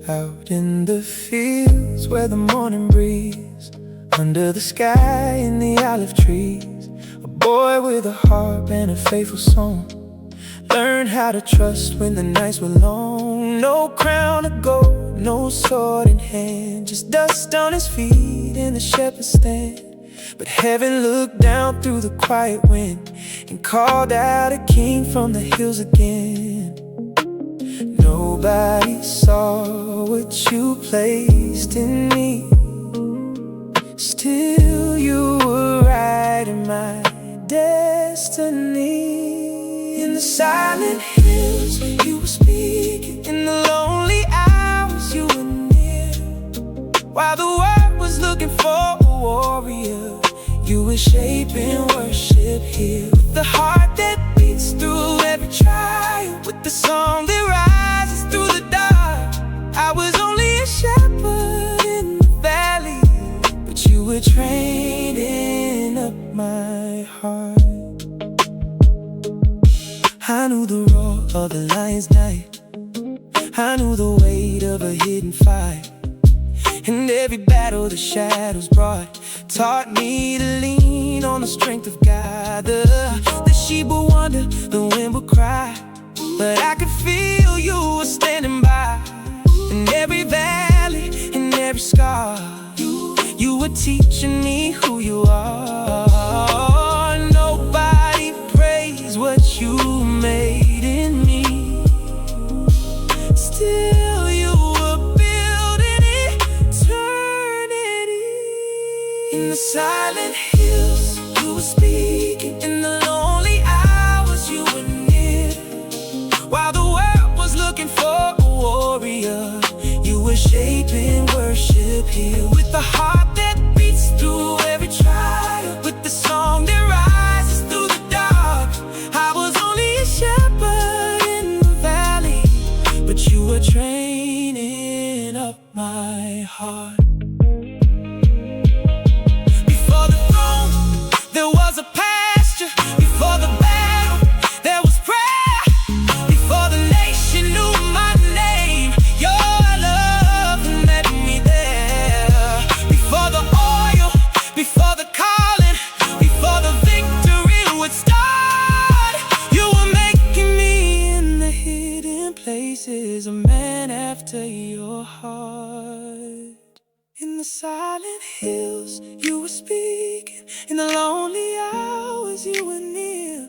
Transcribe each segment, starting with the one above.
Out in the fields where the morning breeze, under the sky in the olive trees, a boy with a harp and a faithful song learned how to trust when the nights were long. No crown of gold, no sword in hand, just dust on his feet in the shepherd's stand. But heaven looked down through the quiet wind and called out a king from the hills again. Nobody saw what you placed in me, still you were writing my destiny. In the silent hills you were speaking, in the lonely hours you were near. While the world was looking for a warrior, you were shaping worship here. With the heart that beats through every trial, with the song that rises through the dark. I was only a shepherd in the valley, but you were training up my heart. I knew the roar of the lion's night, I knew the weight of a hidden fight, and every battle the shadows brought taught me to lean on the strength of God. The sheep would wander, the wind would cry, but I could feel you were standing by. In every valley, in every scar, you were teaching me who you are. Nobody praised what you made in me, still you were building eternity. In the silent hills you were speaking, in the lonely hours you were near. While the world was looking for a warrior, you were shaping worship here. With a heart that beats through every trial, with the song that rises through the dark. I was only a shepherd in the valley, but you were training up my heart. Before the throne there was a pasture, before the battle there was prayer, before the nation knew my name, your love met me there. Before the oil, before the calling, before the victory would start, you were making me in the hidden places a man after your heart. In the silent hills you were speaking, in the lonely hours you were near.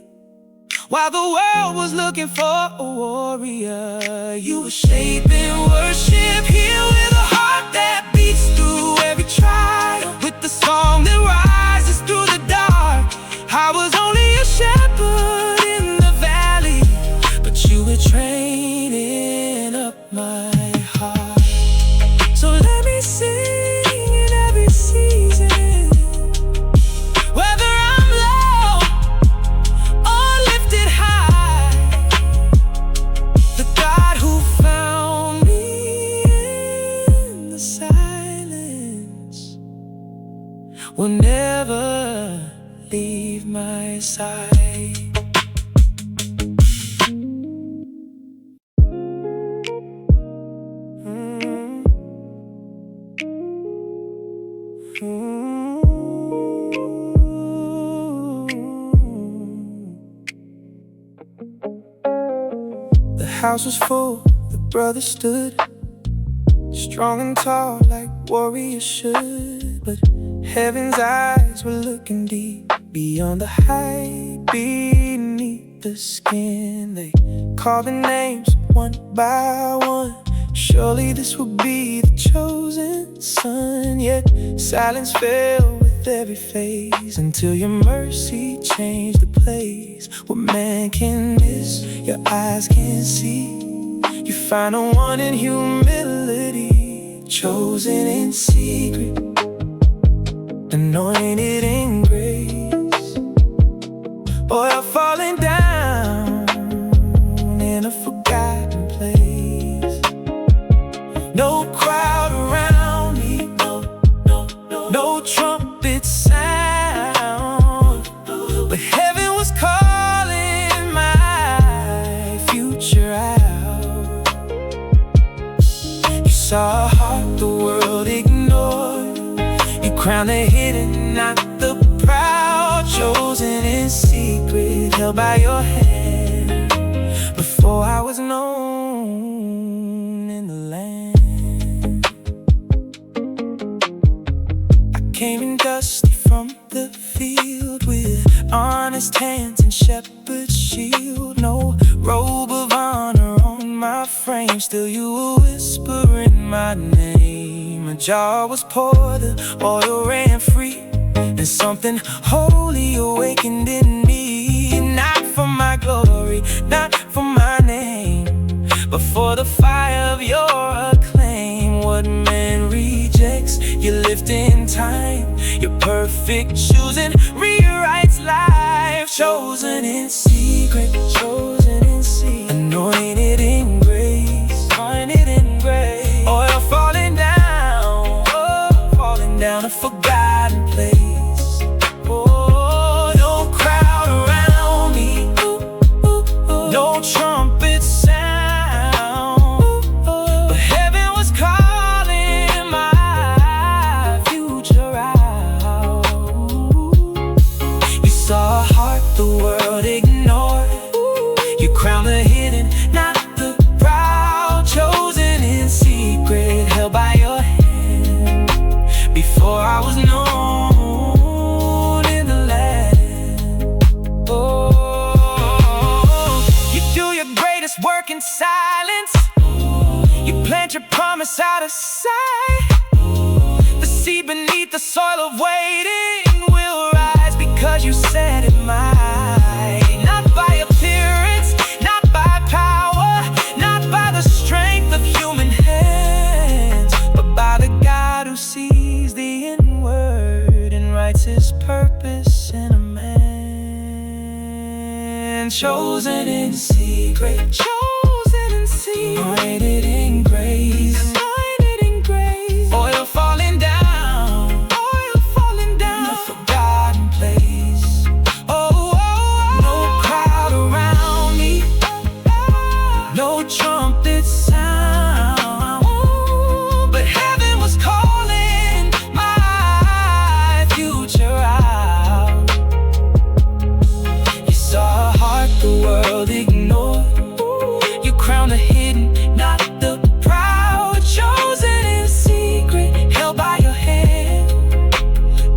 While the world was looking for a warrior, you were shaping worship here. With a heart that beats through every trial, with the song that rises through the dark. I was only a shepherd in the valley, but you were training up my heart. So let me sing in every season, whether I'm low or lifted high. The God who found me in the silence will never leave my side. The house was full, the brothers stood strong and tall like warriors should. But heaven's eyes were looking deep beyond the height, beneath the skin. They called the names one by one. Surely this will be the chosen son. Yet silence fell with every phase, until your mercy changed the place. What man can miss, your eyes can see. You find a one in humility, chosen in secret, anointed in grace. Oil falling down in a forgotten place. No crowd around me, no trumpet sound, but heaven was calling. crown the hidden, not the proud. Chosen in secret, held by your hand. Before I was known in the land. I came in dusty from the field, with honest hands and shepherd's shield. No robe of honor on my frame, still you were whispering my name. A jar was poured, the oil ran free, and something holy awakened in me. Not for my glory, not for my name, but for the fire of your acclaim. What man rejects, you lift in time. Your perfect choosing rewrites life. Chosen in secret, chosen in secret, anointed in grace, anointed in grace. Oil falling down, oh, falling down a forgotten place. Oh, no crowd around me, no trumpet sound, but heaven was calling my future out. You saw a heart the world ignored. You crowned the hidden, not the proud. Chosen in secret, held by your hand. Before I was known in the land. Oh, you do your greatest work in silence. You plant your promise out of sight. The seed beneath the soil of waiting will rise because you said it might. Not by appearance, not by power, not by the strength of human hands, but by the God who sees the inward and writes his purpose in a man. Chosen in secret, chosen in secret, anointed in grace, anointed in grace. Oil falling down, oil falling down, in a forgotten place. Oh, no crowd around me, no trumpet sound, but heaven was calling my future out. You saw a heart the world ignored. You crowned the hidden, not the proud. Chosen in secret, held by your hand.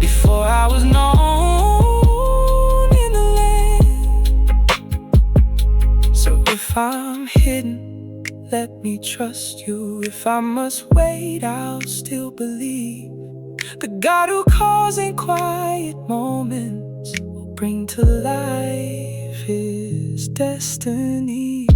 Before I was known in the land. So if I'm hidden, let me trust you. If I must wait, I'll still believe. The God who calls in quiet moments will bring to life his destiny.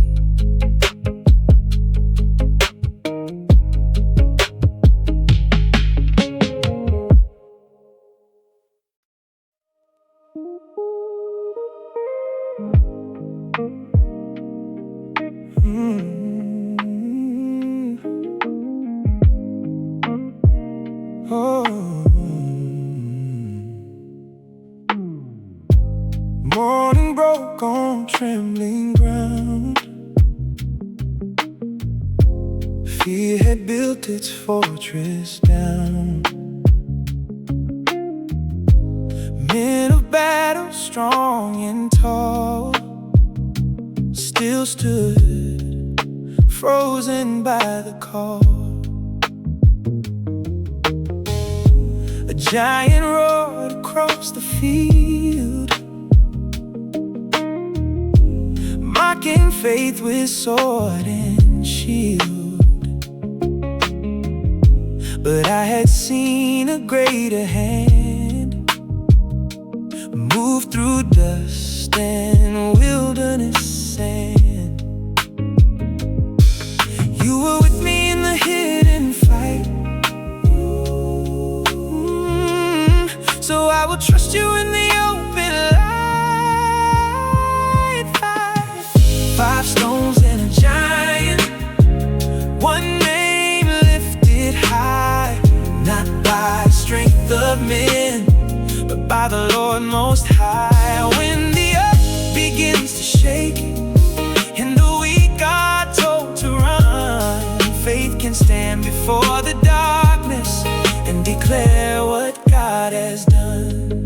Morning broke on trembling ground. Fear had built its fortress down. Men of battle, strong and tall, still stood, frozen by the call. A giant roared across the field, mocking faith with sword and shield. But I had seen a greater hand move through dust and wilderness sand. You were with me in the hidden fight, so I will trust you in the open light. Five stones and a giant, one name lifted high, not by strength of men, but by the Lord Most High. When the earth begins to shake and the weak are told to run, faith can stand before the darkness and declare what God God has done.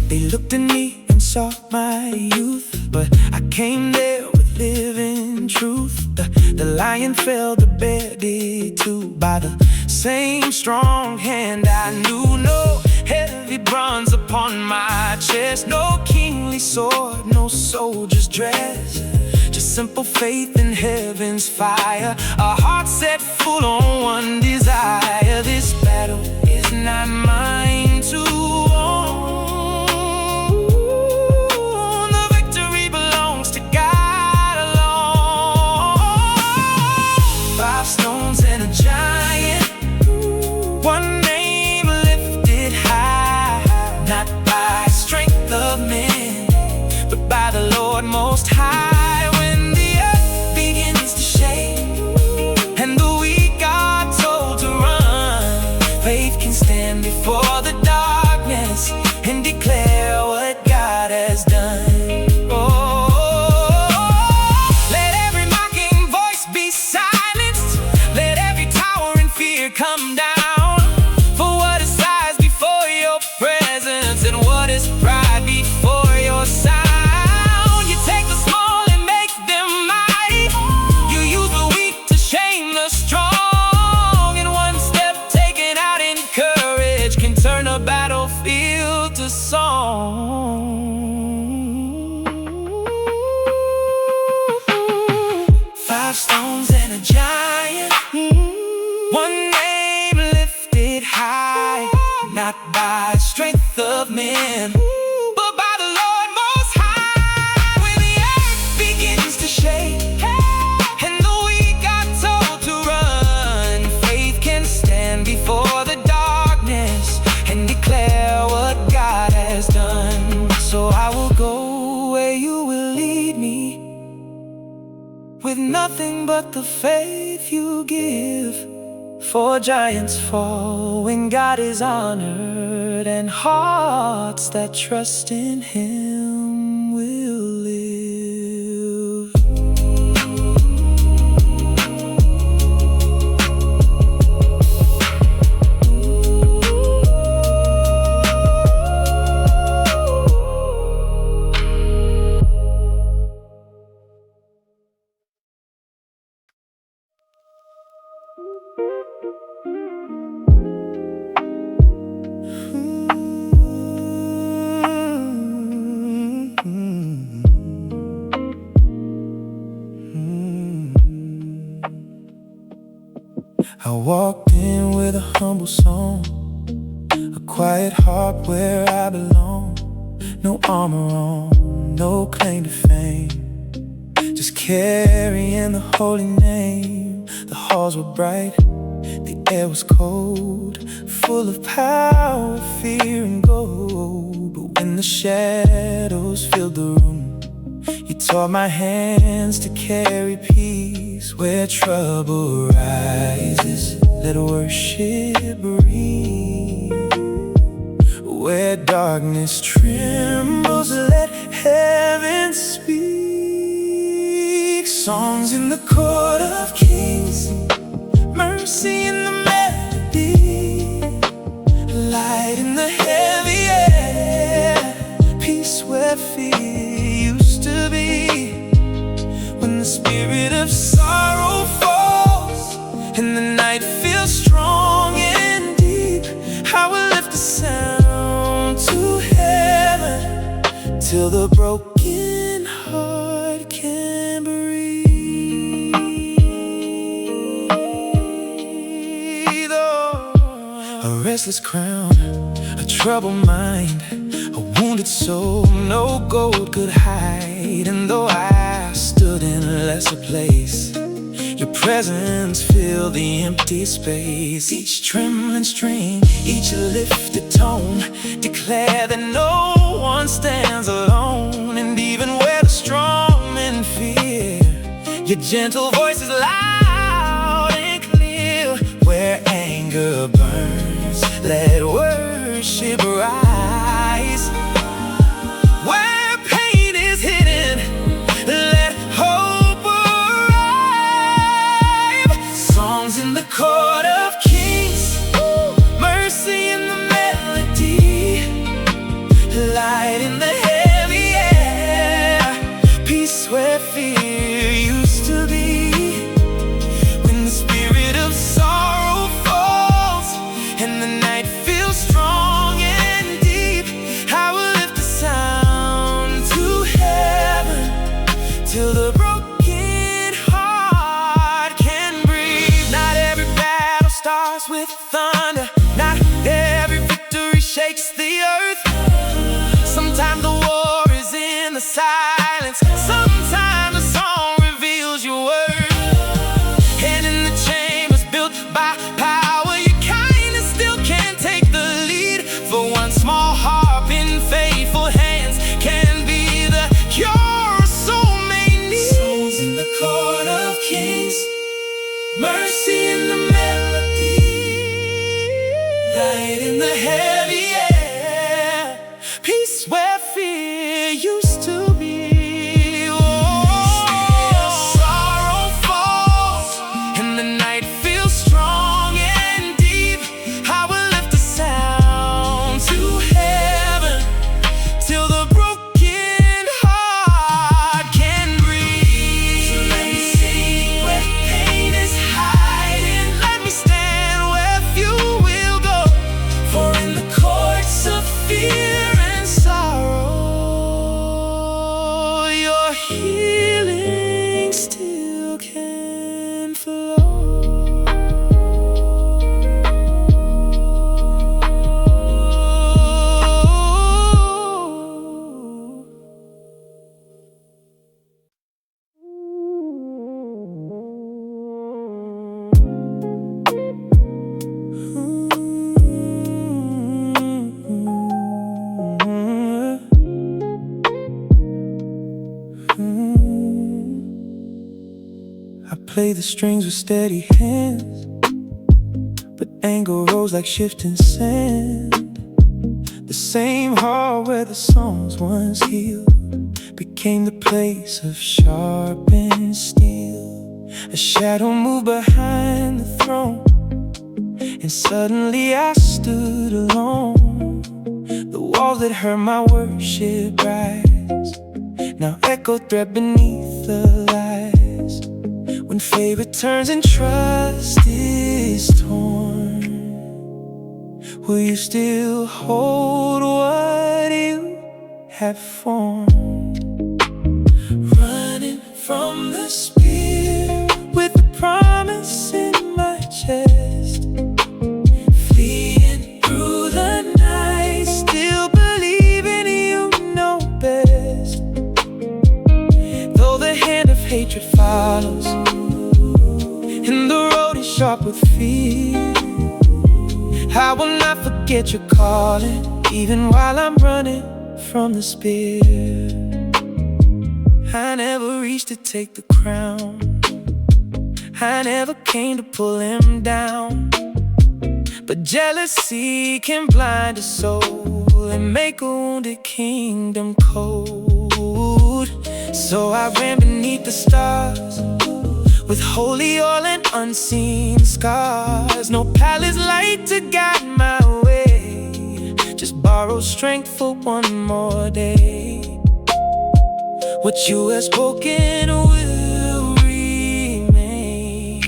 They looked at me and saw my youth, but I came there with living truth. The lion fell, the bear did too. By the same strong hand I knew, no heavy bronze upon my chest, no kingly sword, no soldier's dress, just simple faith in heaven's fire, a heart set full on one desire. This battle is not mine to own. The victory belongs to God alone. 5 stones and a giant, one name lifted high, not by strength of men, but by the Lord Most High. When the earth begins to shake and the weak are told to run, faith can stand before the darkness and declare what God has done. Oh, let every mocking voice be silenced, let every towering fear come down. For what is size before your presence, and what is pride before your sound? You take the small and make them mighty, you use the weak to shame the strong, and one step taken out in courage can turn a battlefield to song. 5 stones and a giant, one name lifted high, not by strength of men, but by the Lord Most High. When the earth begins to shake and the weak are told to run, faith can stand before the darkness and declare what God has done. So I will go where you will lead me, with nothing but the faith you give. For giants fall when God is honored, and hearts that trust in Him will live. I walked in with a humble song, a quiet heart where I belong. No armor on, no claim to fame, just carrying the holy name. The halls were bright, the air was cold, full of power, fear, and gold. But when the shadows filled the room, You taught my hands to carry peace where trouble rises. Let worship breathe. Where darkness trembles, let heaven speak. Songs in the court of kings, mercy in the melody, light in the heavy air, peace where fear used to be. When the spirit of sorrow falls and the night feels strong and deep, I will lift a sound to heaven till the broken heart can breathe. Oh, a restless crown, a troubled mind, a wounded soul no gold could hide. And though I stood in a lesser place, your presence filled the empty space. Each trembling string, each lifted tone, declare that no one stands alone. And even where the strong men fear, your gentle voice is loud and clear. Where anger burns, let worship rise. Where pain is hidden, let hope arrive. Songs in the court of kings, mercy feels strong and deep, I will lift a sound to heaven till the broken heart can breathe. Not every battle starts with thunder, not every victory shakes the earth. Sometimes the war is in the silence, sometimes the song reveals your worth. And in the chambers built by power, your kindness still can't take the lead. For one small harp in faithful hands can be the cure a soul may need. Souls in the court of kings, mercy in the melody, light in the heavy air, peace where fear used to be. Oh, sorrow falls and the night feels strong and deep, I will lift a sound to heaven till the broken heart can breathe. So let me sing where pain is hiding, let me stand where few will go. For in the courts of fear and sorrow, your healing still can flow. I play the strings with steady hands, but anger rose like shifting sand. The same heart where the songs once healed became the place of sharpened steel. A shadow moved behind the throne, and suddenly I stood alone. The walls that heard my worship rise now echo thread beneath the lies. When faith returns and trust is torn, will you still hold what you have formed? Running from the spear with the promise in my chest, fleeing through the night, still believing you know best. Though the hand of hatred follows and the road is sharp with fear, I will not forget your calling, even while I'm running from the spear. I never reached to take the crown, I never came to pull him down, but jealousy can blind a soul and make a wounded kingdom cold. So I ran beneath the stars with holy oil and unseen scars. No palace light to guide my way, just borrow strength for one more day. What you have spoken will remain,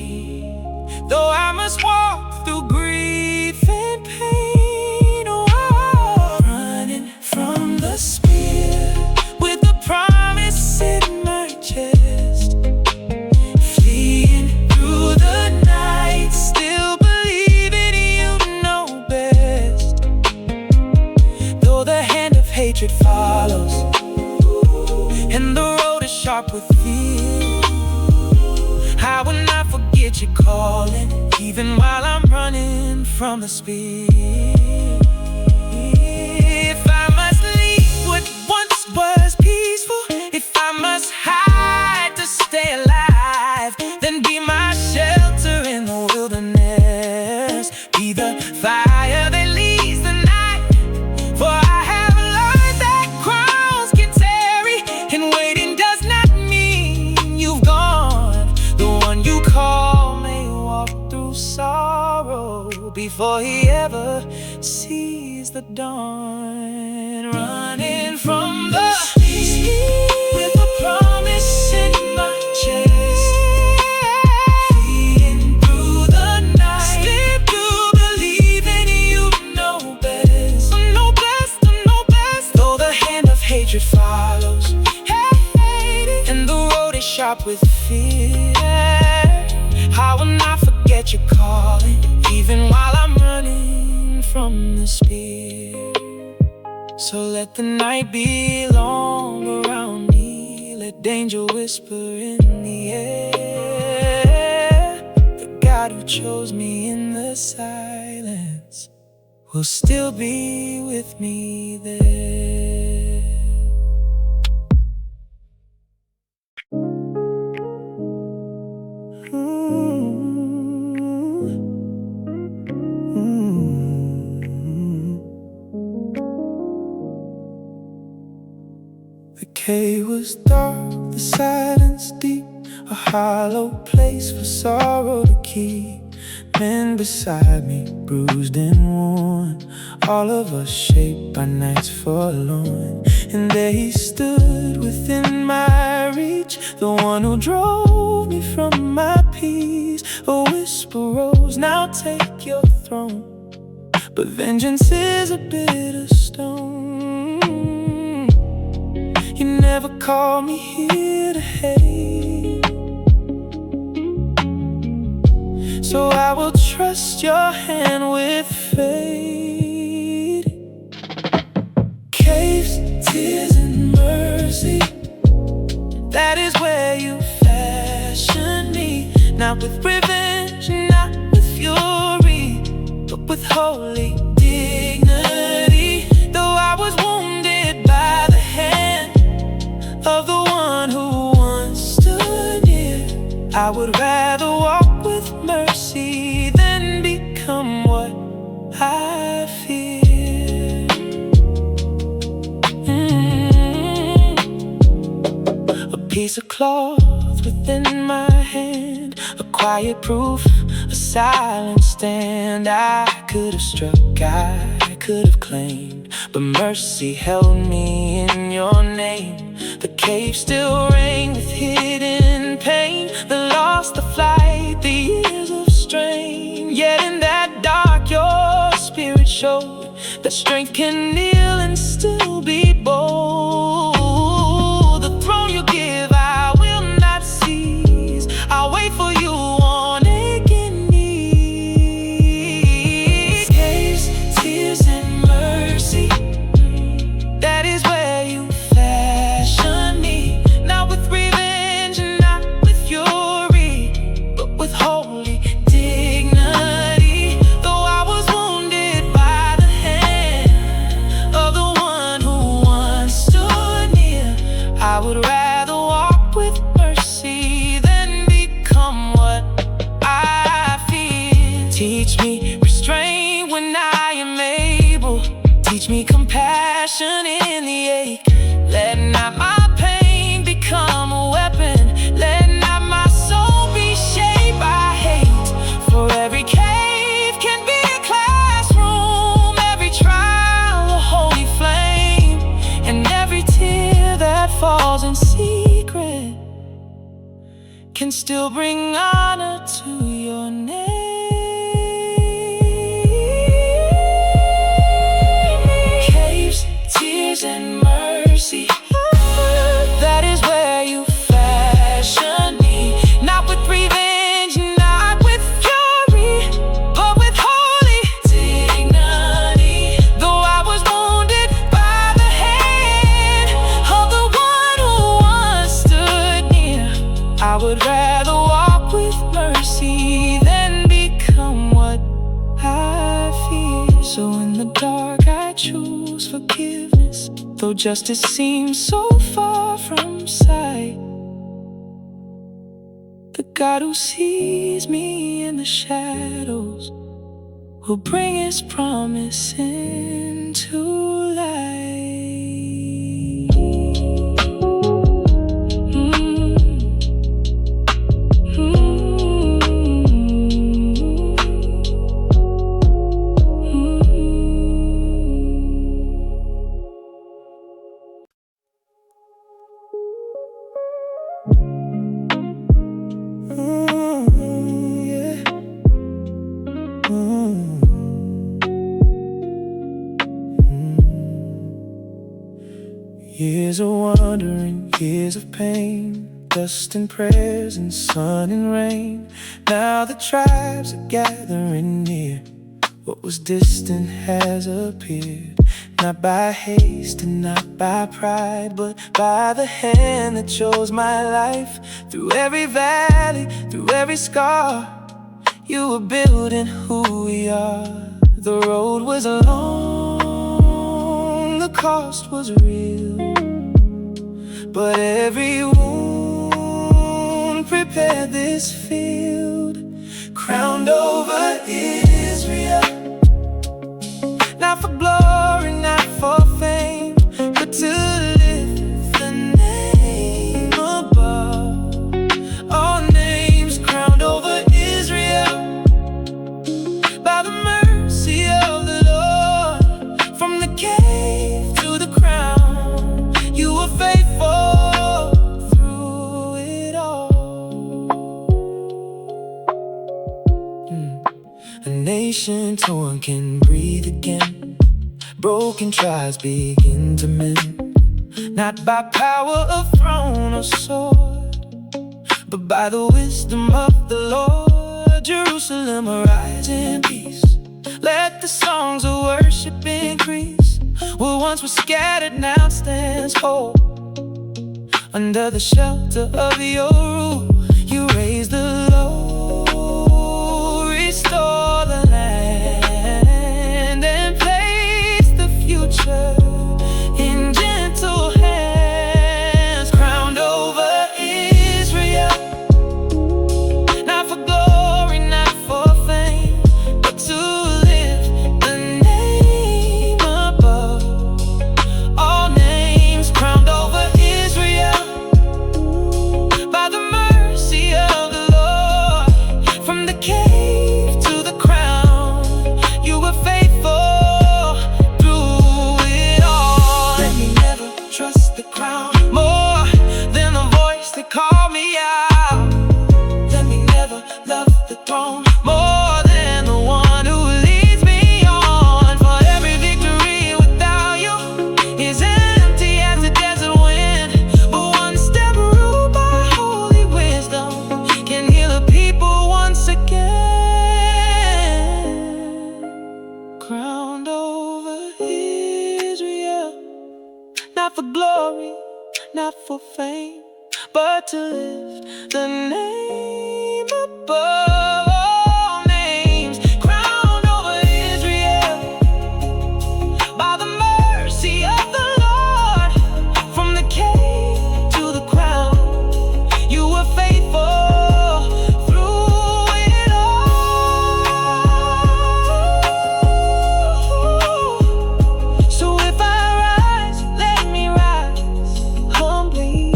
though I must walk through grief and pain. Oh, running from the spear with the promise in my chest, fleeing through the night, still believing you know best. Though the hand of hatred follows and the road is sharp with fear, I will not forget you calling, even while I'm running from the spear. If I must leave what once was peaceful, if I must hide to stay alive, then be my shelter in the wilderness, be the fire that leads the night. For I have learned that crowns can tarry, and waiting does not mean you've gone. The one you call may walk through sorrow before he ever sees the dawn. Running from the sea with a promise in my chest, fleeing through the night, still believing you know sharp with fear. I will not forget your calling, even while I'm running from the spear. So let the night be long around me, let danger whisper in the air. The God who chose me in the silence will still be with me there. The cave was dark, the silence deep, a hollow place for sorrow to keep. Men beside me, bruised and worn, all of us shaped by nights forlorn. And there he stood within my reach, the one who drove me from my peace. A whisper rose, now take your throne, but vengeance is a bitter stone. You never called me here to hate, so I will trust your hand with fate. Caves, tears, and mercy, that is where you fashioned me. Not with revenge, not with fury, but with holy dignity. Though I was wounded by the hand of the one who once stood near, I would rather walk with mercy than become what I fear. A piece of cloth within my hand, a quiet proof, a silent stand. I could have struck, I could have claimed, but mercy held me in your name. The cave still rang with hidden pain, the loss, the flight, the years of strain. Yet in that dark your spirit showed that strength can kneel and still be bold. The throne you give I will not seize, I'll wait for you on aching knees. Caves, tears, and mercy, that is where you fashion me. Not with revenge, not with fury, but with holy dignity. Though I was wounded by the hand of the one who once stood near, I would rather walk with mercy than become what I fear. Teach me restraint when I am able, teach me compassion in the ache. Let not my pain become a weapon, let not my soul be shaped by hate. For every cave can be a classroom, every trial a holy flame, and every tear that falls in secret can still bring honor to your name. Caves, tears, and mercy, that is where you fashion me. Not with revenge, not with fury, but with holy dignity. Though I was wounded by the hand of the one who once stood near, I would rather walk with mercy than become what I fear. So in the dark I choose forgiveness, though justice seems so far from sight. The God who sees me in the shadows will bring his promise into light. Years of wandering, years of pain, dust and prayers and sun and rain. Now the tribes are gathering near. What was distant has appeared, not by haste and not by pride, but by the hand that chose my life. Through every valley, through every scar, you were building who we are. The road was long, the cost was real, but every wound prepared this field. Crowned over Israel, not for glory, not for fame, but to lift the name above all names. Crowned over Israel by the mercy of the Lord. From the cave to the crown, you were faithful through it all. A nation torn can breathe again. Broken tribes begin to mend, not by power of throne or sword, but by the wisdom of the Lord. Jerusalem, arise in peace. Let the songs of worship increase. What once was scattered now stands whole. Under the shelter of your rule, you raise the low, restore the land, and place the future in gentle hands. Crowned over Israel, not for glory, not for fame, but to lift the name above all names. Crowned over Israel by the mercy of the Lord. From the cave to the crown, you were faithful through it all. Let me never trust the crown more than the voice that called me out. Let me never love the throne more than the one who leads me on. For every victory without you is empty as the desert wind, but one step ruled by holy wisdom can heal a people once again. Crowned over Israel, not for glory, not for fame, but to lift the name above all names. Crowned over Israel by the mercy of the Lord. From the cave to the crown, you were faithful through it all. So if I rise, let me rise humbly.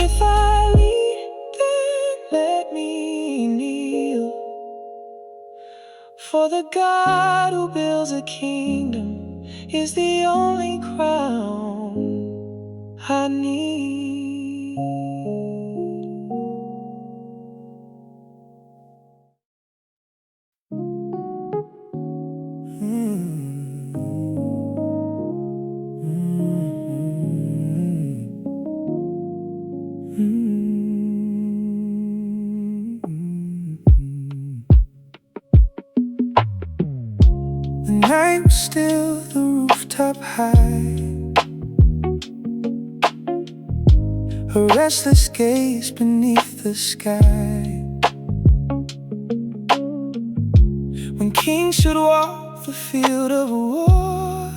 If I lead, then let me kneel. For the God who builds a kingdom is the only crown I need. The night was still, the rooftop high, a restless gaze beneath the sky. When kings should walk the field of war,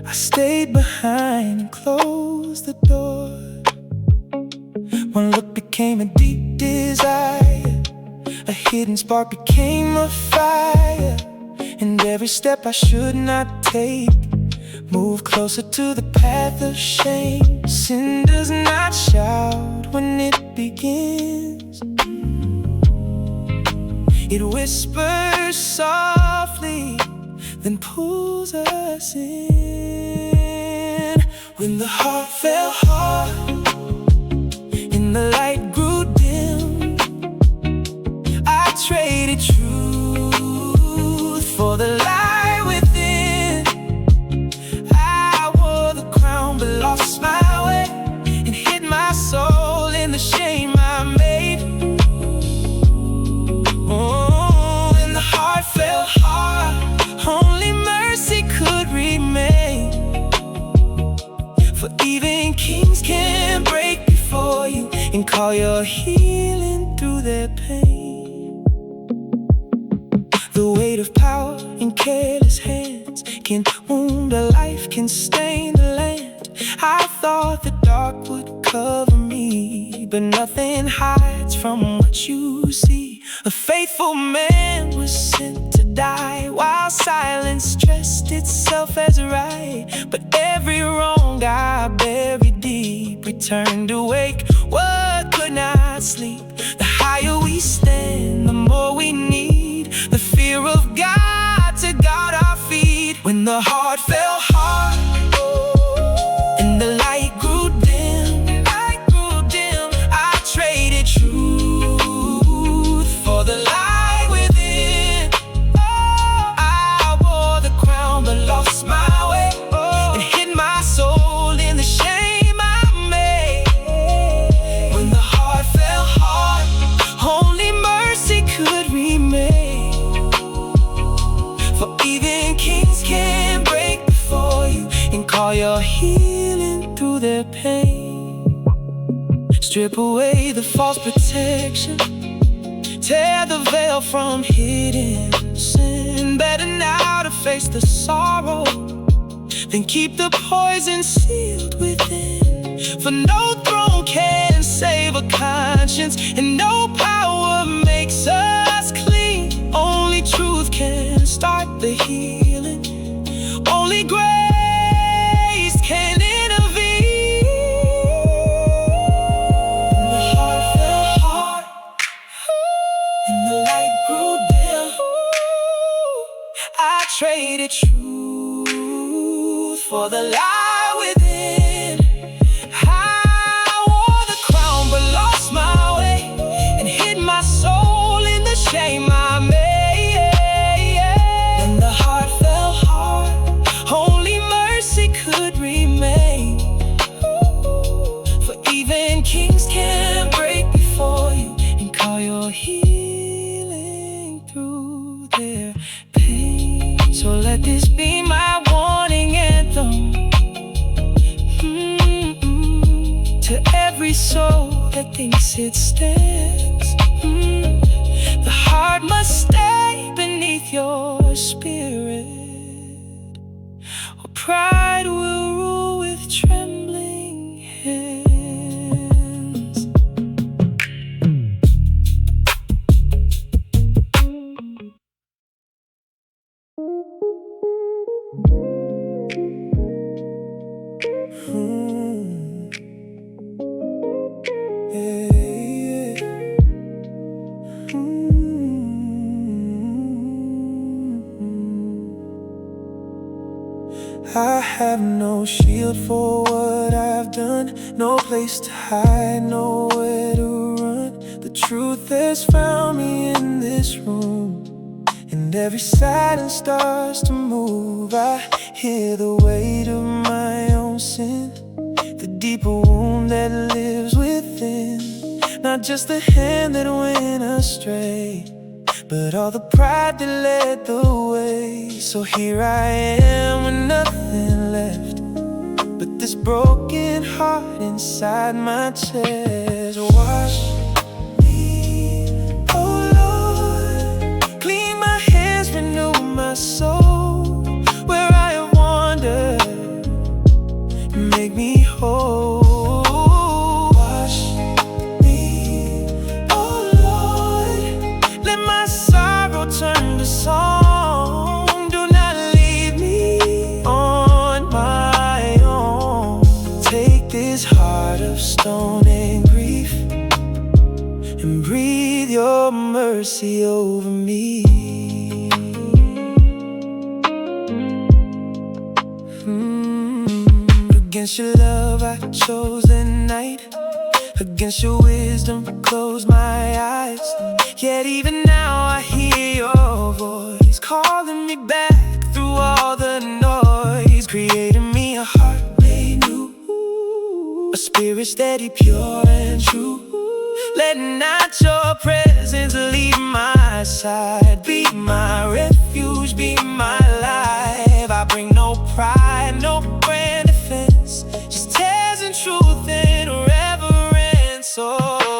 I stayed behind and closed the door. One look became a deep desire, a hidden spark became a fire, and every step I should not take moved closer to the path of shame. Sin does not shout when it begins, it whispers softly, then pulls us in. When the heart fell hard and the light grew dim, I traded truth for the light within. I wore the crown call your healing through their pain. The weight of power in careless hands can wound a life, can stain the land. I thought the dark would cover me, but nothing hides from what you see. A faithful man was sent to die, while silence dressed itself as right. But every wrong I buried deep returned to wake what could not sleep. The higher we stand, the more we need the fear of God to guard our feet. When the heart fell hard and the light grew dim, I traded truth for the light within. I wore the crown but lost my way, and hid my soul in the shame I made. When the heart fell hard, only mercy could remain. For even kings can break before you and call your healing through their pain. Strip away the false protection, tear the veil from hidden sin. Better now to face the sorrow than keep the poison sealed within. For no throne can save a conscience, and no power makes us clean. Only truth can start the healing, only grace can intervene. When the heart fell hard and the light grew dim, I traded truth for the lie within. I wore the crown but lost my way, and hid my soul in the shame I made. When the heart fell hard, only mercy could remain. For even kings can break before you and call your healing through their pain. So let this be my warning anthem, to every soul that thinks it stands. The heart must stay beneath your spirit, or pride will rule with trembling hands. I have no shield for what I've done, no place to hide, nowhere to run. The truth has found me in this room, and every silence starts to move. I hear the weight of my own sin, the deeper wound that lives within. Not just the hand that went astray, but all the pride that led the way. So here I am with nothing left but this broken heart inside my chest. Wash me, oh Lord, clean my hands, renew my soul. Where I have wandered, make me whole. Turn to song, do not leave me on my own. Take this heart of stone and grief, and breathe your mercy over me. Against your love I chose the night, against your wisdom closed my eyes. Yet even now I hear your voice calling me back through all the noise. Creating me a heart made new, a spirit steady, pure and true. Let not your presence leave my side. Be my refuge, be my life. I bring no pride, no grand defense, just tears and truth and reverence. Oh,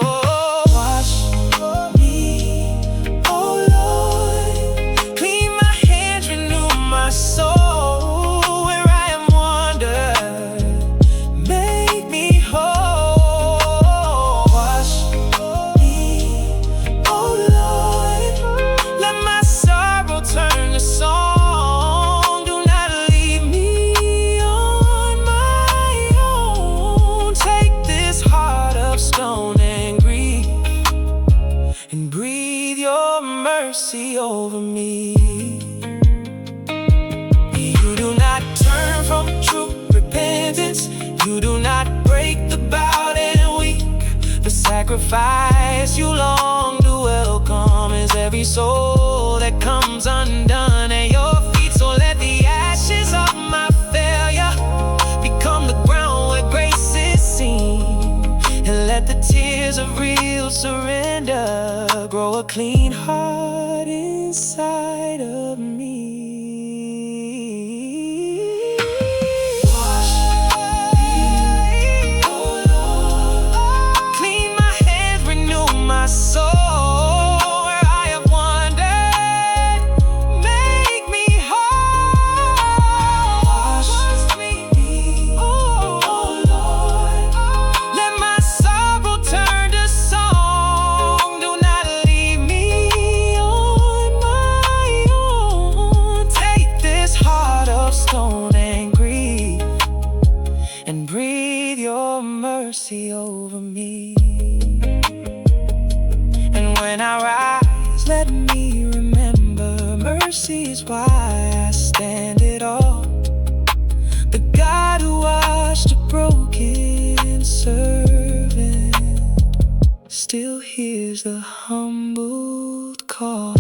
over me. You do not turn from true repentance. You do not break the bowed and weak. The sacrifice you long to welcome is every soul that comes undone at your feet. So let the ashes of my failure become the ground where grace is seen, and let the tears of real surrender grow a clean heart inside of me. Wash me, oh Lord. Clean my hands, renew my soul. Where I have wandered, make me whole. Wash me, oh Lord. Let my sorrow turn to song. Do not leave me on my own. Take this heart of stone and grief, and breathe your mercy over me. And when I rise, let me remember mercy is why I stand at all. The God who washed a broken servant still hears the humbled call.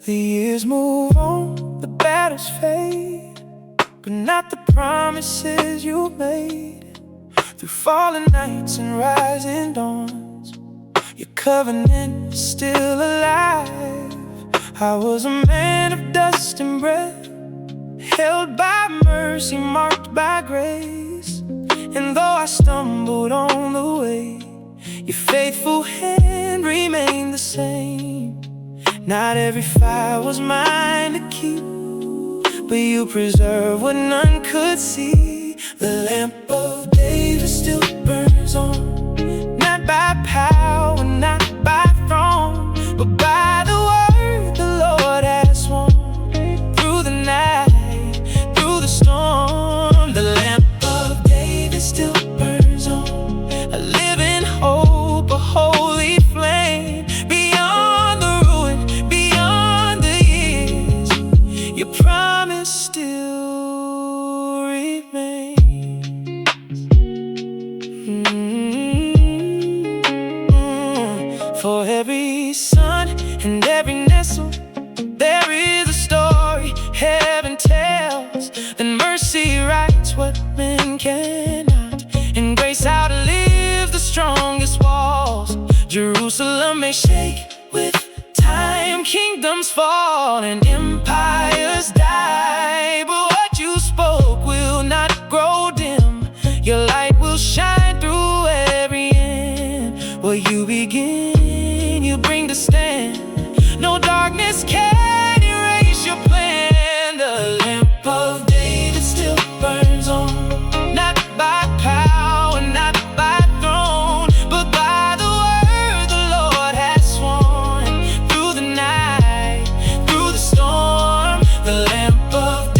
The years move on, the battles fade, but not the promises you made. Through fallen nights and rising dawns, your covenant is still alive. I was a man of dust and breath, held by mercy, marked by grace. And though I stumbled on the way, your faithful hand remained the same. Not every fire was mine to keep, but you preserved what none could see. The lamp of David still burns on, not by power, not by throne, but by the word the Lord has sworn. Through the night, through the storm, the lamp of David still burns on, a living hope, a holy flame. Beyond the ruin, beyond the years, your promise still remains. For every sun and every nestle, there is a story heaven tells. Then mercy writes what men cannot, and grace outlives the strongest walls. Jerusalem may shake with time, kingdoms fall and empires die, but what you spoke will not grow dim. Your light will shine through every end. What you begin, you bring to stand. No darkness can erase your plan. The lamp of David still burns on, not by power, not by throne, but by the word the Lord has sworn. Through the night, through the storm, the lamp of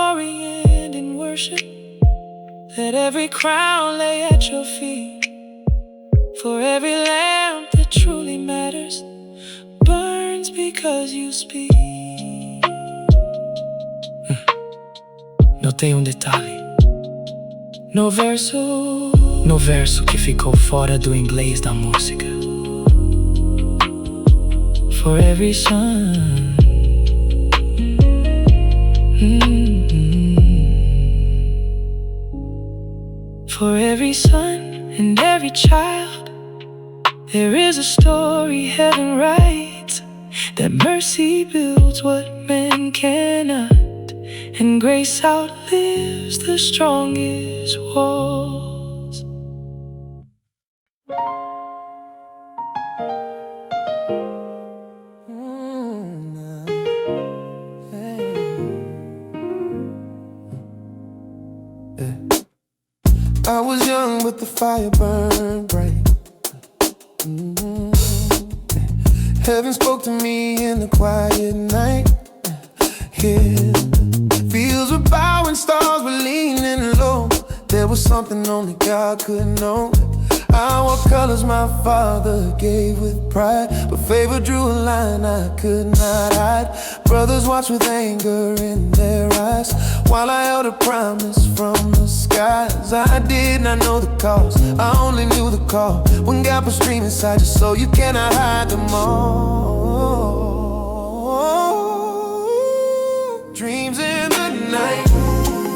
story end in worship. Let every crown lay at your feet. For every lamp that truly matters burns because you speak. Notei detalhe. No verso que ficou fora do inglês da música. For every son, for every son and every child, there is a story heaven writes, that mercy builds what men cannot, and grace outlives the strongest walls. I was young, but the fire burned bright. Heaven spoke to me in the quiet night. Yeah. Fields were bowing, stars were leaning low. There was something only God could know. I wore colors my father gave with pride, but favor drew a line I could not hide. Brothers watched with anger in their eyes, while I held a promise from the skies. I did not know the cause, I only knew the call. When God was streaming inside you, so you cannot hide them all. Dreams in the night,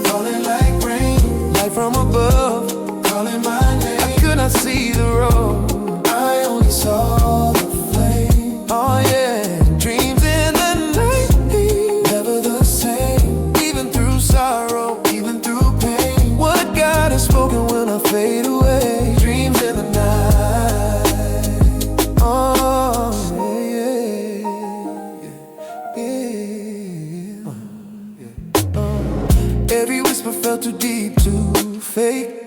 falling like rain, light from above, calling my name. I could not see the road, I only saw the flame. Oh yeah, dreams in the night, never the same. Even through sorrow, even through pain, what God has spoken will not fade away. Dreams in the night, oh yeah, yeah, yeah. Every whisper felt too deep to fake.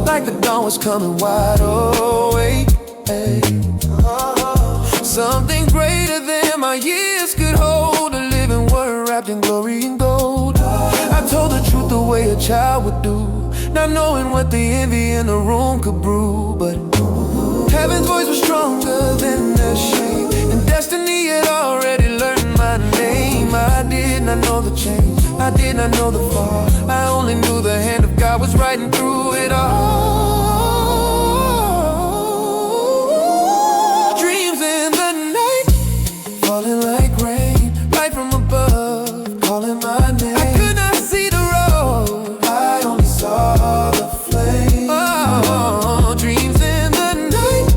Like the dawn was coming wide awake. Hey. Something greater than my years could hold, a living word wrapped in glory and gold. I told the truth the way a child would do, not knowing what the envy in the room could brew. But heaven's voice was stronger than their shame, and destiny had already learned my name. I did not know the change, I did not know the fall. I only knew the hand of God was writing through it all. Dreams in the night, falling like rain, light from above, calling my name. I could not see the road, I only saw the flame. Oh, dreams in the night,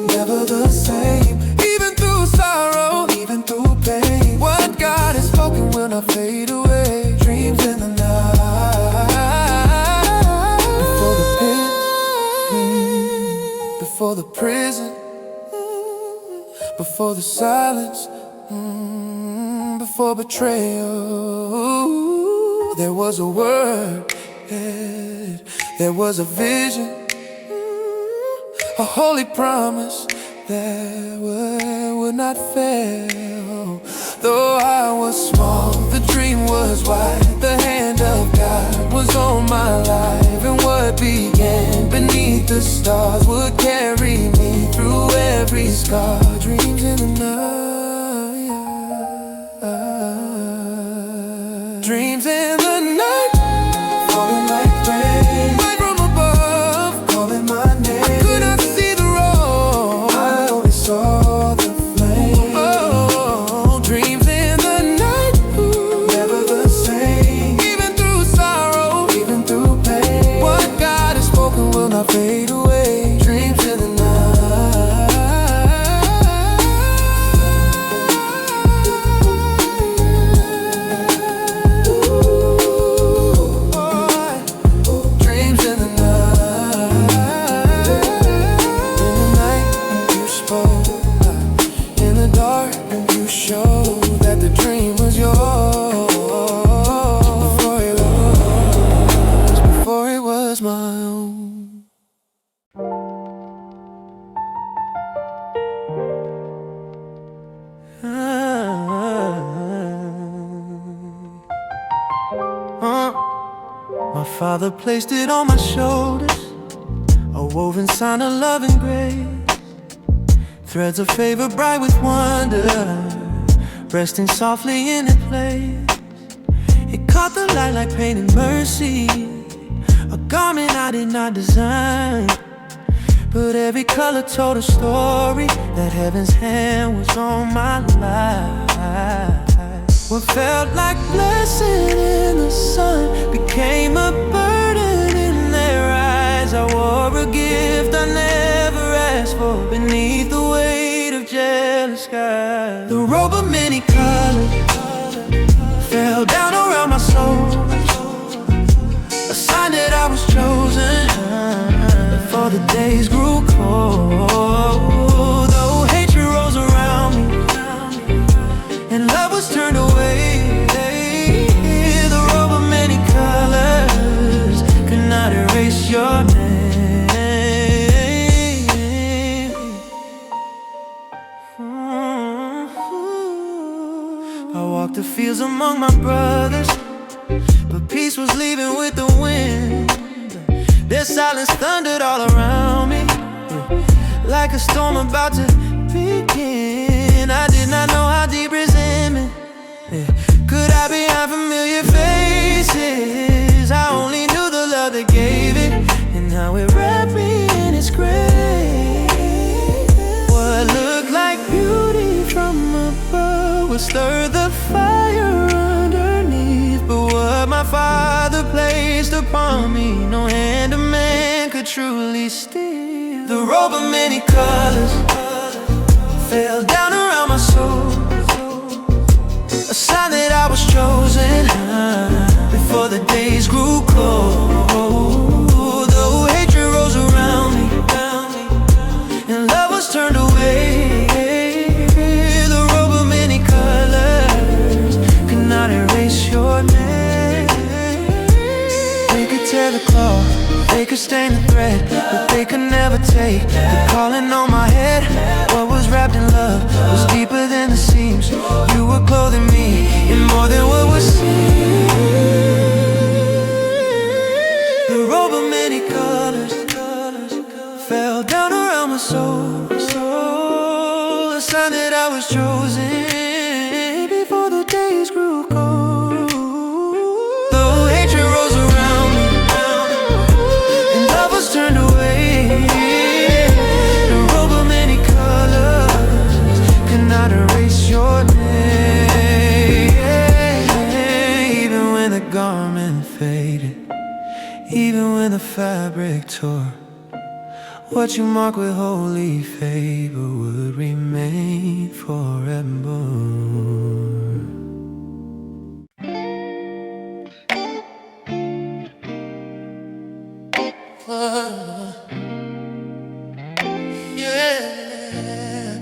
never the same. Even through sorrow, even through pain, what God has spoken will not fade away. Dreams in the night, before the pit, before the prison, before the silence, before betrayal, there was a word, there was a vision, a holy promise that would not fail. Though I was small, the dream was wide, the hand of God was on my life, and what began beneath the stars would carry me through every scar. Dreams in the night, dreams in the night, falling like rain, light from above, calling my name. I could not see the road, I only saw the flame. Oh, dreams in the night, never the same. Even through sorrow, even through pain, what God has spoken will not fade away. Dreams in the night. My father placed it on my shoulders, a woven sign of love and grace. Threads of favor bright with wonder, resting softly in its place. It caught the light like pain and mercy, a garment I did not design, but every color told a story that heaven's hand was on my life. What felt like blessing in the sun became a burden in their eyes. I wore a gift I never asked for beneath the weight of jealous skies. The robe of many colors fell down around my soul, a sign that I was chosen before the days grew cold. Though hatred rose around me and love was turned away, the robe of many colors could not erase your name. I walked the fields among my brothers, but peace was leaving with the wind. Their silence thundered all around me, like a storm about to begin. I did not know how deep resentment could I behind familiar faces. I only knew the love that gave it, and how it wrapped me in its grace. What looked like beauty from above would stir the fire underneath, but what my father placed upon me, no hand of man could truly steal. The robe of many colors fell down around my soul, a sign that I was chosen before the days grew cold. Though hatred rose around me and love was turned away, the robe of many colors could not erase your name. They could tear the cloth, they could stain the thread, but they could never take the calling on my head. What was wrapped in love was deeper than the seams. You were clothing me in more than what was seen. The robe of many colors fell down around my soul, a sign that I was chosen before the days grew cold. Though hatred rose around me and love was turned away, the robe of many colors could not erase your name. Even when the garment faded, even when the fabric tore, what you mark with holy favor would remain forever. Yeah.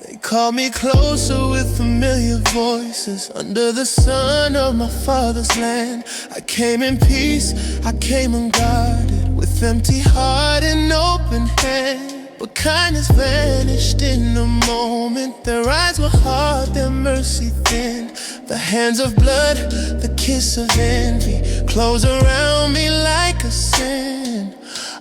They call me closer with familiar voices under the sun of my father's land. I came in peace, I came unguarded, with empty heart and open hand. But kindness vanished in a moment. Their eyes were hard, their mercy thin. The hands of blood, the kiss of envy, close around me like a sin.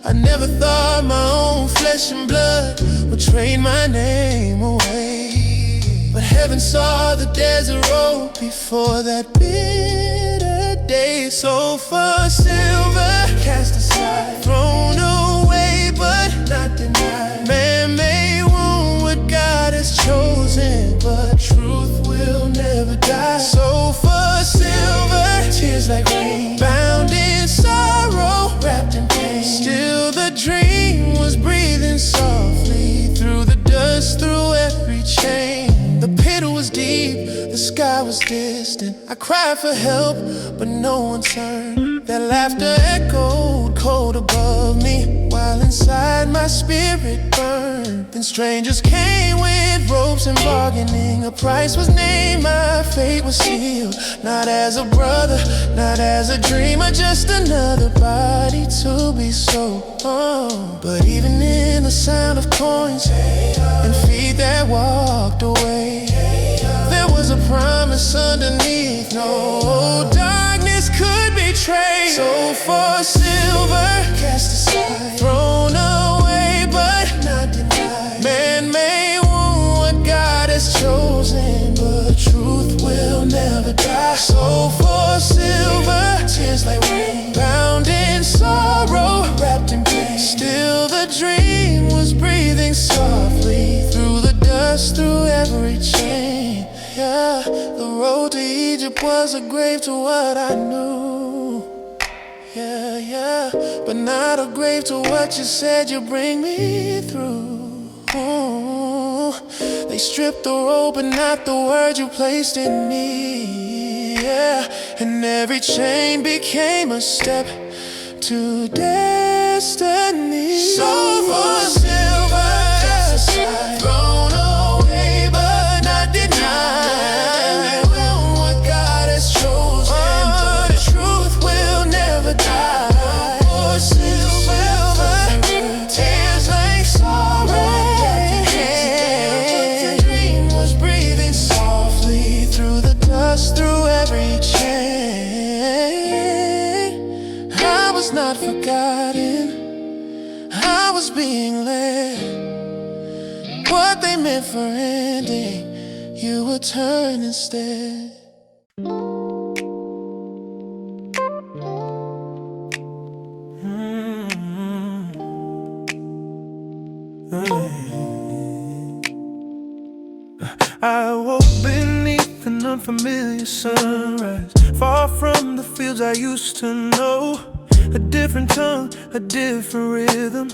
I never thought my own flesh and blood would trade my name away, but heaven saw the desert road before that bitter day. So for silver cast aside, thrown away but not denied. Man-made wound what God has chosen, but truth will never die. So for silver, tears like rain, bound in sorrow, wrapped in pain. Still the dream was breathing softly through the dust, through every chain. The pit was deep, the sky was distant. I cried for help, but no one turned. Their laughter echoed cold above me, while inside my spirit burned. Then strangers came with ropes and bargaining. A price was named, my fate was sealed. Not as a brother, not as a dreamer, just another body to be sold. But even in the sound of coins and feet that walked away, there was a promise underneath. No darkness could betray. Sold for silver, cast aside, thrown away, but not denied. Man may want what God has chosen, but truth will never die. Sold for silver, tears like rain, bound in sorrow, wrapped in pain. Still the dream was breathing softly through the dust, through every chain. Yeah, the road to Egypt was a grave to what I knew. Yeah, yeah, but not a grave to what you said you'd bring me through. Ooh, they stripped the robe, but not the word you placed in me. Yeah, and every chain became a step to destiny. Sold for silver, thrown away, but not denied. What God has chosen, the truth will never die. For silver, tears like sorrow. The dream was breathing softly through the dust, through every chain. I was not forgotten, I was being led. What they meant for ending, you would turn instead. I woke beneath an unfamiliar sunrise, far from the fields I used to know. A different tongue, a different rhythm,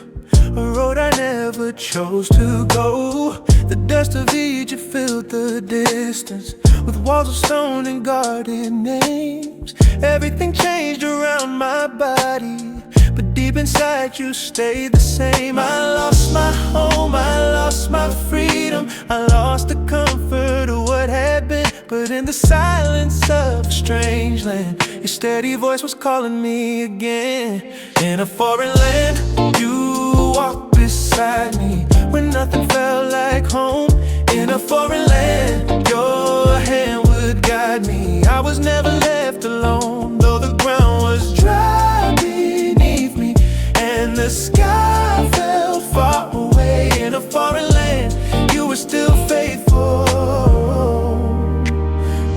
a road I never chose to go. The dust of Egypt filled the distance, with walls of stone and guarded names. Everything changed around my body, but deep inside you stayed the same. I lost my home, I lost my freedom, I lost the comfort of what had been. But in the silence of a strange land, your steady voice was calling me again. In a foreign land, you walked beside me when nothing felt like home. In a foreign land, your hand would guide me. I was never left alone, though the ground was dry beneath me and the sky felt far away. In a foreign land, you were still faithful,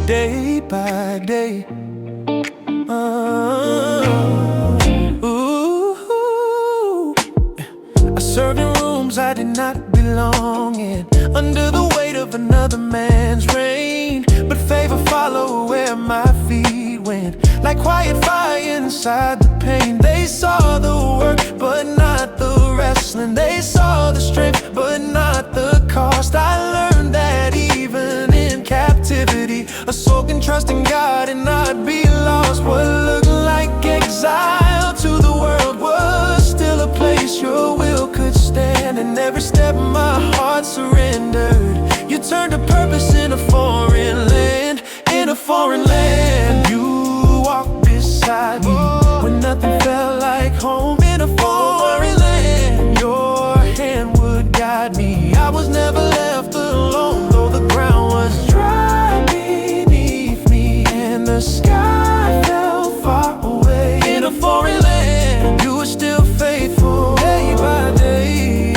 day by day. I served in rooms I did not belong in, under the weight of another man's reign. But favor followed where my feet went, like quiet fire inside the pain. They saw the work, but not the wrestling. They saw the strength, but not the cost. I learned that even in captivity, a soul can trust in God and not be lost. What looked like exile to the world was still a place your will could stand. And every step my heart surrendered, you turned to purpose in a foreign land. In a foreign land, you walked beside me when nothing felt like home. In a foreign land, your hand would guide me. I was never left alone, though the ground was dry beneath me and the sky felt far away. In a foreign land, you were still faithful, day by day.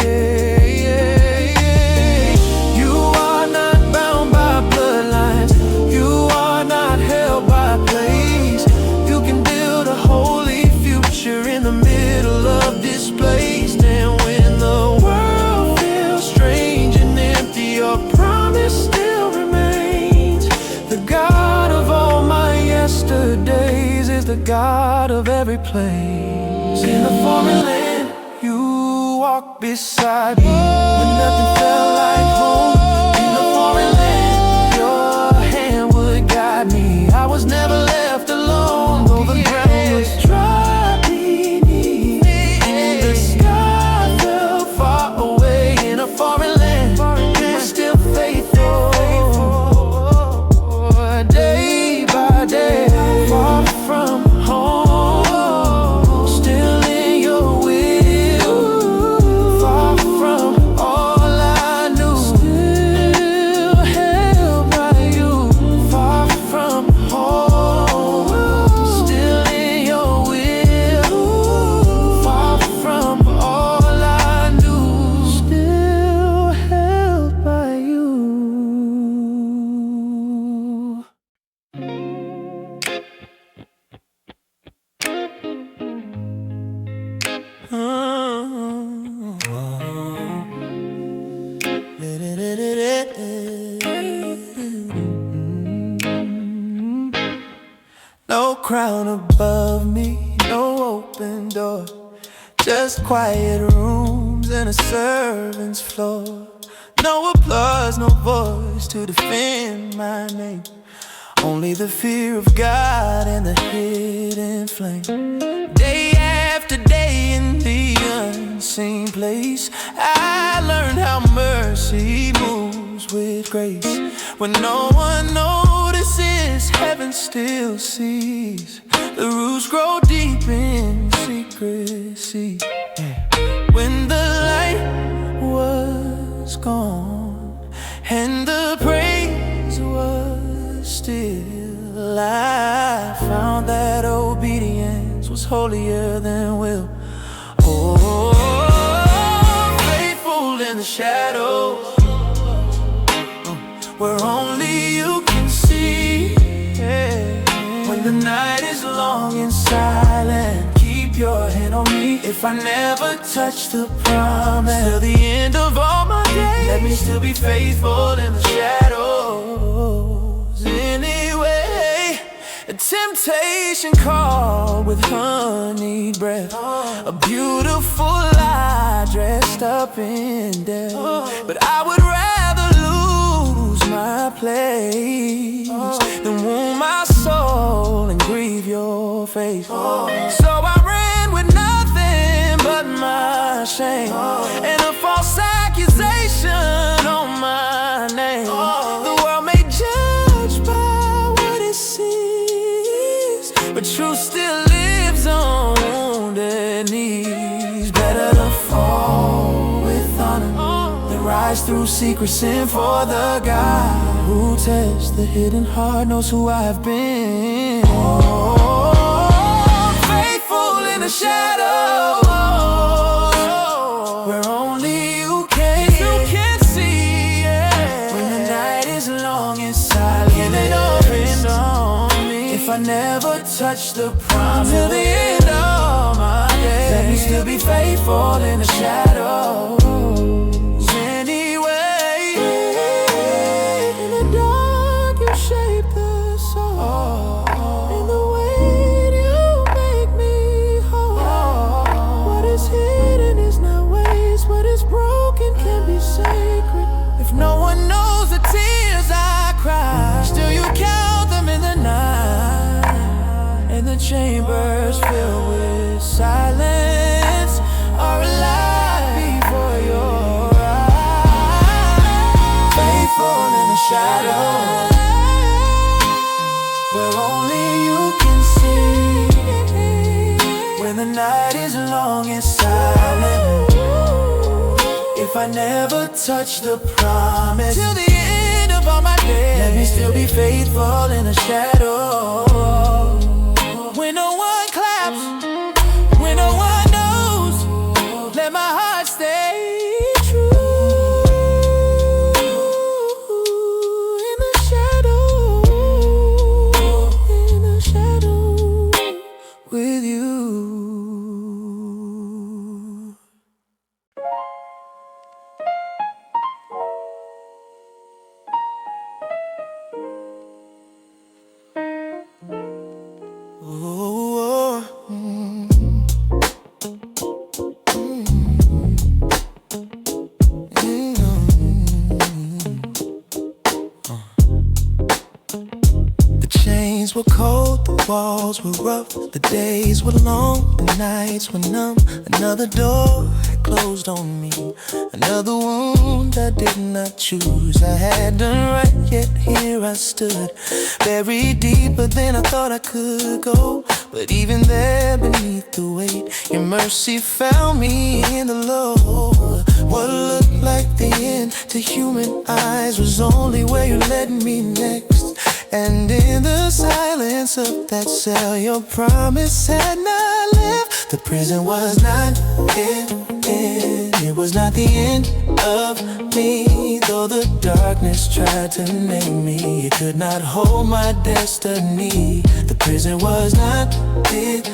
You are not bound by bloodlines, you are not held by place. You can build a holy future in the middle of displaced. And when the world feels strange and empty, your promise still remains. The God of all my yesterdays is the God of every place. In a foreign land, you walk beside me when nothing felt like home. In a foreign land, your hand would guide me. I was never left alone, though the ground was dry beneath me and the sky felt far away. In a foreign land, you're still faithful, day by day. Far from home, still in your will. Far from all I No crown above me, no open door, just quiet rooms and a servant's floor. No applause, no voice to defend my name, only the fear of God and the hidden flame. Day after day in the unseen place, I learned how mercy moves with grace. When no one notices, heaven still sees. The roots grow deep in secrecy. When the light was gone and the praise was still, I found that obedience was holier than will. Oh, faithful in the shadows, where only you can see. When the night is long and silent, keep your hand on me. If I never touch the promise till the end of all my days, let me still be faithful in the shadows. Anyway, a temptation called with honeyed breath, a beautiful lie dressed up in death. But I would rather lose my place than wound my soul and grieve your face. So I ran with nothing but my shame and a false accusation on my name. The world may judge by what it sees, but truth still lives on wounded knees. Better to fall with honor than rise through secret sin, for the God who tests the hidden heart knows who I've been. Oh, faithful in the shadow, where only you can see. When the night is long and silent, give it open on me. If I never touch the promise till the end of my days, let me still be faithful in the shadows. If no one knows the tears I cry, still you count them in the night, and the chambers filled with silence are alive before your eyes. Faithful in the shadow, where only you can see. When the night is long and silent, if I never touch the promise till the end of all my days, let me still be faithful in the shadow. When no one claps, when no one knows, let my heart stay true. In the shadow with you. Were cold, the walls were rough, the days were long, the nights were numb. Another door had closed on me, another wound I did not choose. I had done right, yet here I stood, buried deeper than I thought I could go. But even there beneath the weight, your mercy found me in the low. What looked like the end to human eyes was only where you led me next. And in the silence of that cell, your promise had not left. The prison was not it. It was not the end of me. Though the darkness tried to name me, it could not hold my destiny. The prison was not it.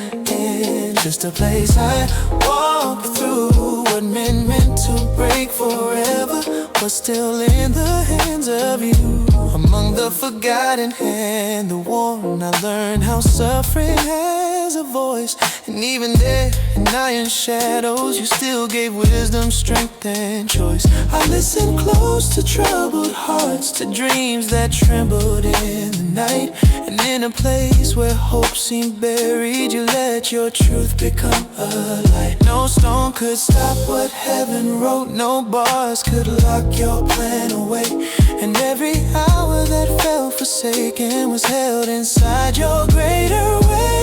Just a place I walked through. What men meant to break forever was still in the hands of you. Among the forgotten and the worn, I learned how suffering has a voice. And even there, in iron shadows, you still gave wisdom, strength, and choice. I listened close to troubled hearts, to dreams that trembled in the night. And in a place where hope seemed buried, you let your truth become a light. No stone could stop what heaven wrote, no bars could lock your plan away. And every hour that felt forsaken was held inside your greater way.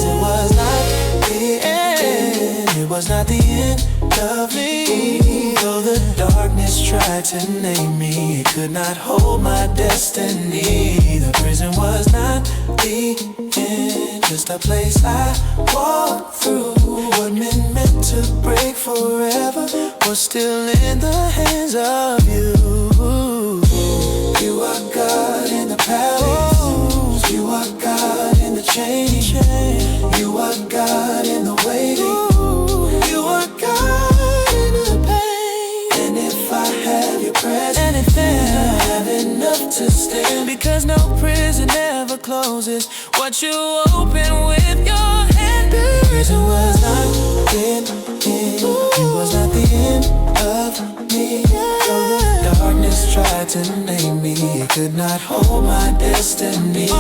It was not the end, it was not the end of me. Though the darkness tried to name me, it could not hold my destiny. The prison was not the end, just a place I walked through. What meant to break forever was still in the hands of you. You are God in the palace, you are God in the change, you are God in the waiting, you are God in the pain. And if I have your presence, I have enough to stand. Because no prison ever closes what you open with your hand. The prison was not the end, it was not the end of me. Though the darkness tried to name me, it could not hold my destiny. The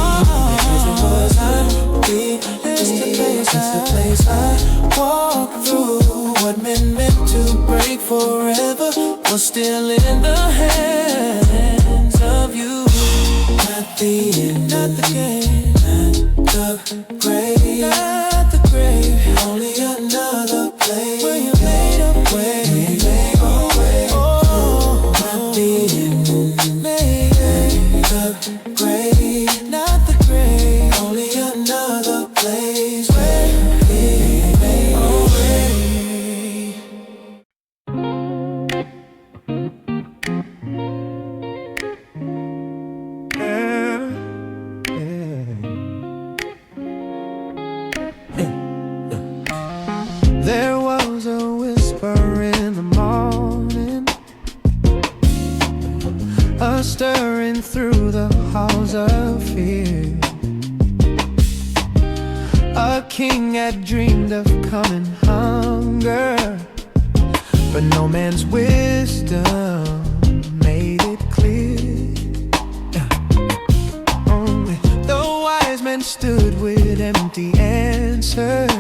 prison was not the end, it's the place I walked through. What meant to break forever was still in the hands of you. Not the end, not the game, not the grave, not the grave. Only another place where you made a way, made a way. Oh, not the end, made the grave, not the grave. Only another place where we made a way. There was a whisper in the morning, a stirring through the halls of fear. A king had dreamed of coming hunger, but no man's wisdom made it clear. The wise men stood with empty answers.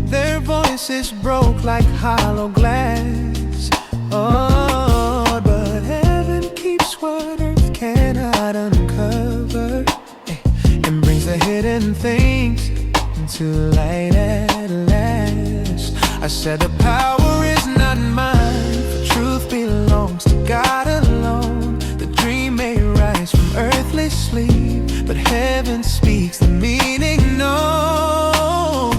Their voices broke like hollow glass. Oh, but heaven keeps what earth cannot uncover, and brings the hidden things into light at last. I said the power is not mine, for truth belongs to God alone. The dream may rise from earthly sleep, but heaven speaks the meaning known.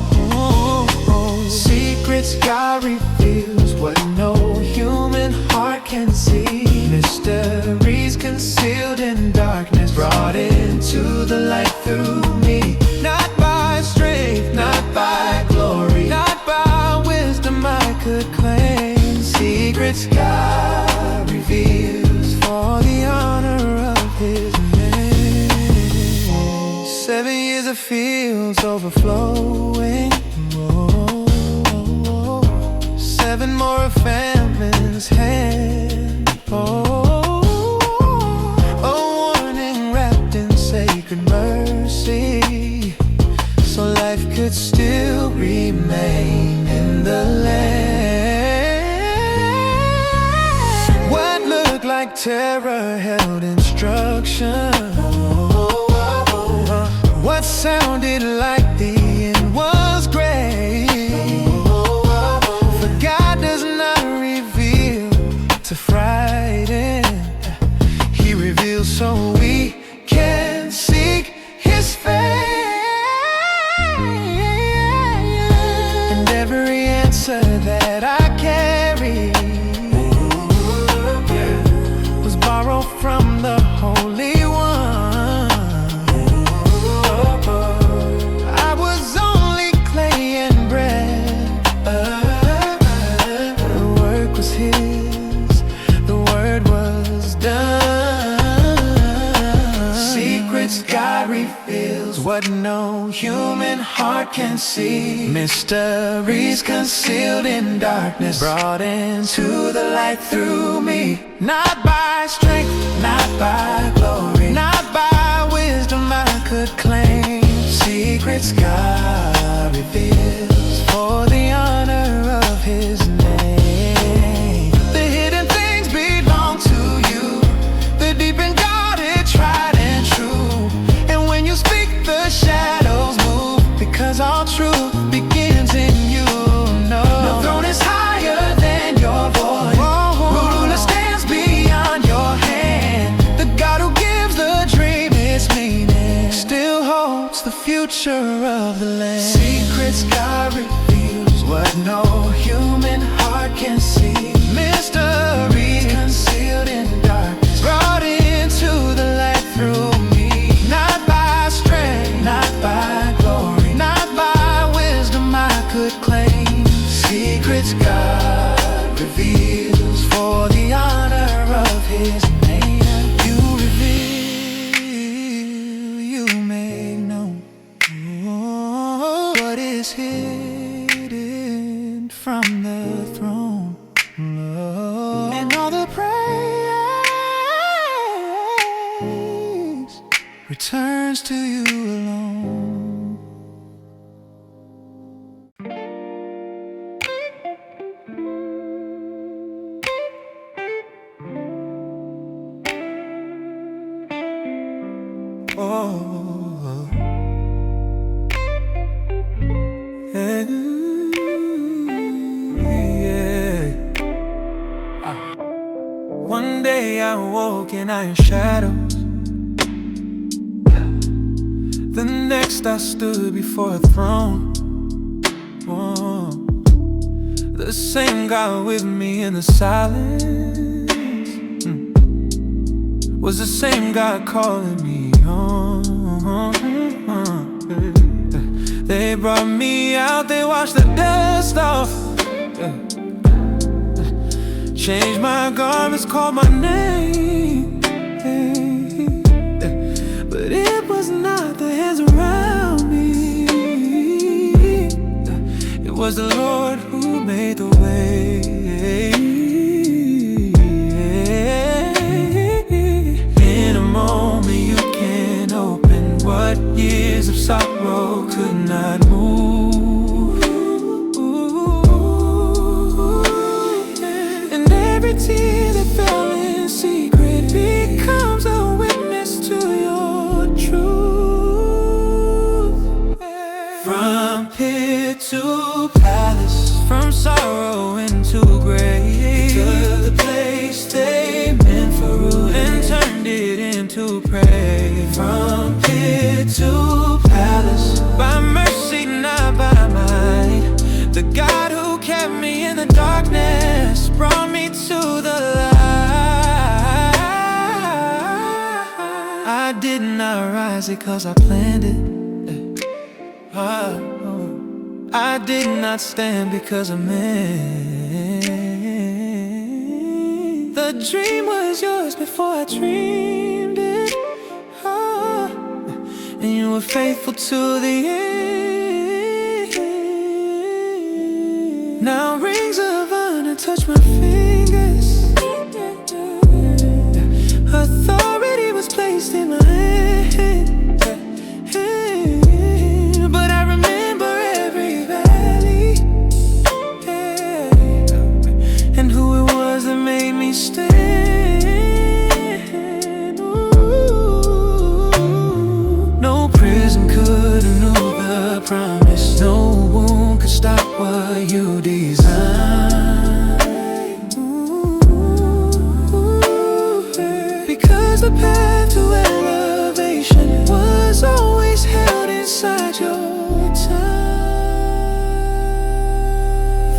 Secrets God reveals, what no human heart can see. Mysteries concealed in darkness, brought into the light through me. Not by strength, not by glory, not by wisdom I could claim. Secrets God reveals, for the honor of His name. 7 years of fields overflowing, 7 more of famine's hand. A warning wrapped in sacred mercy, so life could still remain in the land. What looked like terror held instruction. What sounded like the end was great. For God does not reveal to frighten, what no human heart can see. Mysteries concealed in darkness, brought into the light through me. Not by strength, not by glory, not by wisdom I could claim. Secrets God reveals for the honor of His name. The hidden things belong to you, the deep and guarded, tried and true. And when you speak, the shadows move, because all truth begins in you. No throne is higher than your voice. Ruler stands beyond your hand. The God who gives the dream its meaning still holds the future of the land. Secrets God reveals, what no human heart can see. Mysteries concealed in darkness, brought into the light through me. Not by strength, not by glory, not by wisdom I could claim. Secrets God reveals for the honor of His name. You reveal, you make known what is hidden from the throne, and all the praise returns to you alone. Oh, yeah. One day I woke in iron shadows. The next I stood before a throne. Oh, the same God with me in the silence was the same God calling me home. They brought me out, they washed the dust off, changed my garments, called my name. But it was not the hands around me, it was the Lord who made the way. In a moment you can open what years of sorrow could not move. And every tear that fell in secret becomes a witness to your truth. From pit to palace, from sorrow into grace, took the place they meant for ruin and turned it into praise. From pit to palace, by mercy, not by might. The God who kept me in the darkness brought me to the light. I did not rise because I planned it. I did not stand because of men. The dream was yours before I dreamed it. And you were faithful to the end. Now rings of honor touch my fingers. Authority was placed in my hand. But I remember every valley, and who it was that made me stand. No prison could annul the promise, no wound could stop what you designed. Because the path to elevation was always held inside your time.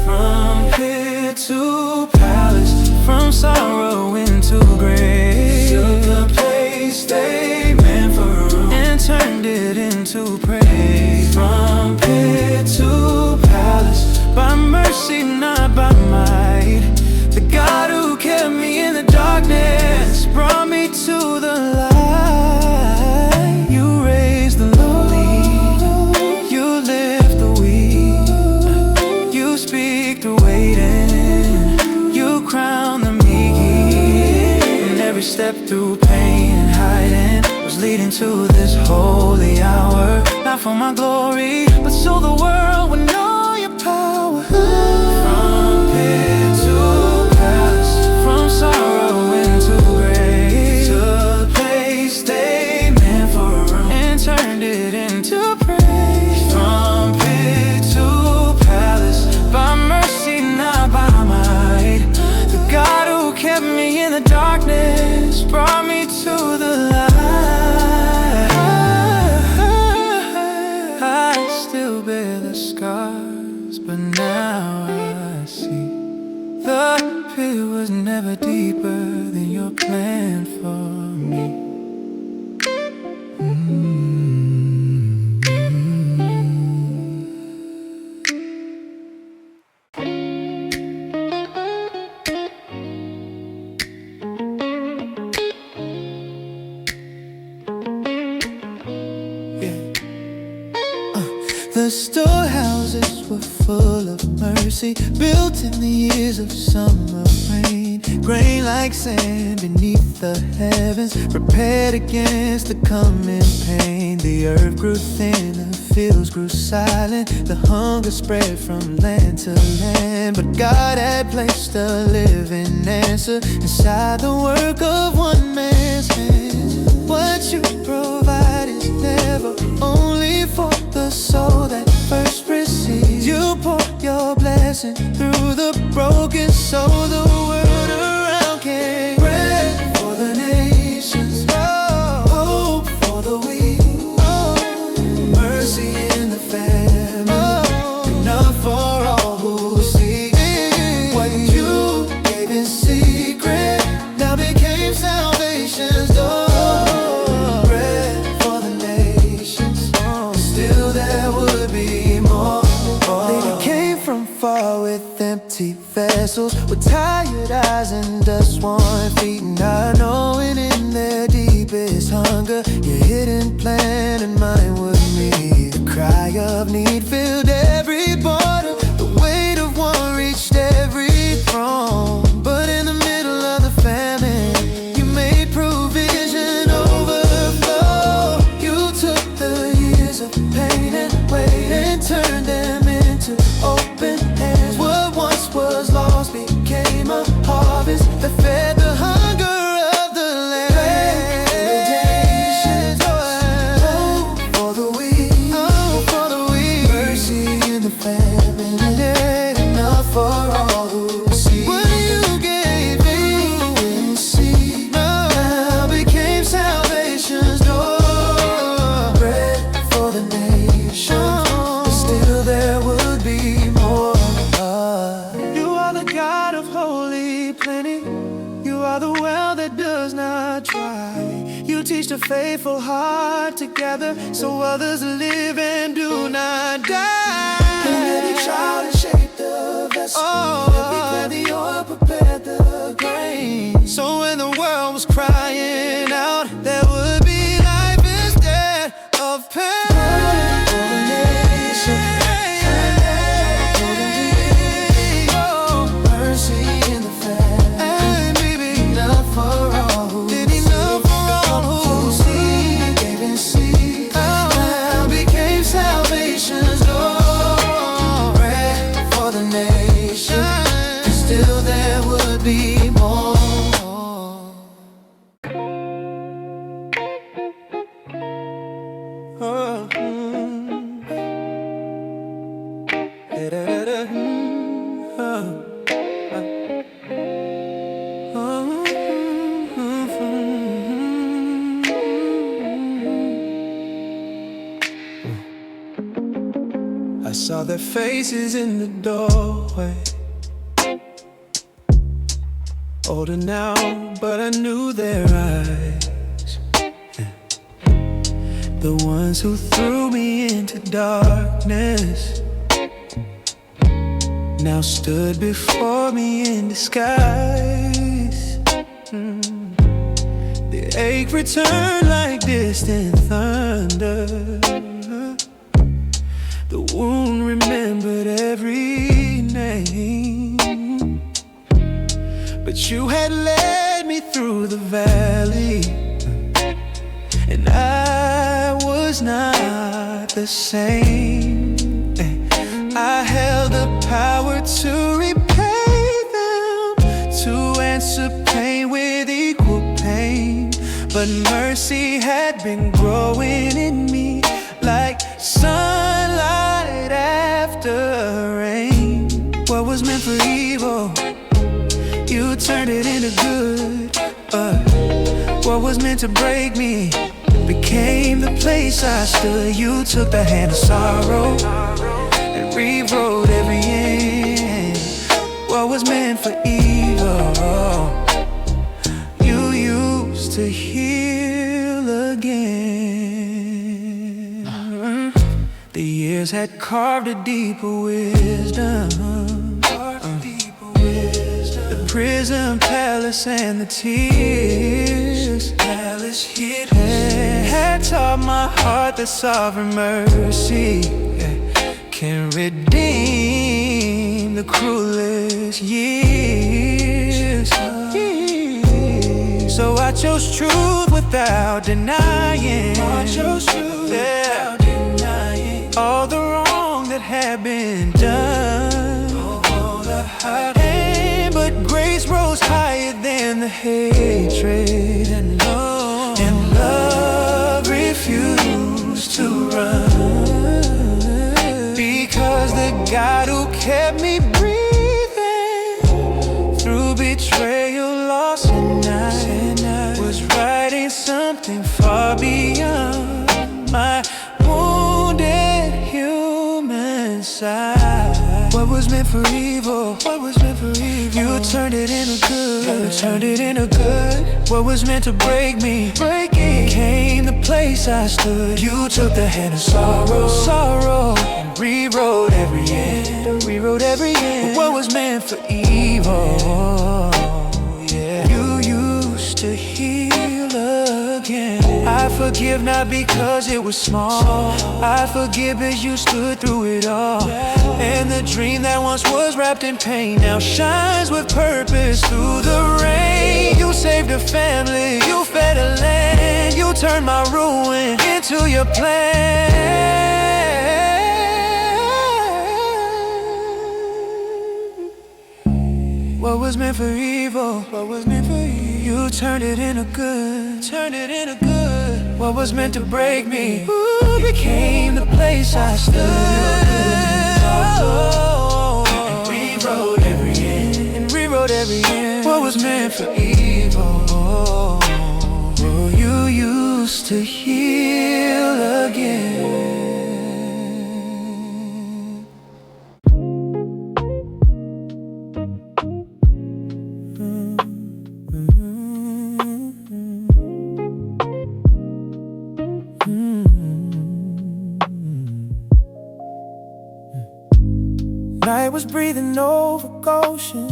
From pit to palace, from sorrow into grace, took the place they meant for ruin and turned it into praise. From pit to palace, by mercy, not by might. The God who kept me in the darkness brought me to the light. You raised the lowly lead into this holy hour, not for my glory, but so the world would know your power. From pit to palace, from sorrow into grace, to a place they meant for a room and turned it into praise. From pit to palace, by mercy, not by might. The God who kept me in the darkness brought me to the light. I still bear the scars, but now I see the pit was never deeper than your plan for me. The storehouses were full of mercy, built in the years of summer rain. Grain like sand beneath the heavens, prepared against the coming pain. The earth grew thin, the fields grew silent, the hunger spread from land to land. But God had placed a living answer inside the work of one man's hands. What you provide is never only for the soul that first receives. You pour your blessing through the broken soul. The world around can bread for the nations, hope for the weak, mercy in the family, enough for all who seek. What you gave in secret now became salvation's door. Far with empty vessels, with tired eyes and dust-worn feet, not knowing in their deepest hunger your hidden plan and mine would meet. The cry of need filled every border, the weight of one reached every throne. But in the middle of the famine, you made provision overflow. You took the years of pain and weight and turned them into open hands. What once was lost became a harvest that fed the hunger of the land. Hope for the weak, mercy in the famine, enough for all who see. What you gave me in secret now became salvation's door. Bread for the nation, but still there would be more. You are the God of holy plenty. You are the well that does not dry. You teach the faithful heart together, so others live and do not die. Every child has shaped the vessel. Every plant the oil prepared the grain. So when the world was crying out, there would be life instead of pain. Be more. I saw their faces in the doorway. Older now, but I knew their eyes. The ones who threw me into darkness now stood before me in disguise. The ache returned like distant thunder. The wound remembered every name. But you had led me through the valley, and I was not the same. I held the power to repay them, to answer pain with equal pain. But mercy had been growing in me like sunlight after rain. What was meant for evil, you turned it into good. What was meant to break me became the place I stood. You took the hand of sorrow and rewrote every end. What was meant for evil, you used to heal again. The years had carved a deeper wisdom, the prison palace and the tears had taught my heart that sovereign mercy can redeem the cruelest years. So I chose truth without denying. All the wrong that had been done. But grace rose higher than the hatred, and love refused to run. Because the God who kept me breathing through betrayal, loss and night was writing something far beyond my wounded human side. What was meant for evil, you turned it into good. What was meant to break me became the place I stood. You took the hand of sorrow and rewrote every end. What was meant for evil, you used to heal again. I forgive not because it was small, I forgive as you stood through it all. And the dream that once was wrapped in pain now shines with purpose through the rain. You saved a family, you fed a land, you turned my ruin into your plan. What was meant for evil, you turned it into good. What was meant to break me became the place I stood. And rewrote every end. What was meant for evil, you used to heal again. Night was breathing over Goshen,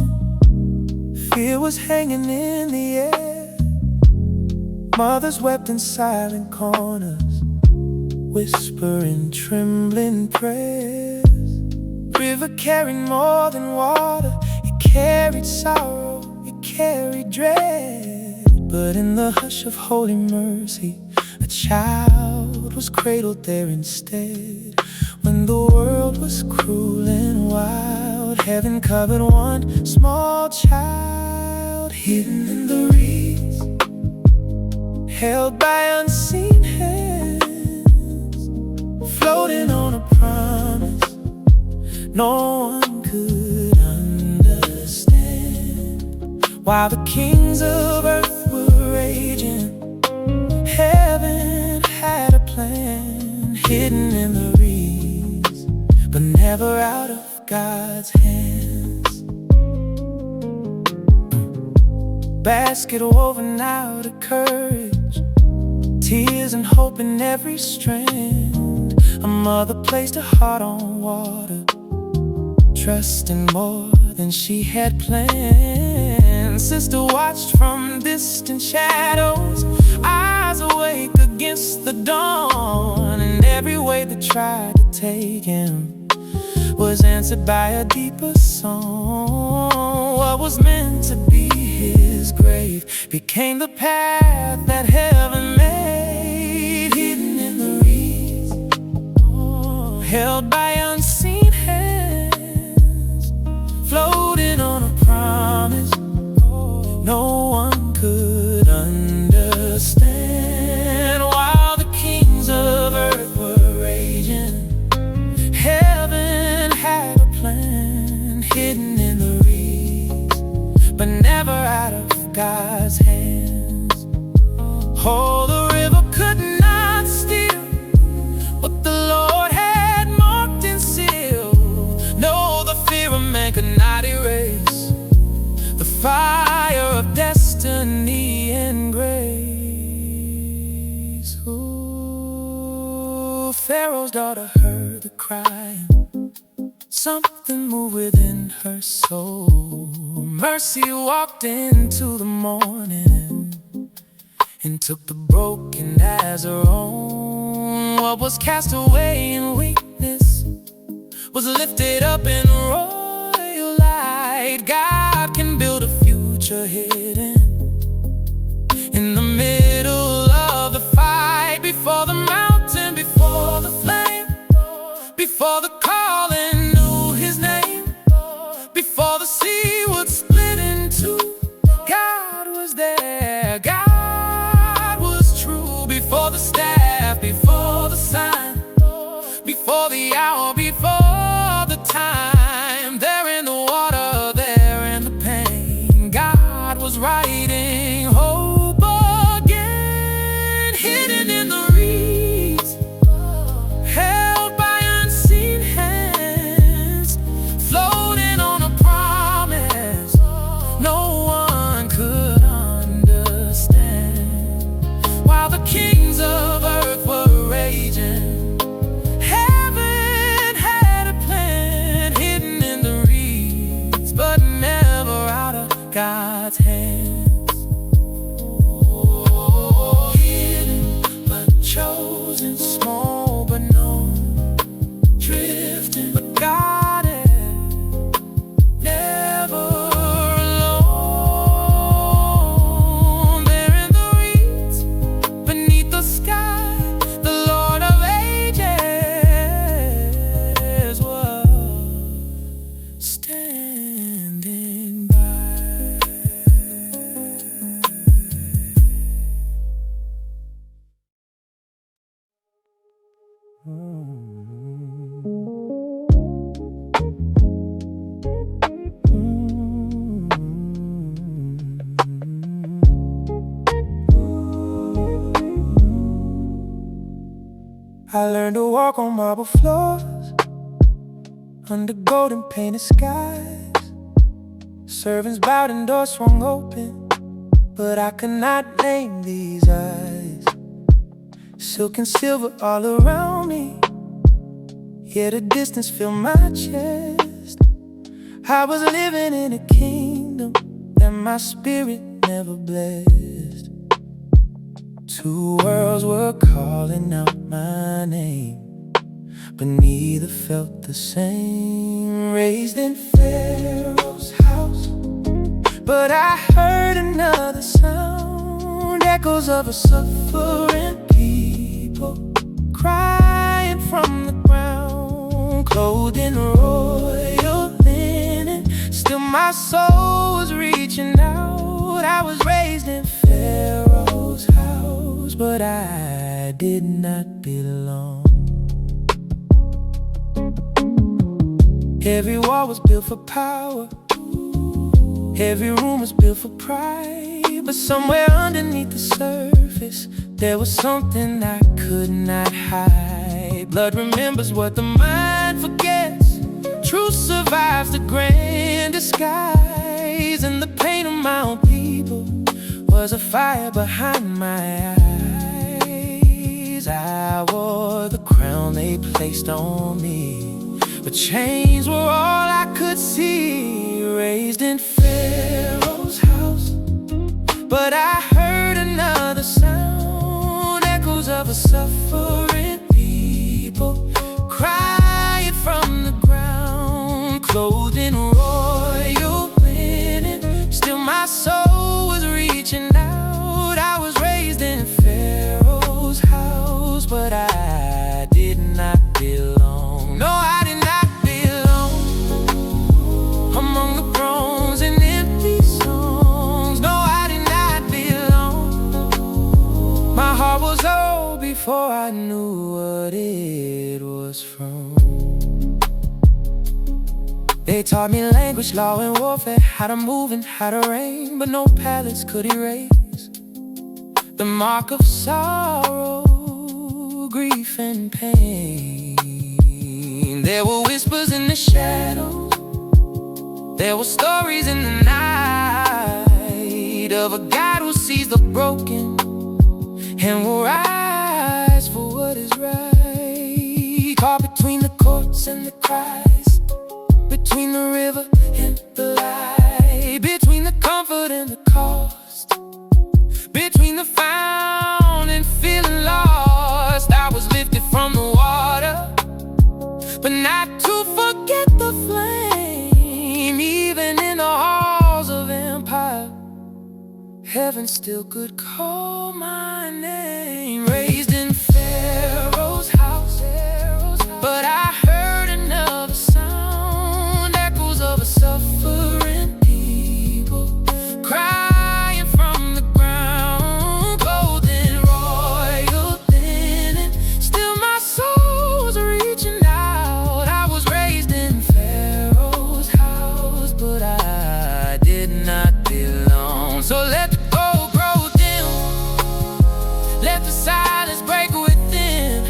fear was hanging in the air. Mothers wept in silent corners, whispering trembling prayers. River carried more than water, it carried sorrow, it carried dread. But in the hush of holy mercy, a child was cradled there instead. When the world was cruel and wild, heaven covered one small child, hidden in the reeds, held by unseen hands, floating on a promise no one could understand. While the kings of earth were raging, heaven had a plan, hidden in the reeds, but never out of God's hands. Basket woven out of courage, tears and hope in every strand. A mother placed her heart on water, trusting more than she had planned. Sister watched from distant shadows, eyes awake against the dawn. And every way that tried to take him was answered by a deeper song. What was meant to be his grave became the path that heaven made, hidden in the reeds, Pharaoh's daughter heard the cry, something moved within her soul. Mercy walked into the morning and took the broken as her own. What was cast away in weakness was lifted up in royal light. God can build a future hidden in the middle of the fight. Before the mountain, before the flame, before the calling knew his name, before the sea would split in two, God was there, God was true. Before the staff, before the sign, before the hour, before the time, there in the water, there in the pain, God was writing hope again. Hidden in the reeds, held by unseen hands, floating on a promise no one could understand. While the kings of earth were raging, heaven had a plan. Hidden in the reeds, but never out of God's hands. Hidden but chosen, small but known, drifting but guarded, never alone. There in the reeds, beneath the sky, the Lord of ages was standing by. I learned to walk on marble floors, under golden painted skies. Servants bowed and doors swung open, but I could not name these eyes. Silk and silver all around me, yet a distance filled my chest. I was living in a kingdom that my spirit never blessed. Two worlds were calling out my name, but neither felt the same. Raised in Pharaoh's house, but I heard another sound, echoes of a suffering people, crying from the ground, clothed in royal linen. Still my soul was reaching out. I was raised in Pharaoh's house, but I did not belong. Every wall was built for power, every room was built for pride, but somewhere underneath the surface there was something I could not hide. Blood remembers what the mind forgets. Truth survives the grand disguise, and the pain of my own people was a fire behind my eyes. I wore the crown they placed on me, but chains were all I could see. Raised in Pharaoh's house, but I heard another sound, echoes of a suffering people, crying from the ground, clothed in royal linen. Still my soul was reaching out. I was raised in Pharaoh's house, but I did not belong. No, I did not belong among the thrones and empty songs. No, I did not belong. My heart was old before I knew what it was from. They taught me language, law, and warfare, how to move and how to reign, but no palace could erase the mark of sorrow, grief, and pain. There were whispers in the shadows, there were stories in the night of a God who sees the broken and will rise for what is right. Caught between the courts and the cries, between the river and the light, between the comfort and the cost, between the found and feeling lost. I was lifted from the water, but not to forget the flame. Even in the halls of empire, heaven still could call my name. Raised in Pharaoh's house, but I heard another sound, echoes of a suffering people crying from the ground, clothed in royal linen. Still my soul was reaching out. I was raised in Pharaoh's house, but I did not belong. So let the gold grow dim, let the silence break within.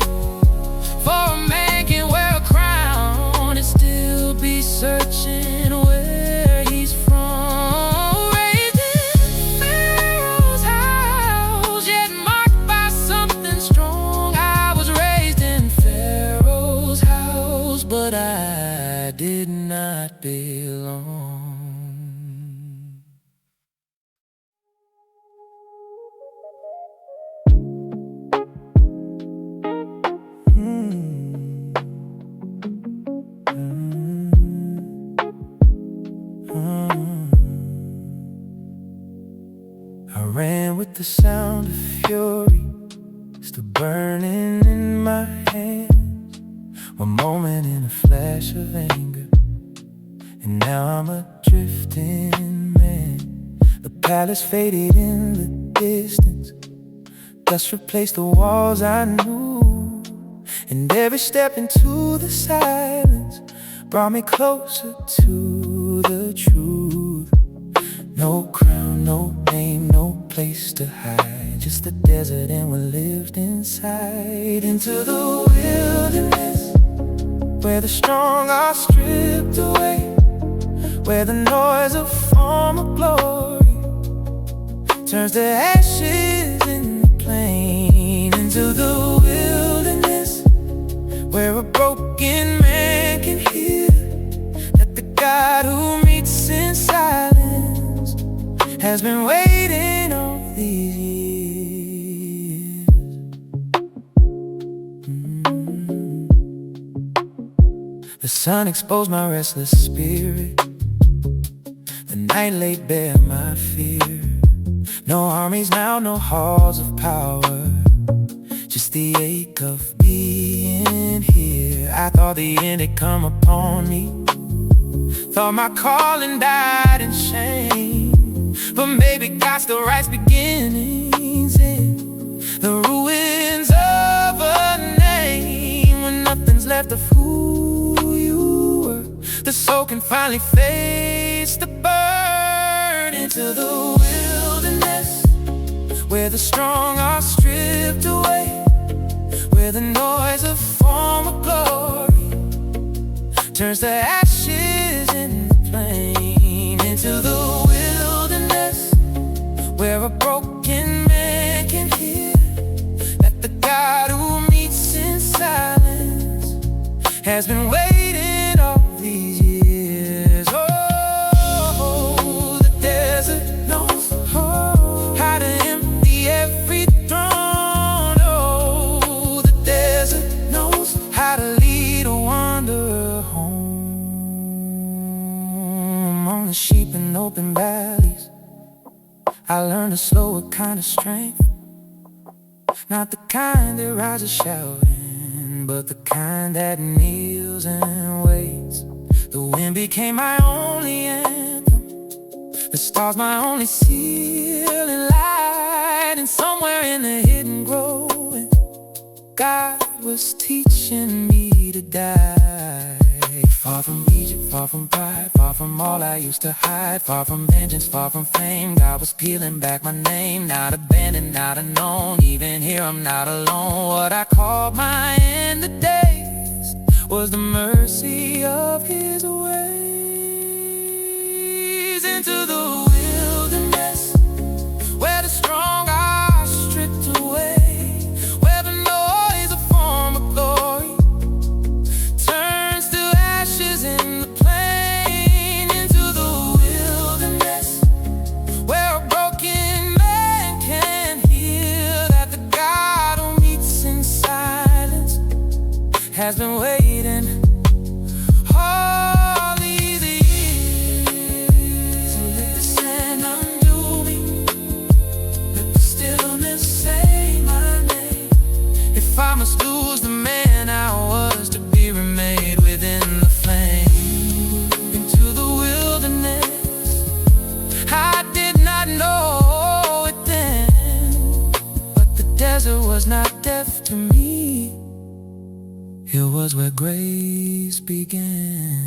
For a man can wear a crown and still be searching where he's from. Raised in Pharaoh's house, yet marked by something strong. I was raised in Pharaoh's house, but I did not belong. I ran with the sound of fury still burning in my hands. One moment in a flash of anger, and now I'm a drifting man. The palace faded in the distance, dust replaced the walls I knew, and every step into the silence brought me closer to the truth. No crown, no name, no place to hide, just the desert and we lived inside. Into the wilderness, where the strong are stripped away, where the noise of former glory turns to ashes in the plain. Into the wilderness, where a broken man can hear that the God who meets in silence has been waiting all these years. The sun exposed my restless spirit, the night laid bare my fear. No armies now, no halls of power, just the ache of being here. I thought the end had come upon me, thought my calling died in shame, but maybe God still writes beginnings in the ruins of a name. When nothing's left of who you were, the soul can finally face the burn. Into the wilderness, where the strong are stripped away, where the noise of former glory turns to ashes in the plain. Into the wilderness, where a broken man can hear that the God who meets in silence has been waiting all these years. Oh, the desert knows how to empty every throne. Oh, the desert knows how to lead a wanderer home. Among the sheep in open valleys, I learned a slower kind of strength, not the kind that rises shouting, but the kind that kneels and waits. The wind became my only anthem, the stars my only ceiling light, and somewhere in the hidden growing, God was teaching me to die. Far from Egypt, far from pride, far from all I used to hide, far from vengeance, far from fame. God was peeling back my name, not abandoned, not unknown. Even here I'm not alone. What I called my end of days was the mercy of His ways. Into the wilderness, where the strong are stripped away, where the noise of former glory has been waiting all these years. So let the sand undo me, let the stillness say my name. If I must lose the man I was to be remade within the flame, into the wilderness, I did not know it then, but the desert was not deaf to me. It was where grace began.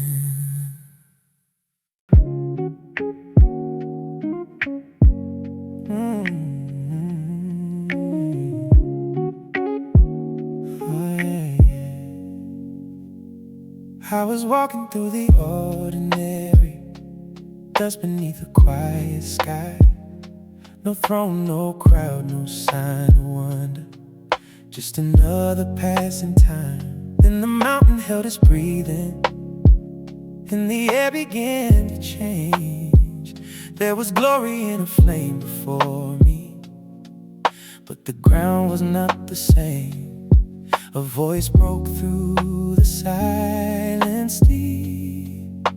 I was walking through the ordinary, just beneath a quiet sky. No throne, no crowd, no sign of wonder, just another passing time. Then the mountain held its breathing, and the air began to change. There was glory in a flame before me, but the ground was not the same. A voice broke through the silence deep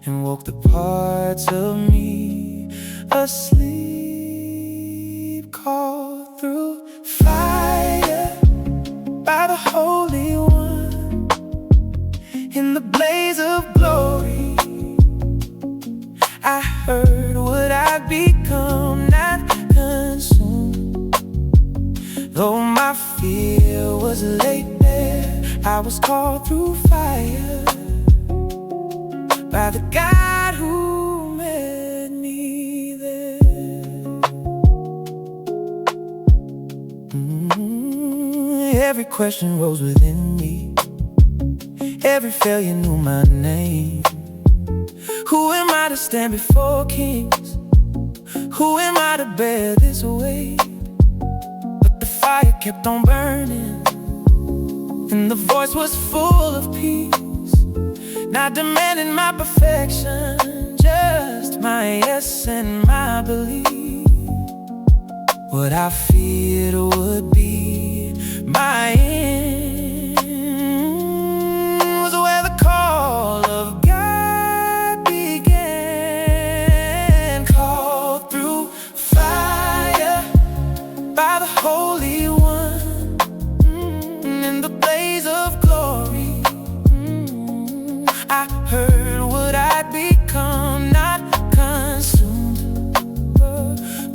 and woke the parts of me asleep. Called through fire by the Holy One, in the blaze of glory, I heard what I'd become, not consumed. Though my fear was laid bare, I was called through fire by the God who met me there. Every question rose within me, every failure knew my name. Who am I to stand before kings? Who am I to bear this weight? But the fire kept on burning, and the voice was full of peace, not demanding my perfection, just my yes and my belief. What I feared would be my end was where the call of God began. Called through fire by the Holy One, in the blaze of glory, I heard what I'd become, not consumed.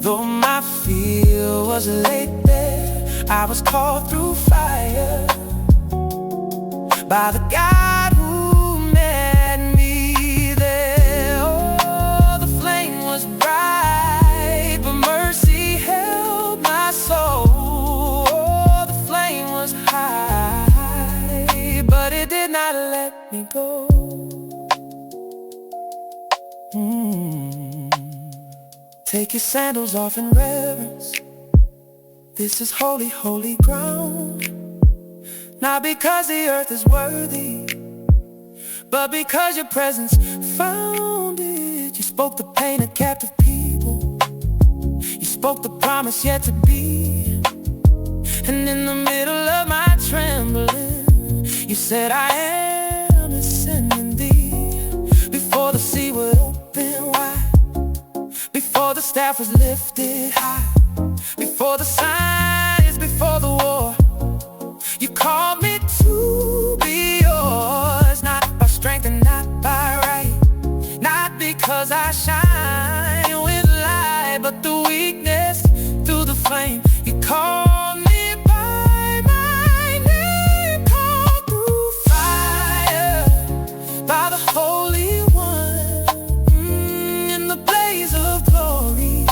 Though my fear was laid bare, I was called through fire by the God who met me there. Oh, the flame was bright, but mercy held my soul. Oh, the flame was high, but it did not let me go. Take your sandals off in reverence. This is holy, holy ground. Not because the earth is worthy, but because your presence found it. You spoke the pain of captive people, you spoke the promise yet to be. And in the middle of my trembling, you said, I am ascending thee. Before the sea would open wide, before the staff was lifted high, before the signs, before the war, you called me to be yours. Not by strength and not by right, not because I shine with light, but the weakness through the flame. You called me by my name, called through fire by the Holy One, in the blaze of glory.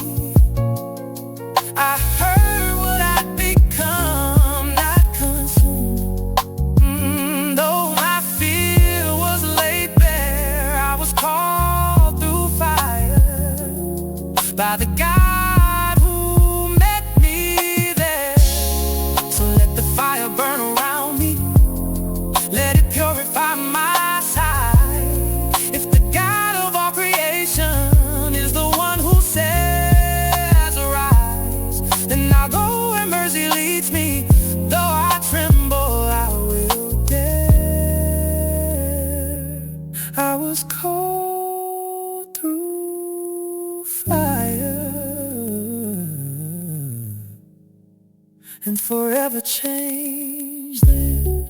I heard what I'd change live.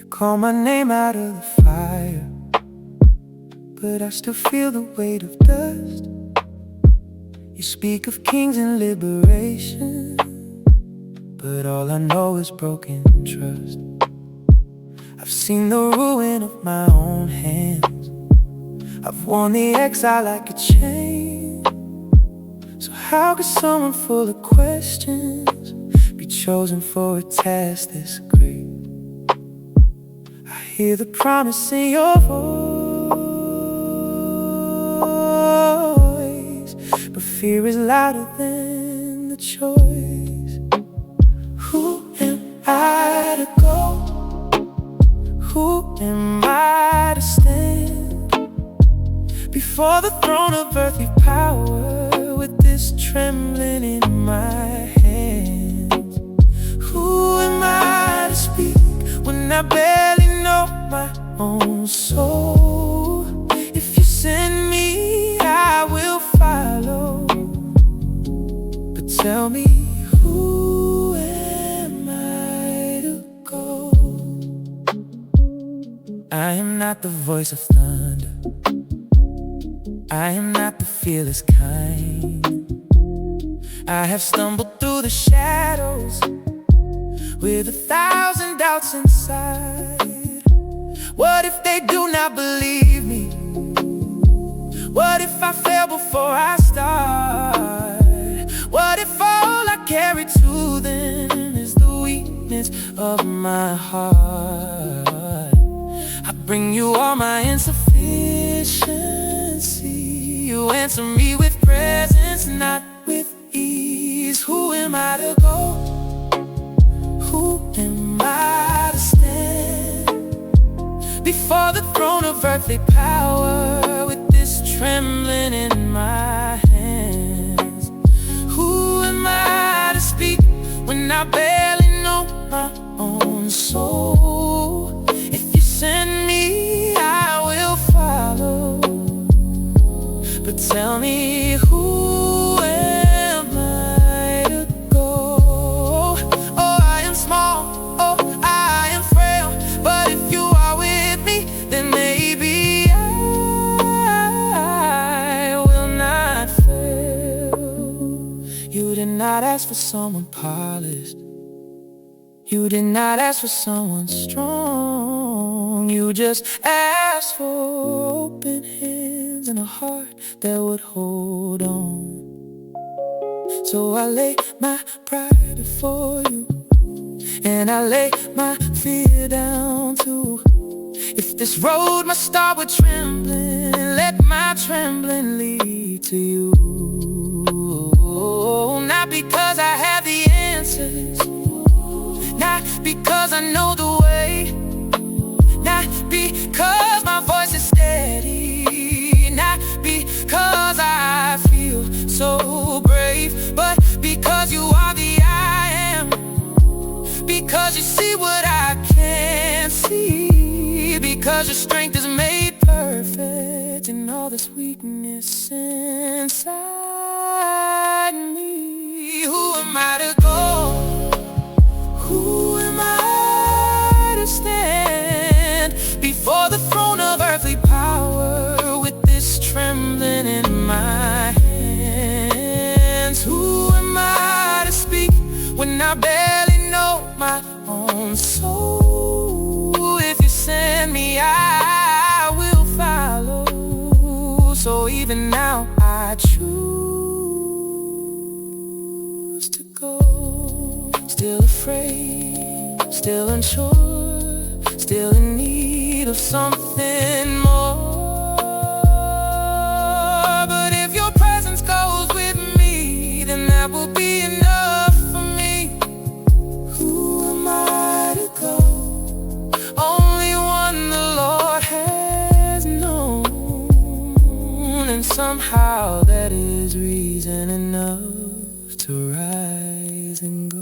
Call my name out of the fire, but I still feel the weight of dust. You speak of kings and liberation, but all I know is broken trust. I've seen the ruin of my own hands. I've worn the exile like a chain. So how could someone full of questions be chosen for a task this great? Hear the promise in your voice, but fear is louder than the choice. Who am I to go? Who am I to stand before the throne of earthly power with this trembling in my hands? Who am I to speak when I barely know my own soul? If you send me, I will follow. But tell me, who am I to go? I am not the voice of thunder. I am not the fearless kind. I have stumbled through the shadows with 1,000 doubts inside. What if they do not believe me? What if I fail before I start? What if all I carry to them is the weakness of my heart? I bring you all my insufficiency. You answer me with presence, not with ease. Who am I to go? Who am I to stand before the throne of earthly power with this trembling in my hands? Who am I to speak when I barely know my own soul? If you send me, I will follow. But tell me, who am I to go? Oh, I am small, oh, I am frail, but if you are with me, then maybe I will not fail. You did not ask for someone polished. You did not ask for someone strong. You just asked for open hands and a heart that would hold on. So I lay my pride before you, and I lay my fear down too. If this road must start with trembling, let my trembling lead to you. Not because I have the answers, not because I know the way, not because my voice is steady, not because I feel so brave, but because you are the I am. Because you see what I can't see, because your strength is made perfect in all this weakness inside me. Who am I to go? Who am I to stand before the throne of earthly power with this trembling in my hands? Who am I to speak when I barely know my own soul? If you send me, I will follow. So even now I choose to go. Still afraid, still unsure, still in need of something more. But if your presence goes with me, then that will be enough for me. Who am I to go? Only one the Lord has known. and somehow that is reason enough to rise and go.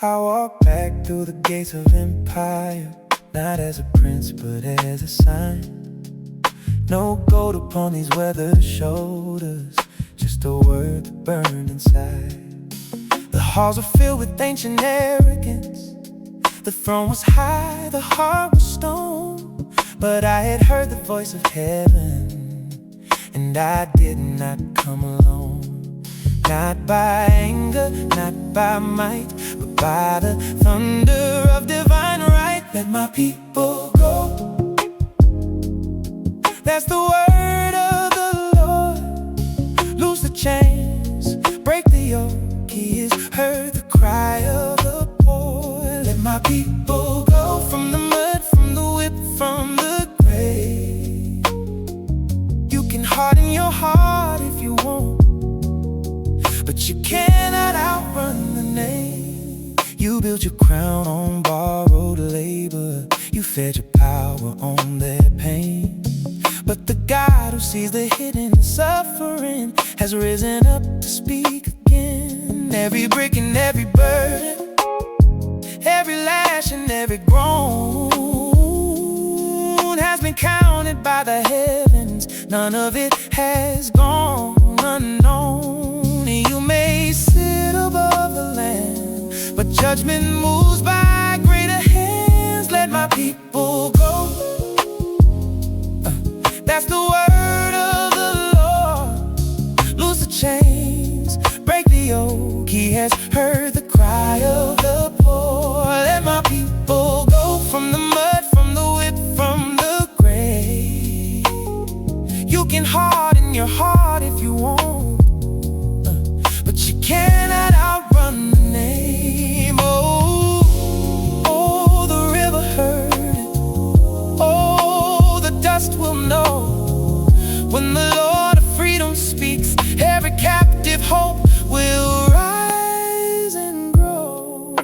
I walk back through the gates of empire, not as a prince but as a sign. No gold upon these weathered shoulders, just a word that burned inside. The halls were filled with ancient arrogance. The throne was high, the heart was stone. But I had heard the voice of heaven, and I did not come alone. Not by anger, not by might, but by the thunder of divine right. Let my people go. That's the word of the Lord. Loose the chains, break the yoke. He has heard the cry of the poor. Let my people go from the mud, from the whip, from the grave. You can harden your heart if you want, but you cannot outrun the name. You built your crown on borrowed labor. You fed your power on their pain. But the God who sees the hidden suffering has risen up to speak again. Every brick and every burden, every lash and every groan has been counted by the heavens. None of it has gone unknown. You may sit above the land, but judgment moves by greater hands. Let my people go. That's the word of the Lord. Loose the chains, break the yoke. He has heard the cry of the poor. Let my people go from the mud, from the whip, from the grave. You can harden your heart if you want, but you cannot outrun the name. Oh, oh, the river heard it. Oh, the dust will know. When the Lord of freedom speaks, every captive hope will rise and grow.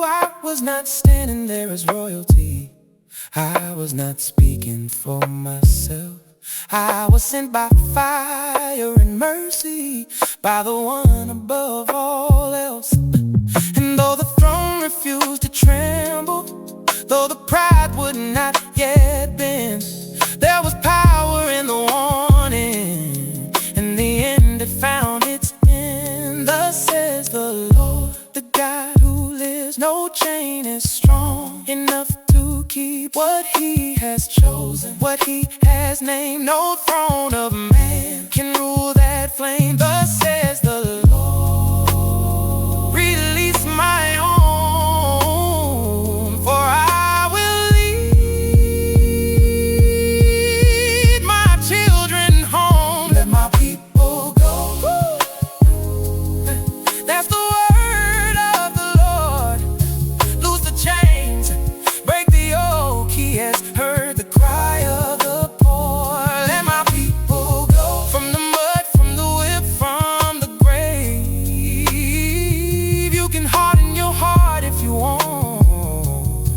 I was not standing there as royalty. I was not speaking for myself. I was sent by fire and mercy, by the one above all else. And though the throne refused to tremble, though the pride would not yet bend, there was power in the warning, and the end had found its end. Thus says the Lord, the God who lives. No chain is strong enough to keep what He has chosen, what He has named. No throne of man can rule that flame. Thus says the Lord, release my own, for I will lead my children home. Let my people go. That's the word of the Lord. Loose the chains, break the yoke. He has heard the cry of the poor. Let my people go from the mud, from the whip, from the grave. You can harden your heart if you want,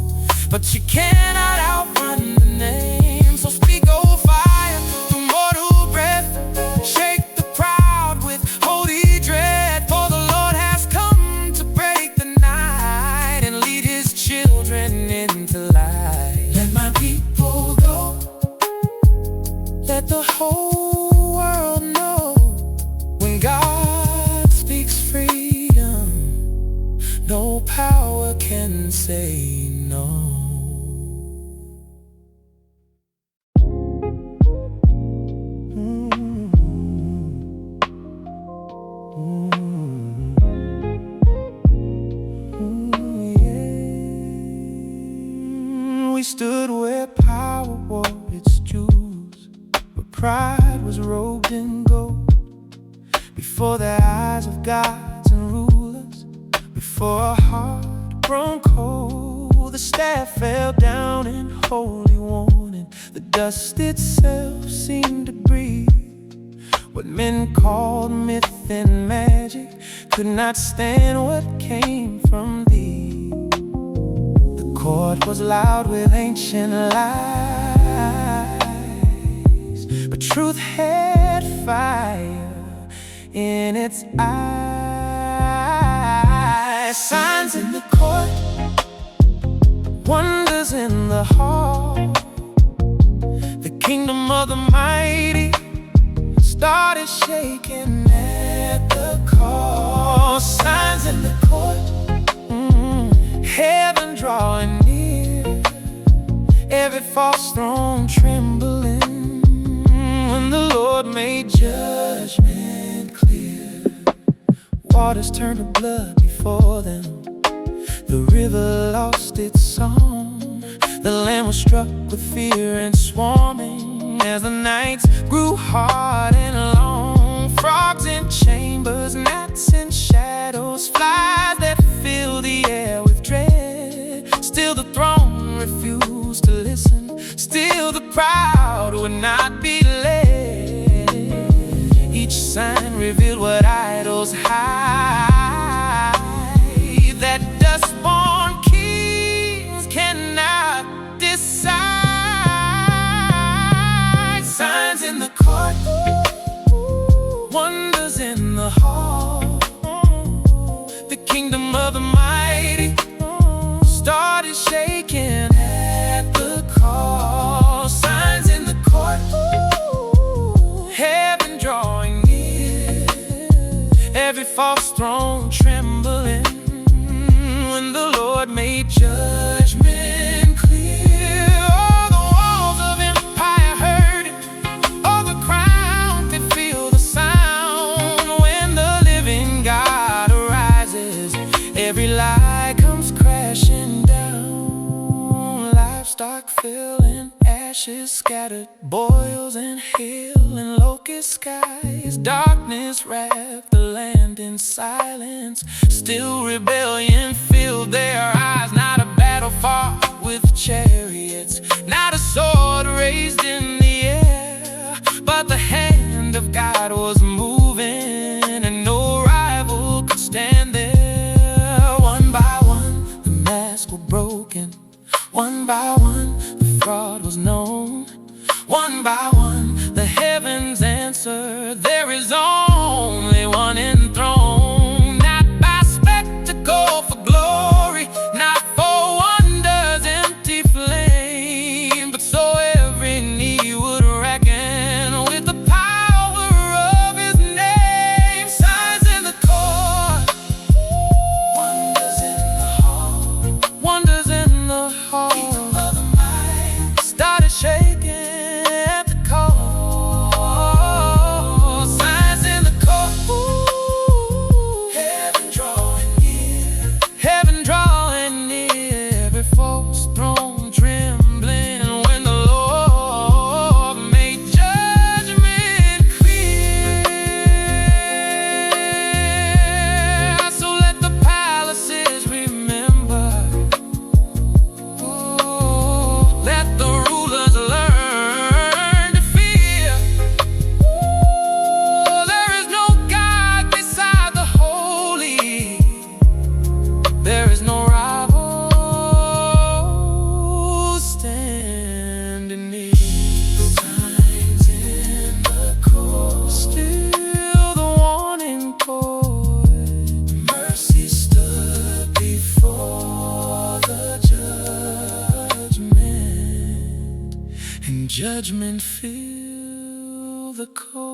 but you cannot outrun the name. So speak, oh fire, through mortal breath. Shake the proud with holy dread. For the Lord has come to break the night and lead His children into light. Let my people go. Let the whole world know, when God speaks freedom, no power can say no. We stood where power wore its jewels, but pride was robed in gold. Before the eyes of gods and rulers, before a heart grown cold, the staff fell down in holy warning. The dust itself seemed to breathe. What men called myth and magic could not stand what came from thee. The court was loud with ancient lies, but truth had fire in its eyes. Signs in the court, wonders in the hall. The kingdom of the mighty started shaking at the call. Signs in the court, heaven drawing near, every false throne trembling when the Lord made judgment clear. Waters turned to blood before them, the river lost its song. The land was struck with fear and swarming as the nights grew hard and long. Frogs in chambers, gnats in shadows, flies that filled the air with dread. Still the throne refused to listen, still the crowd would not be led. Each sign revealed what idols hide, that dust-born kings cannot decide. Signs in the court, wonders in the hall. The kingdom of the mighty started shaking at the call. Signs in the court, heaven drawing near, every false throne trembling when the Lord made judgment clear. All the walls of empire heard it, all the crown could feel the sound. When the living God arises, every lie comes crashing down. Livestock fell in ashes scattered, boils and hail and locust skies. Darkness wrapped the land in silence, still rebellion filled their eyes. Not a battle fought with chariots, not a sword raised in the air, but the hand of God was moving and no rival could stand there. One by one the masks were broken, one by one the fraud was known. One by one the heavens answered, there is only one enthroned. Not by spectacle for glory, not for wonders empty flame, but so every knee would reckon with the power of his name. Signs in the court, wonders in the hall, wonders in the hall. Kingdom of the mighty started shaking at the call. Signs in the court, heaven drawing near, heaven drawing near, every false throne trembling when the Lord made judgment clear. So let the palaces remember, let the rulers learn to fear. There is no God beside the holy, there is no rival standing near. Signs in the court, still the warning chord. Mercy stood before the judgment, and judgment filled the court.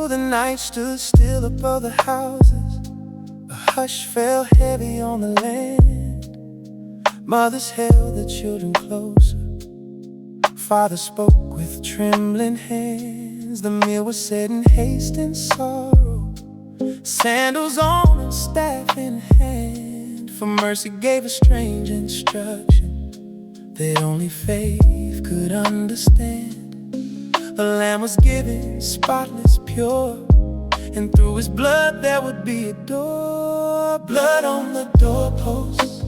The night stood still above the houses, a hush fell heavy on the land. Mothers held their children closer, father spoke with trembling hands. The meal was said in haste and sorrow, sandals on and staff in hand. For mercy gave a strange instruction that only faith could understand. A lamb was given, spotless, pure, and through his blood there would be a door. Blood on the doorpost,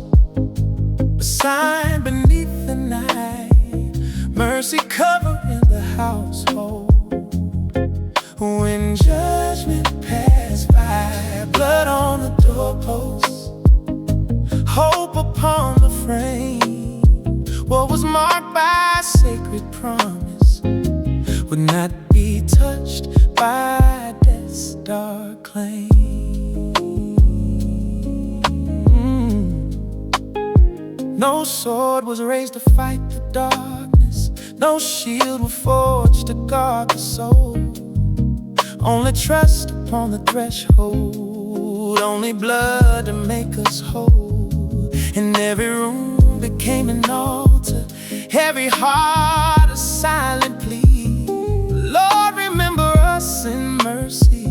a sign beneath the night, mercy covering the household. When judgment passed by, blood on the doorpost, hope upon the frame. What was marked by sacred promise would not be touched by death's dark claim. No sword was raised to fight the darkness, no shield was forged to guard the soul. Only trust upon the threshold, only blood to make us whole. And every room became an altar, every heart a silent plea. Lord, remember us in mercy.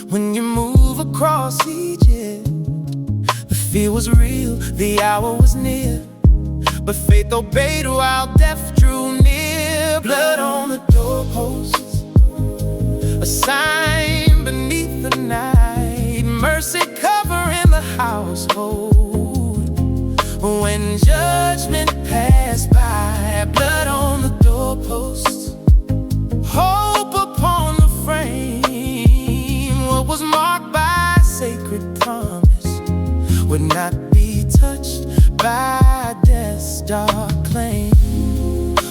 When you move across Egypt, the fear was real, the hour was near, but faith obeyed while death drew near. Blood on the doorposts, a sign beneath the night, mercy covering the household. When judgment passed by, blood on the doorposts, hope upon the frame. What was marked by sacred promise would not be touched by death's dark claim.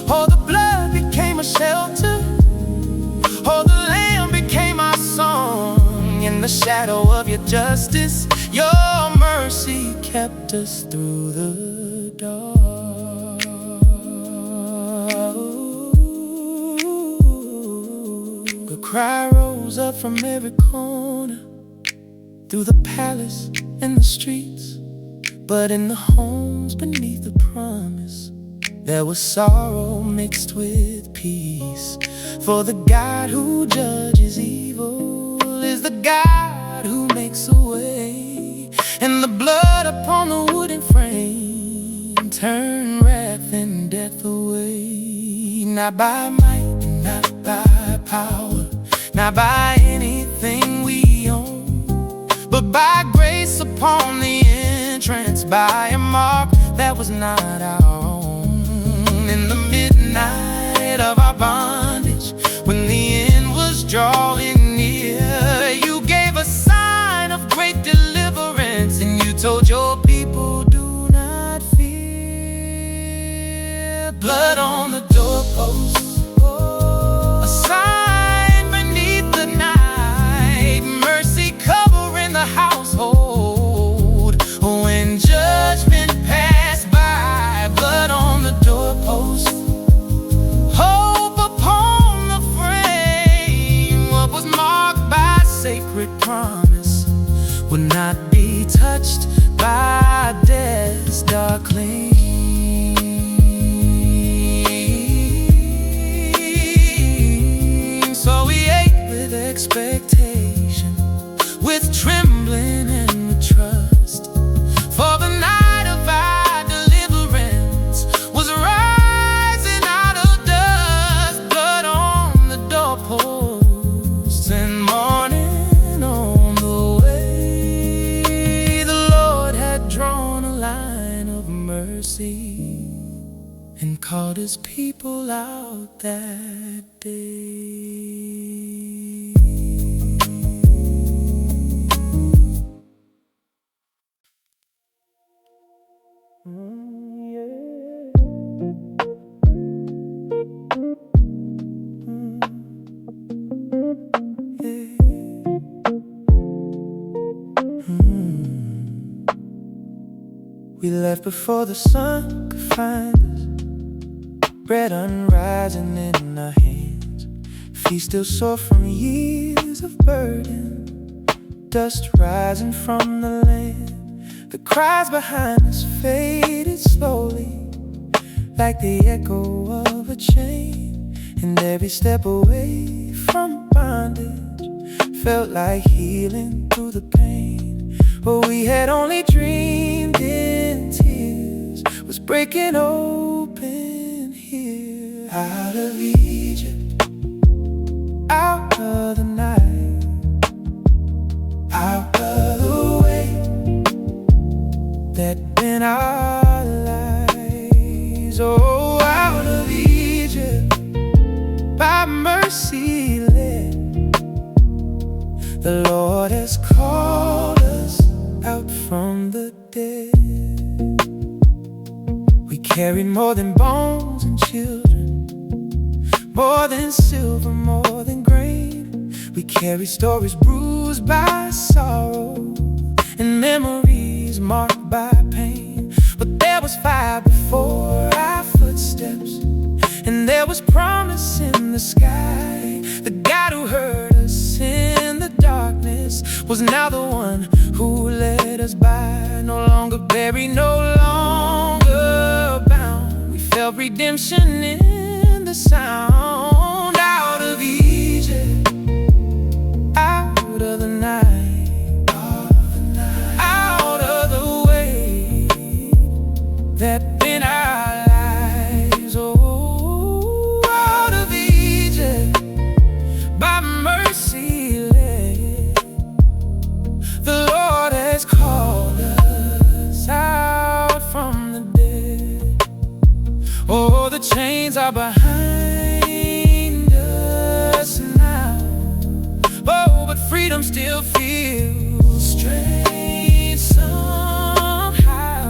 Oh, the blood became a shelter, oh, the lamb became our song. In the shadow of your justice, your mercy kept us through the dark. A cry rose up from every corner, through the palace and the streets. But in the homes beneath the promise, there was sorrow mixed with peace. For the God who judges evil is the God who makes a way. And the blood upon the wooden frame turned wrath and death away. Not by might, not by power, not by anything we own, but by grace upon the entrance, by a mark that was not our own. In the midnight of our bondage, when the end was drawing near, you gave a sign of great deliverance, and you told your people, do not fear. Blood on the doorpost, a sign beneath the night, mercy covering the household. When judgment passed by, blood on the doorpost, hope upon the frame. What was marked by sacred promise would not be touched by death's dark claim. So we ate with expectation, with trembling and with trust, for the night of our deliverance was rising out of dust. Blood on the doorposts and morning on the way. The Lord had drawn a line of mercy and called his people out that day. We left before the sun could find us, bread unrising in our hands, feet still sore from years of burden, dust rising from the land. The cries behind us faded slowly, like the echo of a chain, and every step away from bondage felt like healing through the pain. But we had only dreamed breaking open here. Out of Egypt, out of the night, out of the way that been our lives. Oh, out of Egypt, by mercy led, the Lord has called us out from the dead. We carry more than bones and children, more than silver, more than grain. We carry stories bruised by sorrow and memories marked by pain. But there was fire before our footsteps, and there was promise in the sky. The God who heard us in the darkness was now the one who led us by. No longer buried, no longer bound. We felt redemption in the sound. Out of Egypt, out of the night, out of the way that been our lives. Oh, out of Egypt, by mercy led, the Lord has called us out from the dead. Oh, the chains are behind us now. Oh, but freedom still feels strange somehow.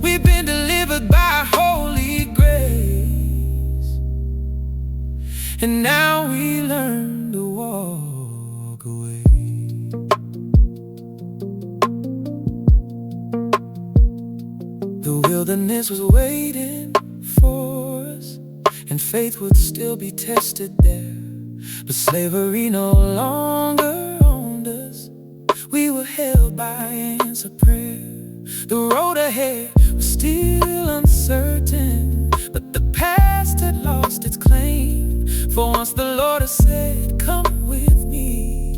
We've been delivered by holy grace, and now we learn to walk away. The wilderness was waiting for us, and faith would still be tested there. But slavery no longer owned us. We were held by answered prayer. The road ahead was still uncertain, but the past had lost its claim. For once the Lord has said, come with me,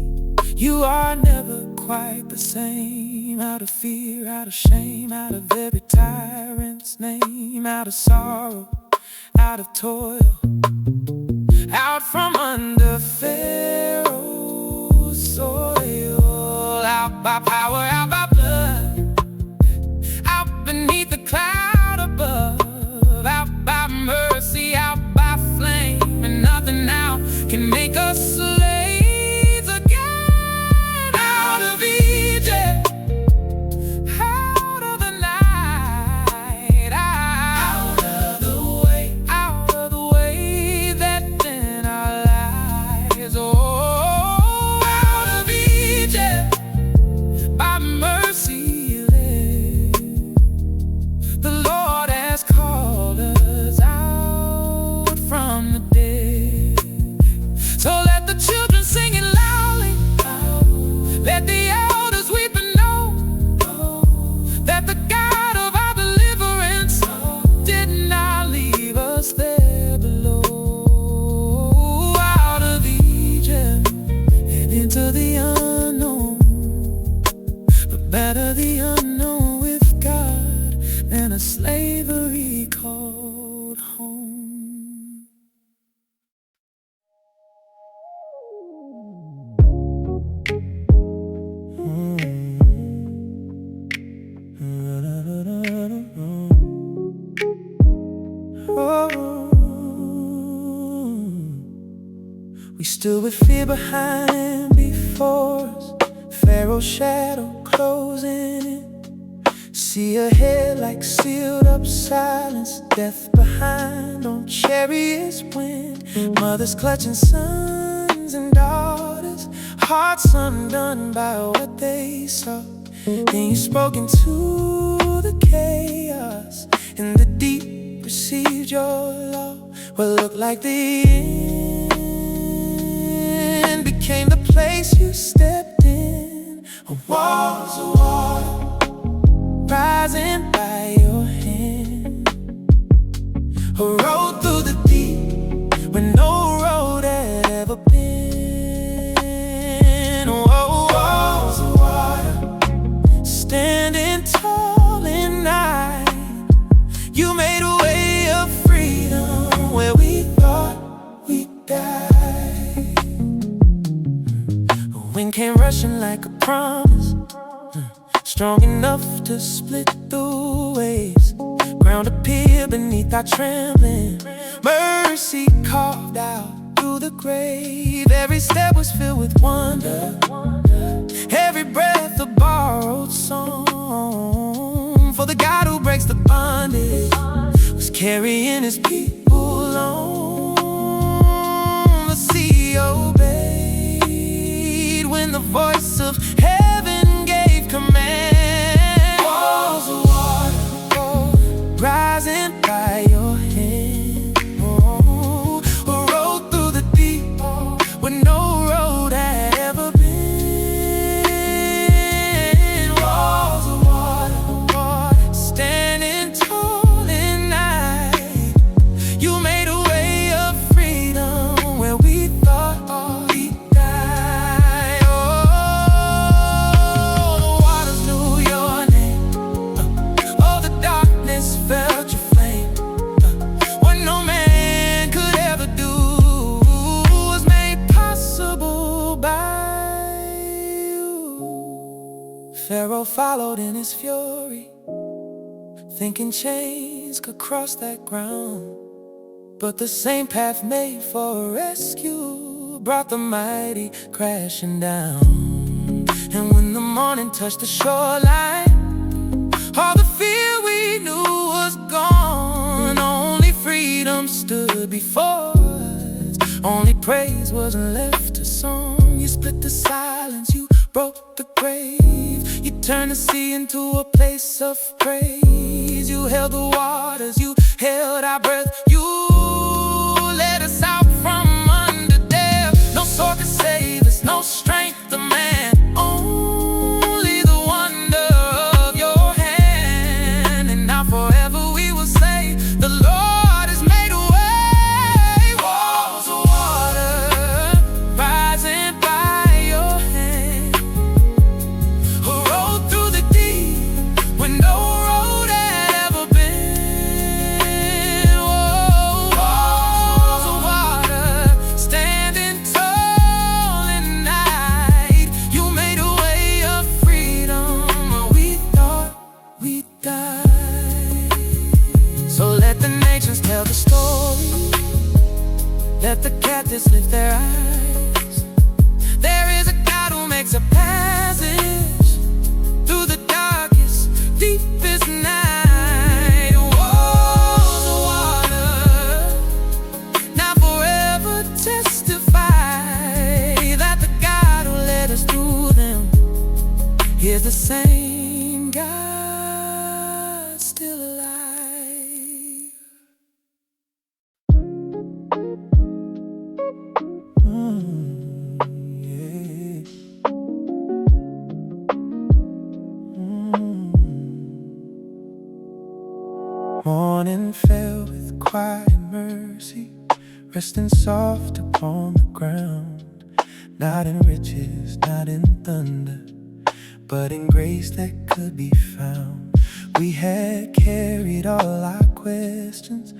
you are never quite the same. Out of fear, out of shame, out of every tyrant's name, out of sorrow, out of toil, out from under Pharaoh's soil, out by power, out by blood, out beneath the cloud above, out by mercy, out by flame, and nothing now can make us slaves again. Out of Egypt, out of the night, out of the way that in our lives. Oh, out of Egypt, by mercy led, the Lord has called us out from the dead. So let the children sing it loudly, let the elders weep and know that the God of our deliverance did not leave us there below. Out of Egypt and into the unknown, but better the unknown with God than a slavery called home. We stood with fear behind before us, Pharaoh's shadow closing in. See ahead like sealed up silence, death behind on chariots wind. Mothers clutching sons and daughters, hearts undone by what they saw. Then you spoke into the chaos, and the deep received your law. What looked like the end became the place you stepped in. Walls of water rising by your hand, a road through the deep where no road had ever been. Oh, walls of water standing tall in night, came rushing like a promise, strong enough to split the waves. Ground appeared beneath our trembling. Mercy carved out through the grave. Every step was filled with wonder, every breath a borrowed song. For the God who breaks the bondage was carrying his people on. The sea obeyed when the voice of heaven gave command. Walls of water rising by your hand, rode through the deep where no road had ever been. Walls of water standing tall in night. You made a way of freedom where we thought we'd die. Oh, the waters knew your name. Oh, the darkness felt your flame. What no man could ever do was made possible by you. Pharaoh followed in his fury, thinking chains could cross that ground. But the same path made for rescue brought the mighty crashing down. And when the morning touched the shoreline, all the fear we knew was gone. Only freedom stood before us. Only praise wasn't left to song. You split the silence, you broke the grave. You turned the sea into a place of praise. You held the waters, you held our breath. You led us out from under death. No sword could save us, no strength of man, only the wonder of your hand. And now forever we will say, the Lord has made a way. Walls of water rising by your hand, who rode through the deep when no road had ever been. Whoa, walls of water standing tall in night. You made a way of freedom where we thought we'd die. So let the nations tell the story, let the captives lift their eyes. There is a God who makes a passage through the darkest, deepest night. Walls of water now forever testify that the God who led us through them is the same God still alive. Yeah. Morning fell with quiet mercy, resting soft upon the ground. Not in riches, not in thunder, but in grace that could be found. We had carried all our questions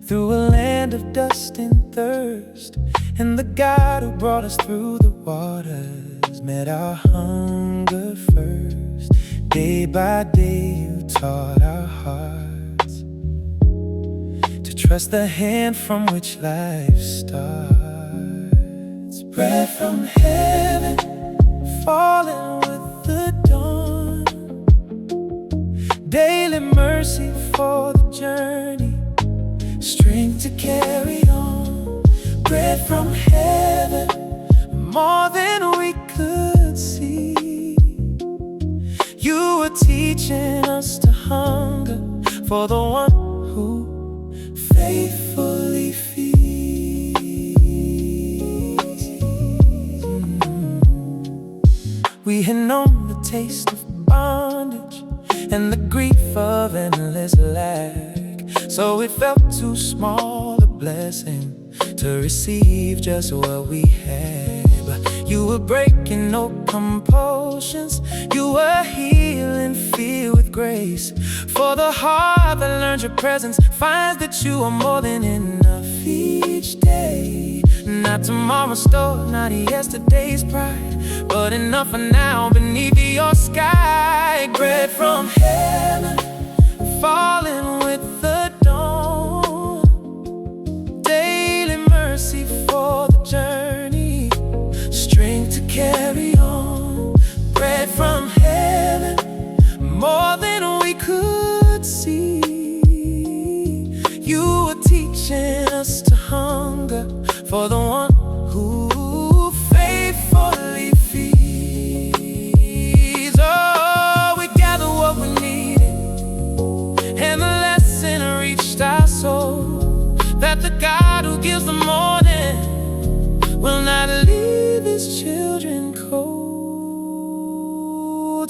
through a land of dust and thirst, and the God who brought us through the waters met our hunger first. Day by day you taught our hearts to trust the hand from which life starts. Bread from heaven falling with the dawn, daily mercy for the journey, strength to carry on. Bread from heaven, more than we could see. You were teaching us to hunger for the one who faithfully feeds. We had known the taste of bondage and the grief of endless lack, so it felt too small a blessing to receive just what we had. But you were breaking no compulsions, you were healing fear with grace. For the heart that learns your presence finds that you are more than enough each day. Not tomorrow's store, not yesterday's pride, but enough for now beneath your sky. Bread from heaven, falling with the dawn. Daily mercy for the journey, strength to carry on. Bread from heaven, more than we could see. You were teaching us to hunger for the one who faithfully feeds. Oh, we gathered what we needed, and the lesson reached our soul, that the God who gives the morning will not leave his children cold.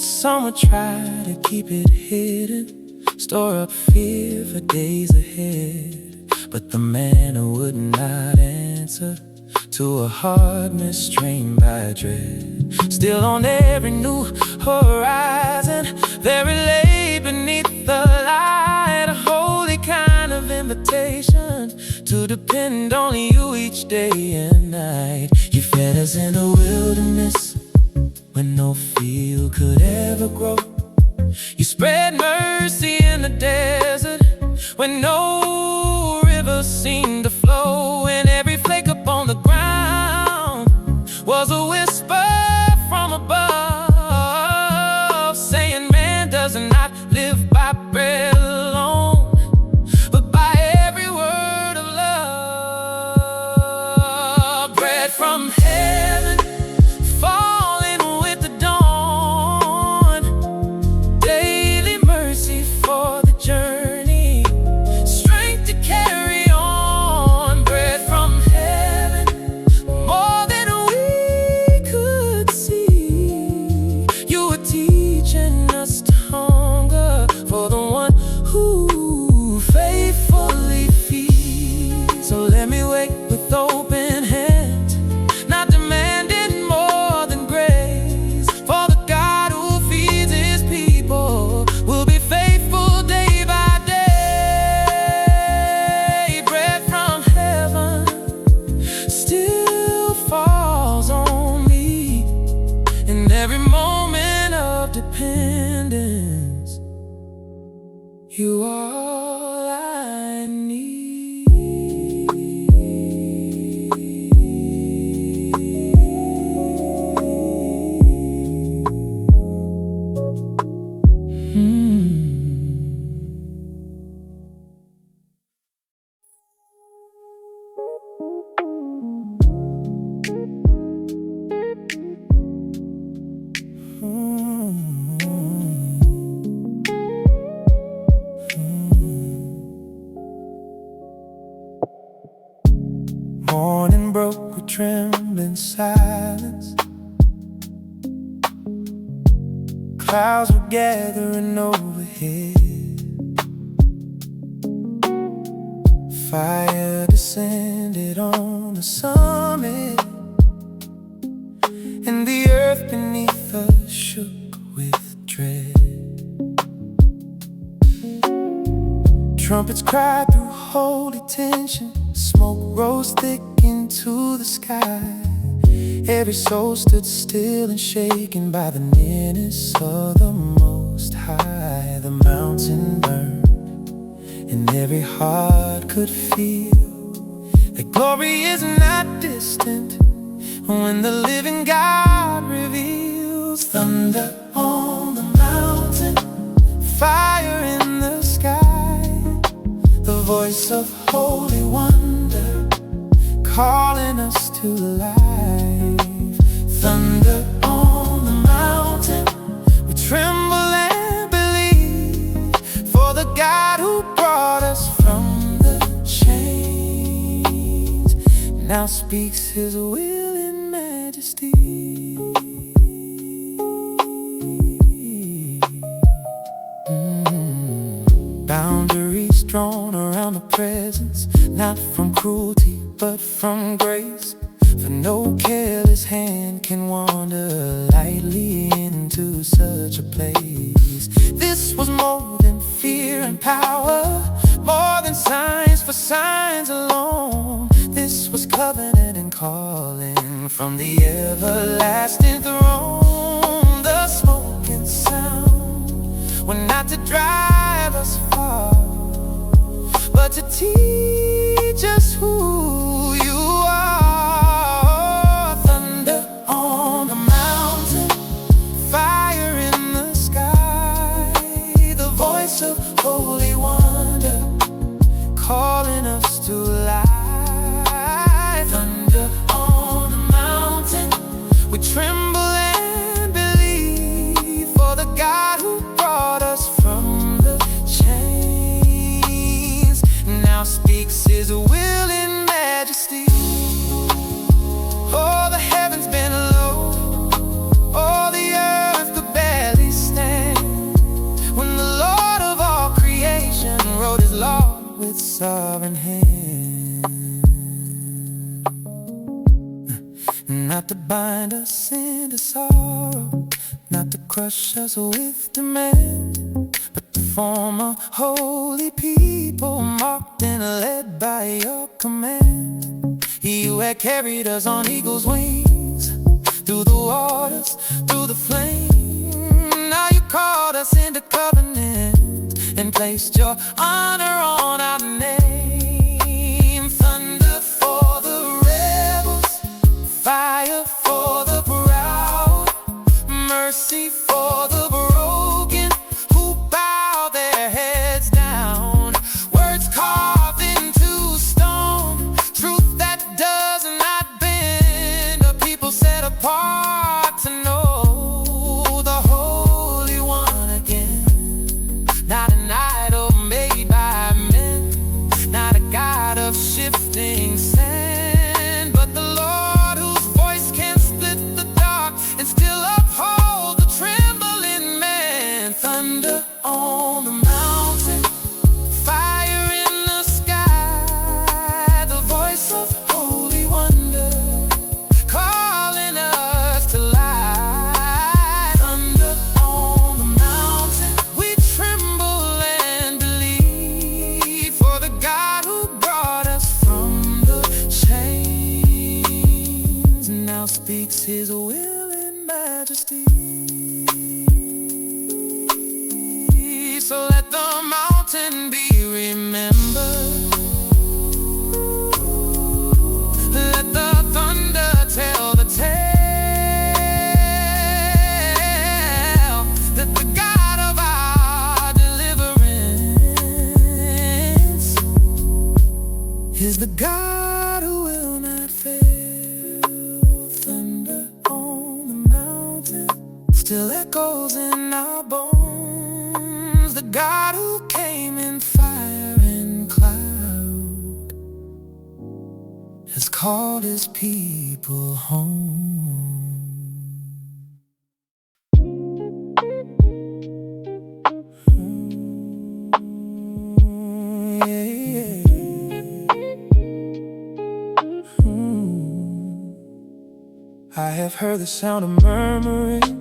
Some would try to keep it hidden, store up fear for days ahead, but the manna would not answer to a heart mistrained by dread. Still on every new horizon, very late beneath the light, a holy kind of invitation to depend on you each day and night. You fed us in the wilderness when no field could ever grow. You spread mercy in the desert when no river seemed to flow, and every flake upon the ground was a whisper from above, saying man does not live by bread alone, but by every word of love. Bread from heaven, falling with the dawn. Daily mercy for the journey, strength to carry on. Bread from heaven, more than we could see. You were teaching us to hunger for the one who faithfully feeds. So let me wait with open hands, not demanding more than grace, for the God who feeds his people will be faithful day by day. Bread from heaven still falls on me in every moment of dependence. You are all I need. Morning broke with trembling silence. Clouds were gathering overhead. Fire descended on the summit, and the earth beneath us shook with dread. Trumpets cried through holy tension, smoke rose thick into the sky. Every soul stood still and shaken by the nearness of the Most High. The mountain burned, and every heart could feel that glory is not distant when the living God reveals. Thunder on the mountain, fire in the sky, the voice of holy wonder calling us to life. Thunder on the mountain, we tremble and believe, for the God who brought us from the chains now speaks his will in majesty. Boundaries drawn around the presence, not from cruelty but from grace. For no careless hand can wander lightly into such a place. This was more than fear and power, more than signs for signs alone. This was covenant and calling. From the everlasting throne, the smoking sound were not to drive us far, but to teach us who you are. Thunder on the mountain, fire in the sky, the voice of holy wonder calling us to life. Thunder on the mountain, we tremble and believe, for the God who brought us from the chains now speaks his will in majesty. Oh, the heavens bend low, oh, the earth could barely stand, when the Lord of all creation wrote his law with sovereign hand. Not to bind us into sorrow, not to crush us with demand, but to form a holy people, marked and led by your command. You had carried us on eagle's wings, through the waters, through the flame. Now you called us into covenant and placed your honor on our name. Thunder for the rebels, fire for the proud, mercy for the broken who bow their heads down. Words carved into stone, truth that does not bend, a people set apart to know the Holy One again. Not an idol made by men, not a God of shifting sand, but the Lord whose voice can split the dark and still uphold the trembling man. Thunder on the mountain, fire in the sky, the voice of holy wonder calling us to life. Thunder on the mountain, we tremble and believe, for the God who brought us from the chains now speaks his will in majesty. So let the mountain be remembered, let the thunder tell the tale, that the God of our deliverance is the God who will not fail. Thunder on the mountain still echoes in our bones, the God who came in fire and cloud has called his people home. Yeah. I have heard the sound of murmuring,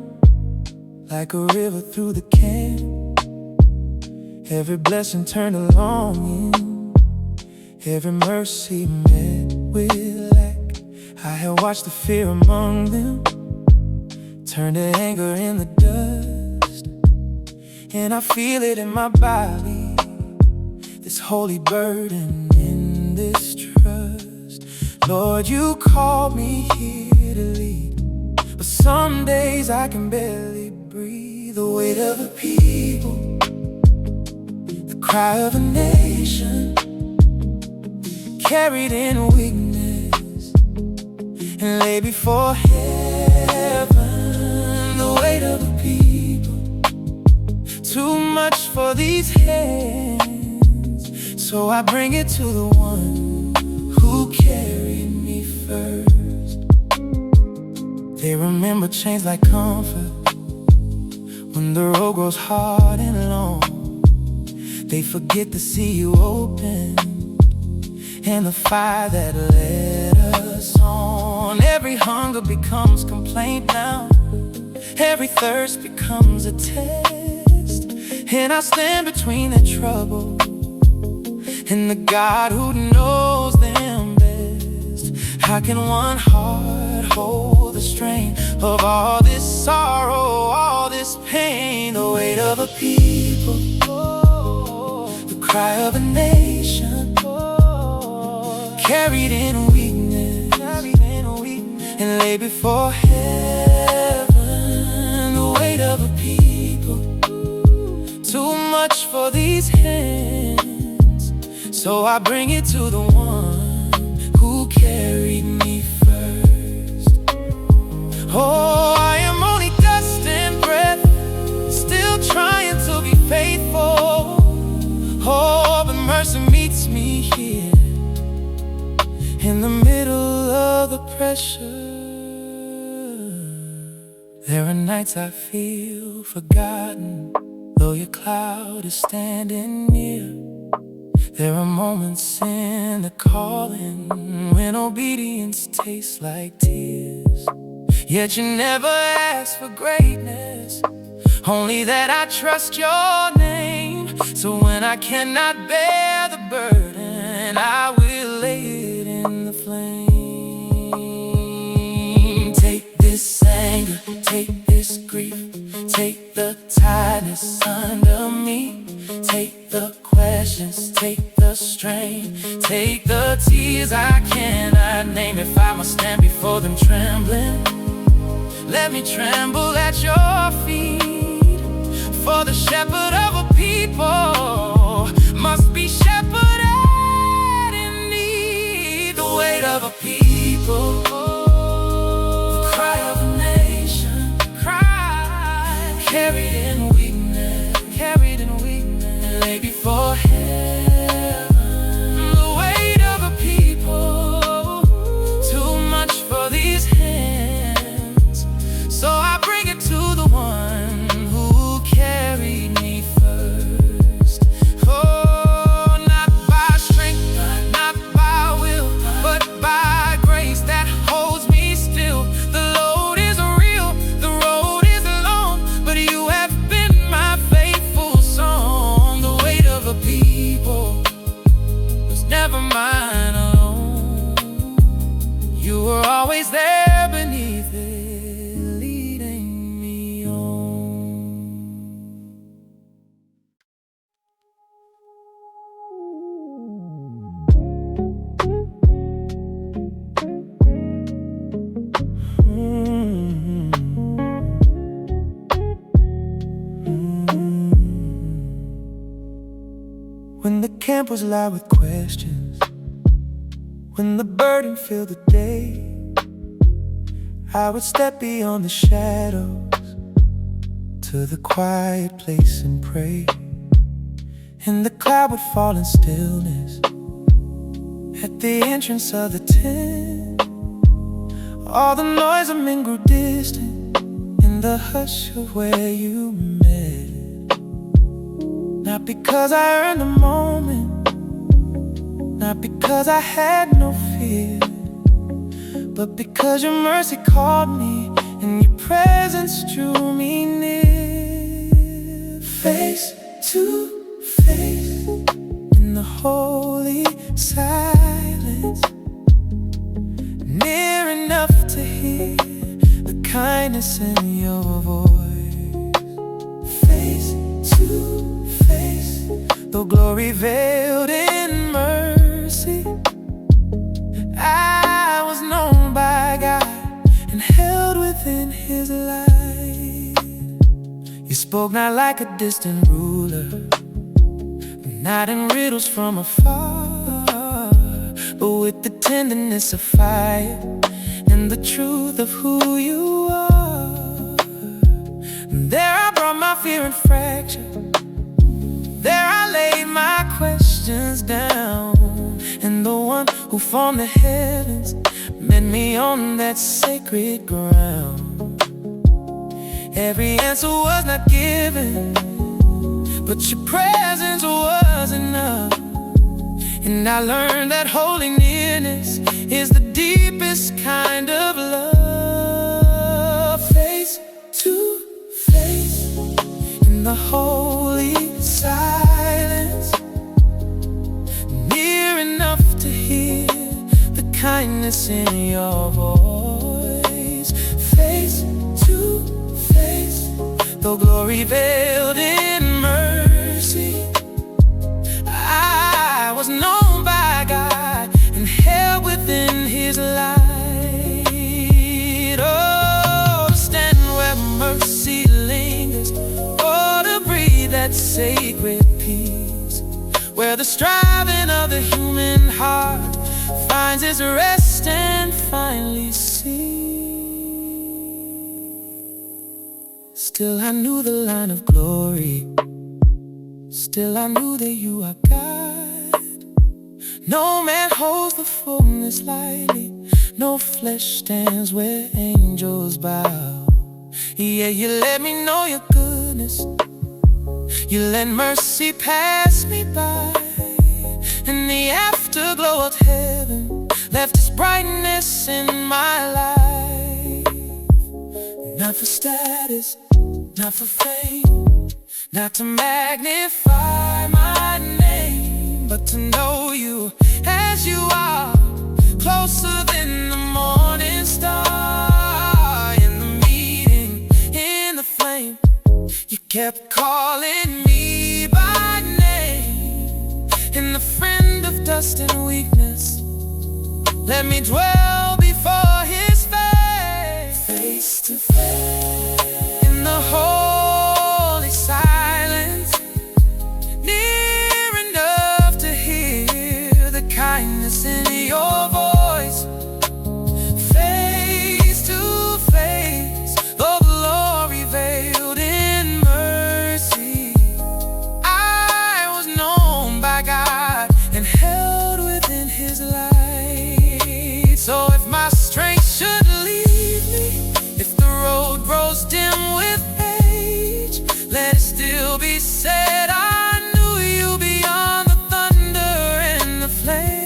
like a river through the camp. Every blessing turned to longing, every mercy met with lack. I have watched the fear among them turn to anger in the dust, and I feel it in my body, this holy burden in this trust. Lord, you called me here to lead, but some days I can barely breathe. The weight of a people, the cry of a nation, carried in weakness and lay before heaven. The weight of a people, too much for these hands, so I bring it to the one who carried me first. They remember chains like comfort when the road grows hard and long. They forget to see you open and the fire that led us on. Every hunger becomes complaint now, every thirst becomes a test, and I stand between the trouble and the God who knows them best. How can one heart hold the strain of all this sorrow, all this pain. The weight of a people, the cry of a nation, carried in weakness, and lay before heaven. The weight of a people, too much for these hands, so I bring it to the one who carried me first. Oh, I am only dust and breath, still trying to be faithful. Oh, but mercy meets me here in the middle of the pressure. There are nights I feel forgotten, though your cloud is standing near. There are moments in the calling when obedience tastes like tears. Yet you never ask for greatness, only that I trust your name. So when I cannot bear the burden, I will lay it in the flame. Take this anger, take this grief, take the tiredness under me. Take the questions, take the strain, take the tears I cannot name. If I must stand before them trembling, let me tremble at your feet. For the shepherd of a people must be shepherded in need. The weight of a people, the cry of a nation, carried in weakness, and lay before heaven. The weight of a people, too much for these hands, so I bring it to the one who carried me first. Oh, not by strength, not by will, but by grace that holds me still. The load is real, the road is long, but you have been my faithful song. The weight of a people was never mine alone. You were always there beneath it, leading me on. When the camp was loud with questions, when the burden filled the day, I would step beyond the shadows to the quiet place and pray. And the cloud would fall in stillness at the entrance of the tent. All the noise of men grew distant in the hush of where you met. Not because I earned the moment, not because I had no fear, but because your mercy called me and your presence drew me near. Face to face in the holy silence, near enough to hear the kindness in your voice. Face to face, though glory veiled in mercy, I was known by God and held within His light. You spoke not like a distant ruler, not in riddles from afar, but with the tenderness of fire and the truth of who you are. There I brought my fear and fracture, there I laid my questions down, and the one who formed the heavens met me on that sacred ground. Every answer was not given, but your presence was enough. And I learned that holy nearness is the deepest kind of love. Face to face in the holy silence, near enough to hear the kindness in your voice. though glory veiled in mercy. I was known by God and held within His light. Oh, to stand where mercy lingers, oh, to breathe that sacred peace, where the striving of the human heart finds its rest and finally cease. Still I knew the line of glory, still I knew that you are God. No man holds the fullness lightly, no flesh stands where angels bow. Yeah, you let me know your goodness, you let mercy pass me by, and the afterglow of heaven left its brightness in my life. Not for status, not for fame, not to magnify my name, but to know you as you are, closer than the morning star. In the meeting, in the flame, you kept calling me by name. And the friend of dust and weakness, let me dwell before His face, face to face, in the holy silence, near enough to hear the kindness in your voice. Face to face, the glory veiled in mercy. I was known by God and held within His light. So if my strength should leave me, if the road grows dim with age, let it still be said, I knew you beyond the thunder and the flame.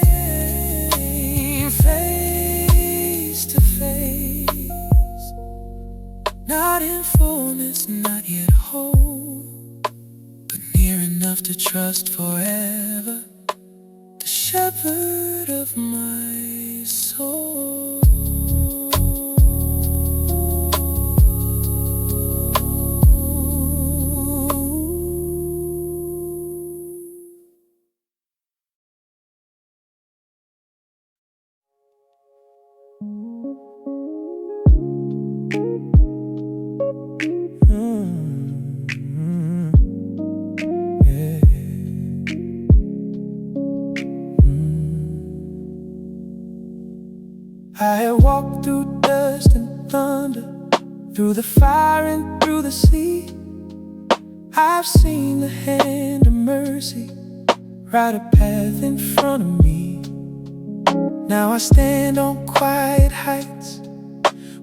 Face to face, not in fullness, not yet whole, but near enough to trust forever, the shepherd of my soul. I have walked through dust and thunder, through the fire and through the sea. I've seen the hand of mercy right a path in front of me. Now I stand on quiet heights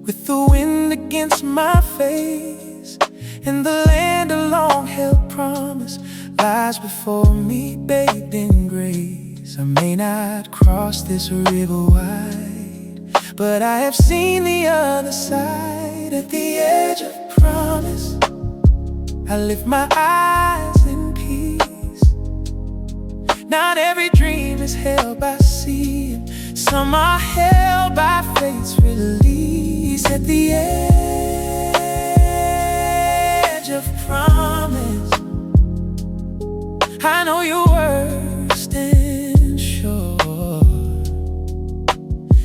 with the wind against my face, and the land of long-held promise lies before me, bathed in grace. I may not cross this river wide, but I have seen the other side. At the edge of promise, I lift my eyes in peace. Not every dream is held by seeing, some are held by faith's release. At the edge of promise, I know your word stands sure,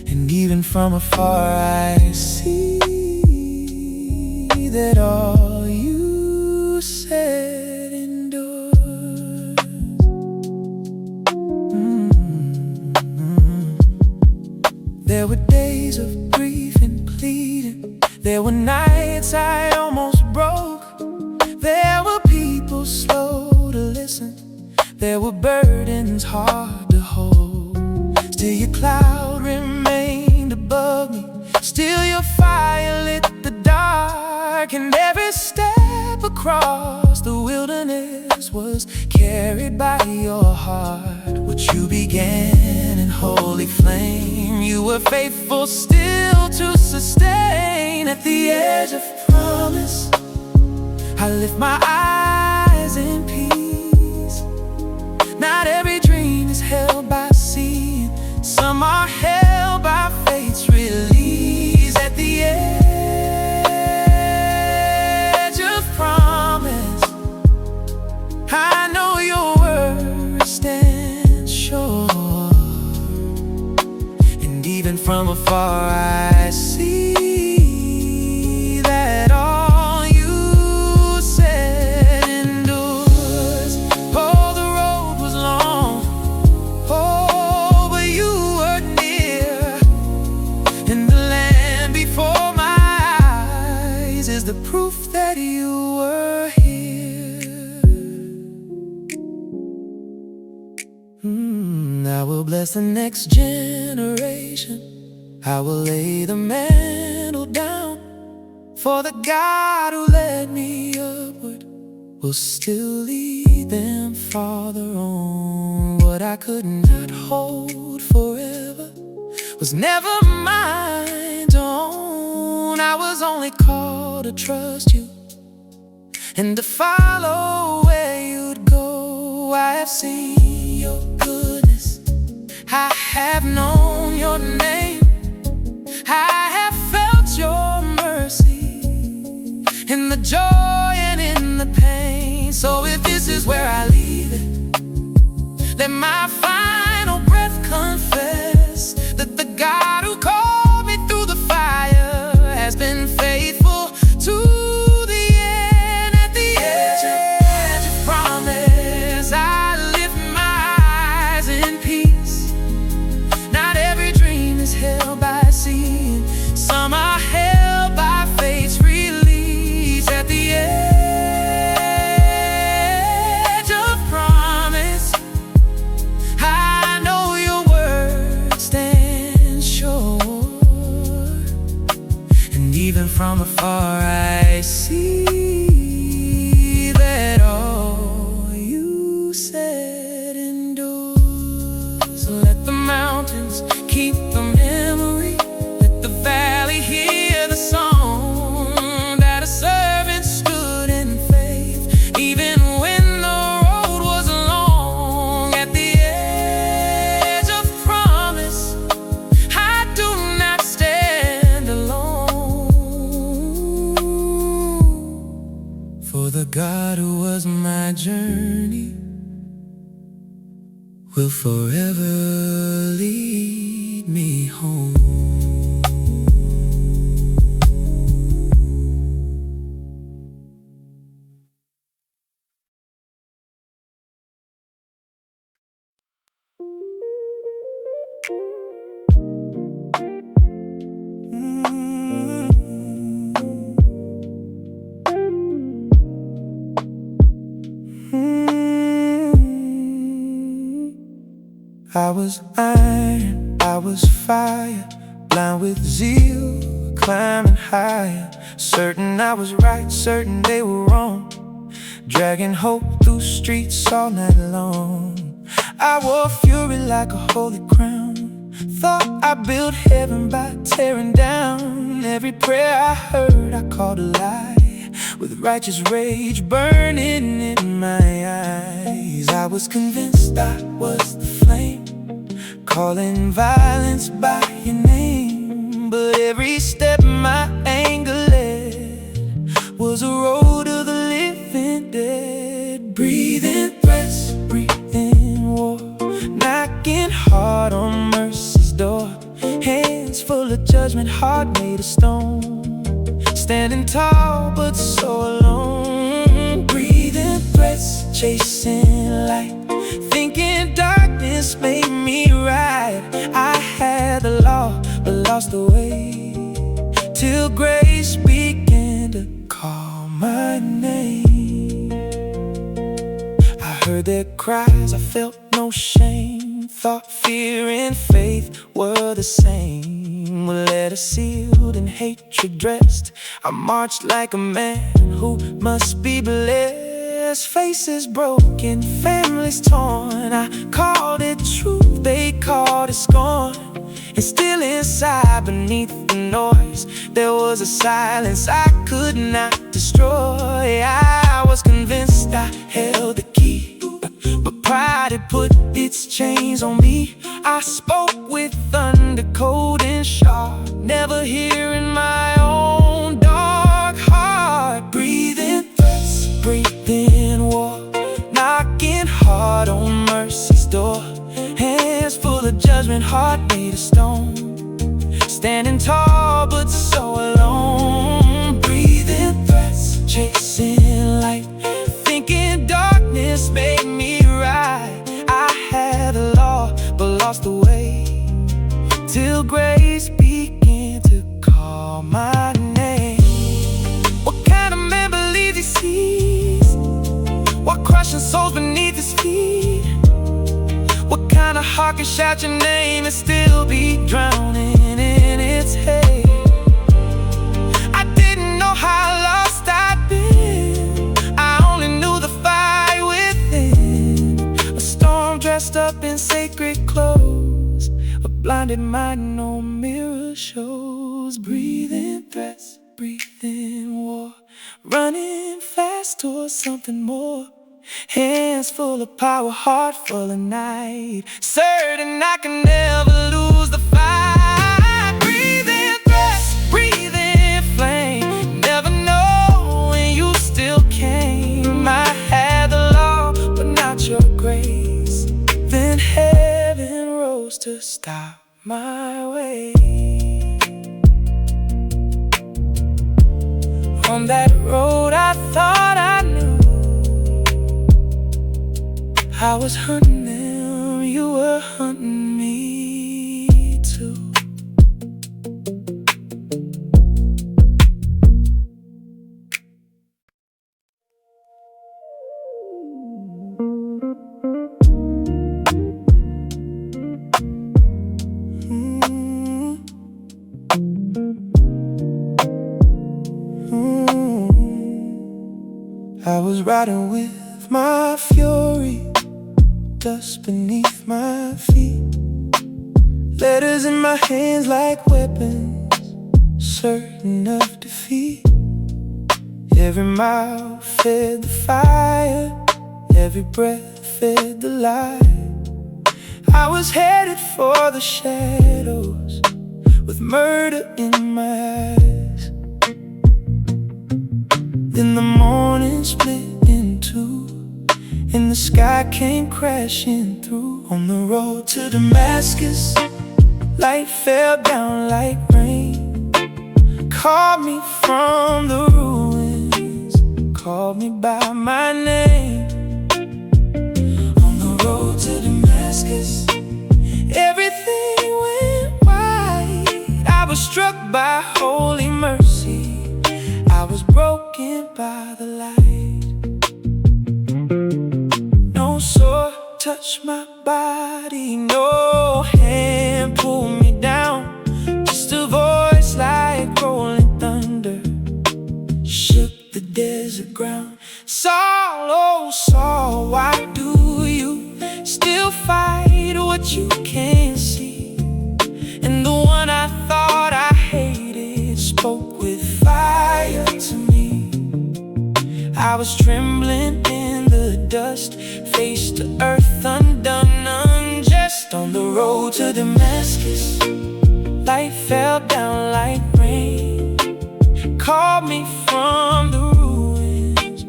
and even from afar I see that all you said endures. There were days of grief and pleading, there were nights I almost broke, there were people slow to listen, there were burdens hard to hold. Still your cloud remained above me, still your fire lit the dark, and every step across the wilderness was carried by your heart. What you began in holy flame, you were faithful still to sustain. At the edge of promise, I lift my eyes in peace. Not every dream is held by seeing, some are held by faith's release. At the edge of promise, from afar I see that all you said endures. Oh, the road was long, oh, but you were near. And the land before my eyes is the proof that you were here. I will bless the next generation. I will lay the mantle down, for the God who led me upward will still lead them farther on. What I could not hold forever was never mine to own. I was only called to trust you and to follow where you'd go. I have seen your goodness, I have known your name, I have felt your mercy in the joy and in the pain. So if this is where I leave it, let my final breath confess that the God who called me through the fire has been faithful to the end. At the edge of promise, I lift my eyes in peace. Not every dream is held by seeing, some are held by faith's release. At the edge of promise, I know your word stands sure. And even from afar I see that all you said endures. So let the mountains keep the memory, let the valley hear the song that a servant stood in faith, even when the road was long. At the edge of promise, I do not stand alone, for the God who was my journey will forever lead me home. I was iron, I was fire, blind with zeal, climbing higher. Certain I was right, certain they were wrong, dragging hope through streets all night long. I wore fury like a holy crown, thought I built heaven by tearing down. Every prayer I heard I called a lie, with righteous rage burning in my eyes. I was convinced I was the flame, calling violence by your name. But every step my anger led was a road to the living dead. Breathing threats, breathing war, knocking hard on mercy's door. Hands full of judgment, heart made of stone, standing tall but so alone. Breathing threats, chasing light, thinking darkness made me right. I had the law but lost the way, till grace began to call my name. I heard their cries, I felt no shame, thought fear and faith were the same. With letters sealed and hatred dressed, I marched like a man who must be blessed. Faces broken, families torn, I called it truth, they called it scorn. And still inside, beneath the noise, there was a silence I could not destroy. I was convinced I held the key, but pride had put its chains on me. I spoke with thunder cold and sharp, never hearing my own dark heart. Breathing threats, breathing war, knocking hard on mercy's door. Hands full of judgment, heart made of stone, standing tall but so alone, breathing threats, chasing light, thinking darkness made me right. I had the law but lost the way, till grace began to call my name. What kind of man believes he sees? What crushing souls beneath his feet? What kind of heart can shout your name and still be drowning in its hate? I didn't know how lost I'd been, I only knew the fire within. A storm dressed up in sacred clothes, a blinded mind no mirror shows. Breathing threats, breathing war, running fast towards something more. Hands full of power, heart full of night, certain I can never lose the fight. Breathing threats, breathing flame, never know when you still came. I had the law, but not your grace. Then heaven rose to stop my way. On that road I thought I knew, I was hunting them, you were hunting me too. I was riding with my fury, dust beneath my feet, letters in my hands like weapons, certain of defeat. Every mile fed the fire, every breath fed the light. I was headed for the shadows, with murder in my eyes. Then the morning split in two, and the sky came crashing through. On the road to Damascus, light fell down like rain, called me from the ruins, called me by my name. On the road to Damascus, everything went white. I was struck by holy mercy, I was broken by the light. No sword touched my body, no hand pulled me down, just a voice like rolling thunder shook the desert ground. Saul, oh Saul, why do you still fight what you can't see? And the one I thought I hated spoke with fire to me. I was trembling in the dust, face to earth, undone, unjust. On the road to Damascus, light fell down like rain, called me from the ruins,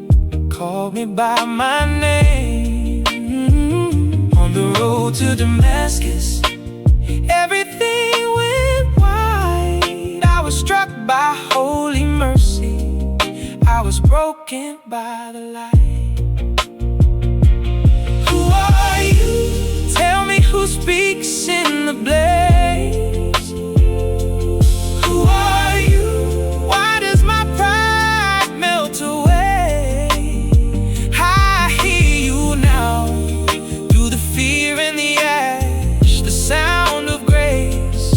called me by my name. On the road to Damascus, everything went white. I was struck by holy mercy, I was broken by the light. Who are you? Tell me who speaks in the blaze. Who are you? Why does my pride melt away? I hear you now, through the fear and the ash, the sound of grace.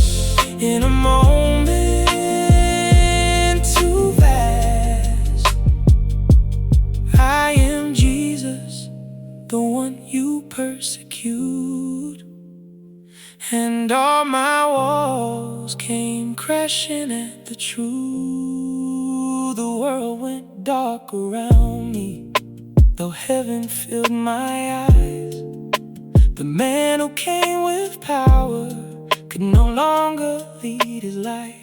In a moment too vast, I am Jesus, the one you persecute. And all my walls came crashing at the truth. The world went dark around me, though heaven filled my eyes. The man who came with power could no longer lead his life.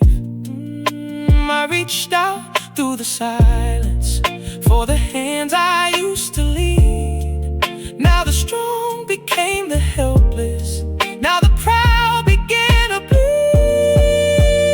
I reached out through the silence for the hands I used to lead. Now the strong became the helpless, now the proud began to bleed.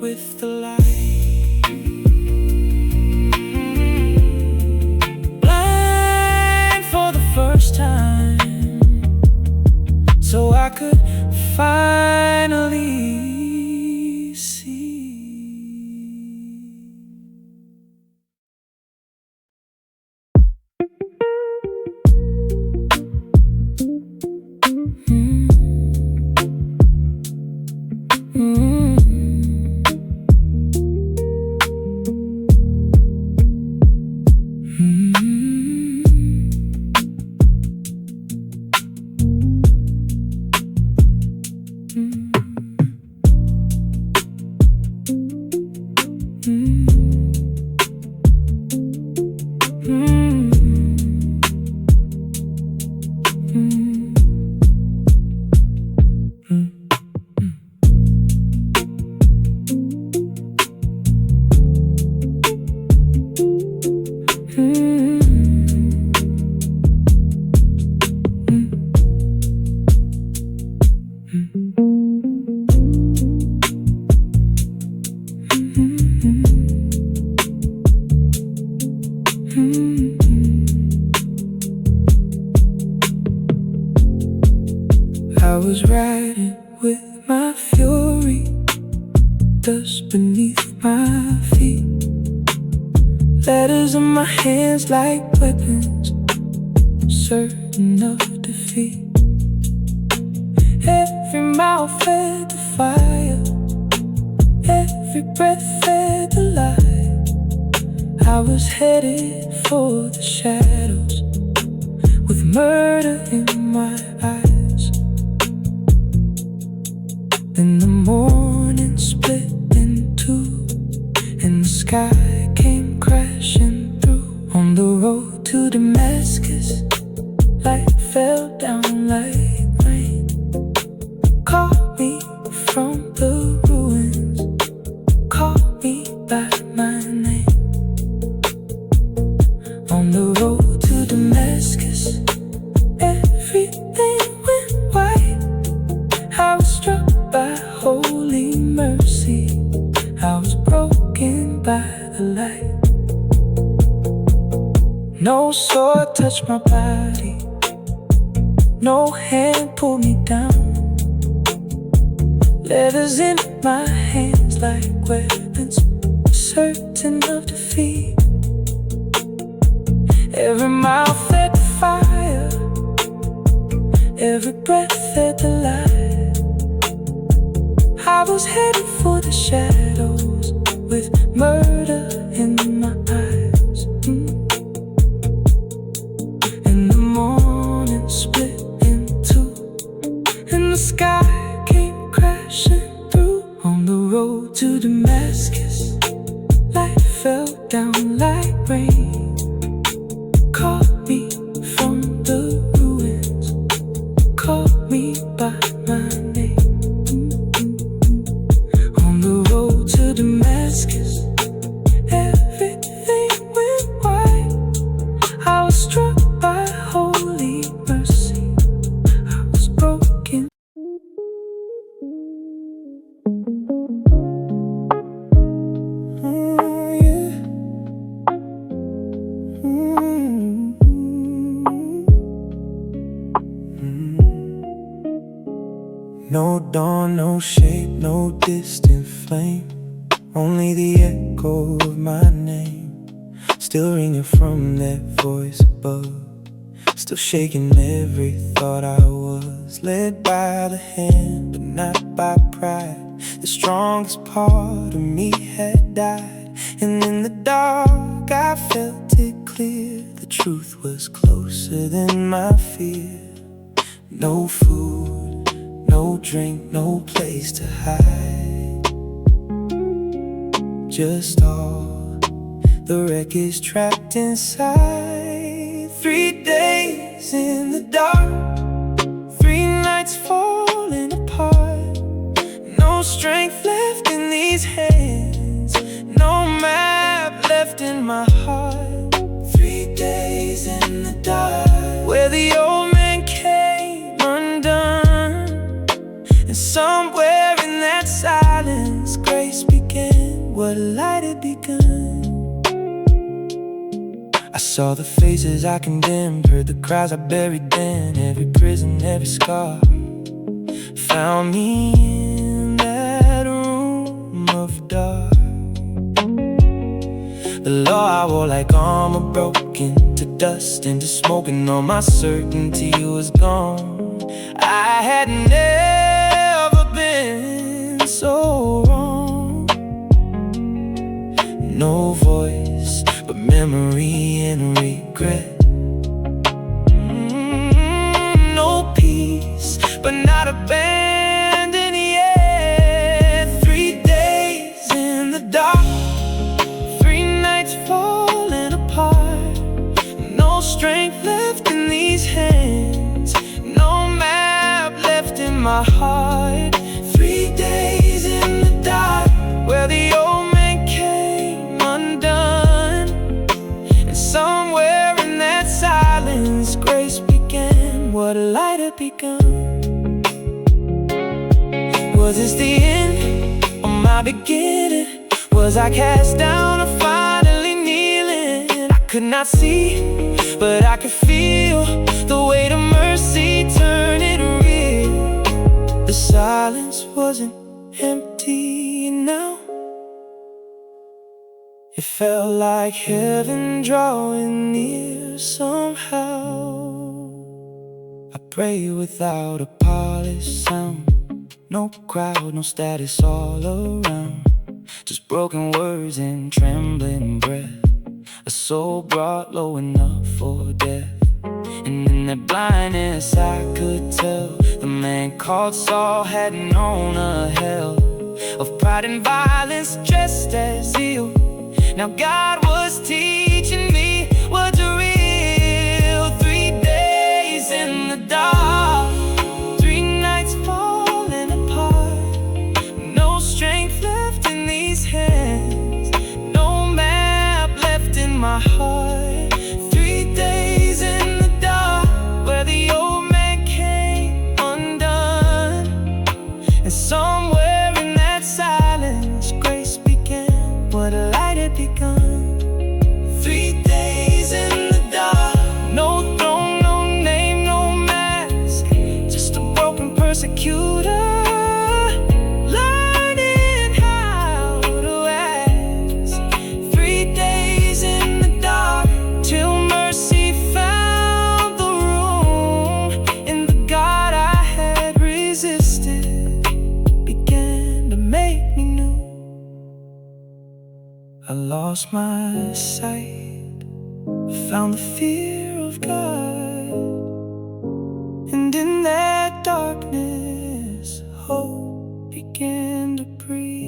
with the light. Blind for the first time, so I could finally see. I was riding with my fury, dust beneath my feet, letters in my hands like weapons, certain of defeat. Every mouth fed the fire, every breath fed the light. I was headed for the shadows with murder in my eyes. Then the morning split in two, and the sky came crashing through. On the road to Damascus, light fell down like rain, caught me from the ruins, called me by my name. On the road to Damascus, everything went white. I was struck by holy mercy, I was broken by the light. No sword touched my body, no hand pulled me down. Letters in my hands like weapons, certain of defeat. Every mouth fed the fire, every breath fed the light. I was headed for the shadows with murder in my eyes. And the morning split in two, and the sky came crashing through. On the road to Damascus, light fell down like rain, caught me from the ruins, called me by my name. To Damascus, everything went white. I was struck by holy mercy, I was broken. No dawn, no shape, no distant flame, only the echo of my name, still ringing from that voice above, still shaking every thought I was. Led by the hand, but not by pride. The strongest part of me had died, and in the dark I felt it clear. The truth was closer than my fear. No food, no drink, no place to hide, just all the wreckage trapped inside. 3 days in the dark, 3 nights falling apart. No strength left in these hands, no map left in my heart. 3 days in the dark, where the old man came undone, and somewhere in that silence grace began. what light had begun. I saw the faces I condemned, heard the cries I buried then. Every prison, every scar found me in that room of dark. The law I wore like armor broken to dust, into smoke, and all my certainty was gone. I had never been so wrong. No voice but memory and regret. No peace, but not abandoned yet. 3 days in the dark, 3 nights falling apart. No strength left in these hands, no map left in my heart. 3 days in the dark, where the old man came undone, and somewhere in that silence grace began, what light had begun. Was this the end or my beginning? Was I cast down or finally kneeling? I could not see, but I could feel the weight of mercy turn it real. The silence wasn't empty now, it felt like heaven drawing near somehow. I pray without a polished sound, no crowd, no status all around, just broken words and trembling breath. A soul brought low enough for death. And in that blindness I could tell the man called Saul had known a hell of pride and violence dressed as zeal. Now God was teaching me what's real. 3 days in the dark, 3 nights falling apart. No strength left in these hands, no map left in my heart. 3 days in the dark, where the old man came undone, and somewhere in that silence grace began, what a light had begun. 3 days in the dark, no throne, no name, no mask, just a broken persecutor learning how to ask. 3 days in the dark, till mercy found the room, and the God I had resisted began to make me new. I lost my sight, found the fear of God, and in that darkness hope began to breathe.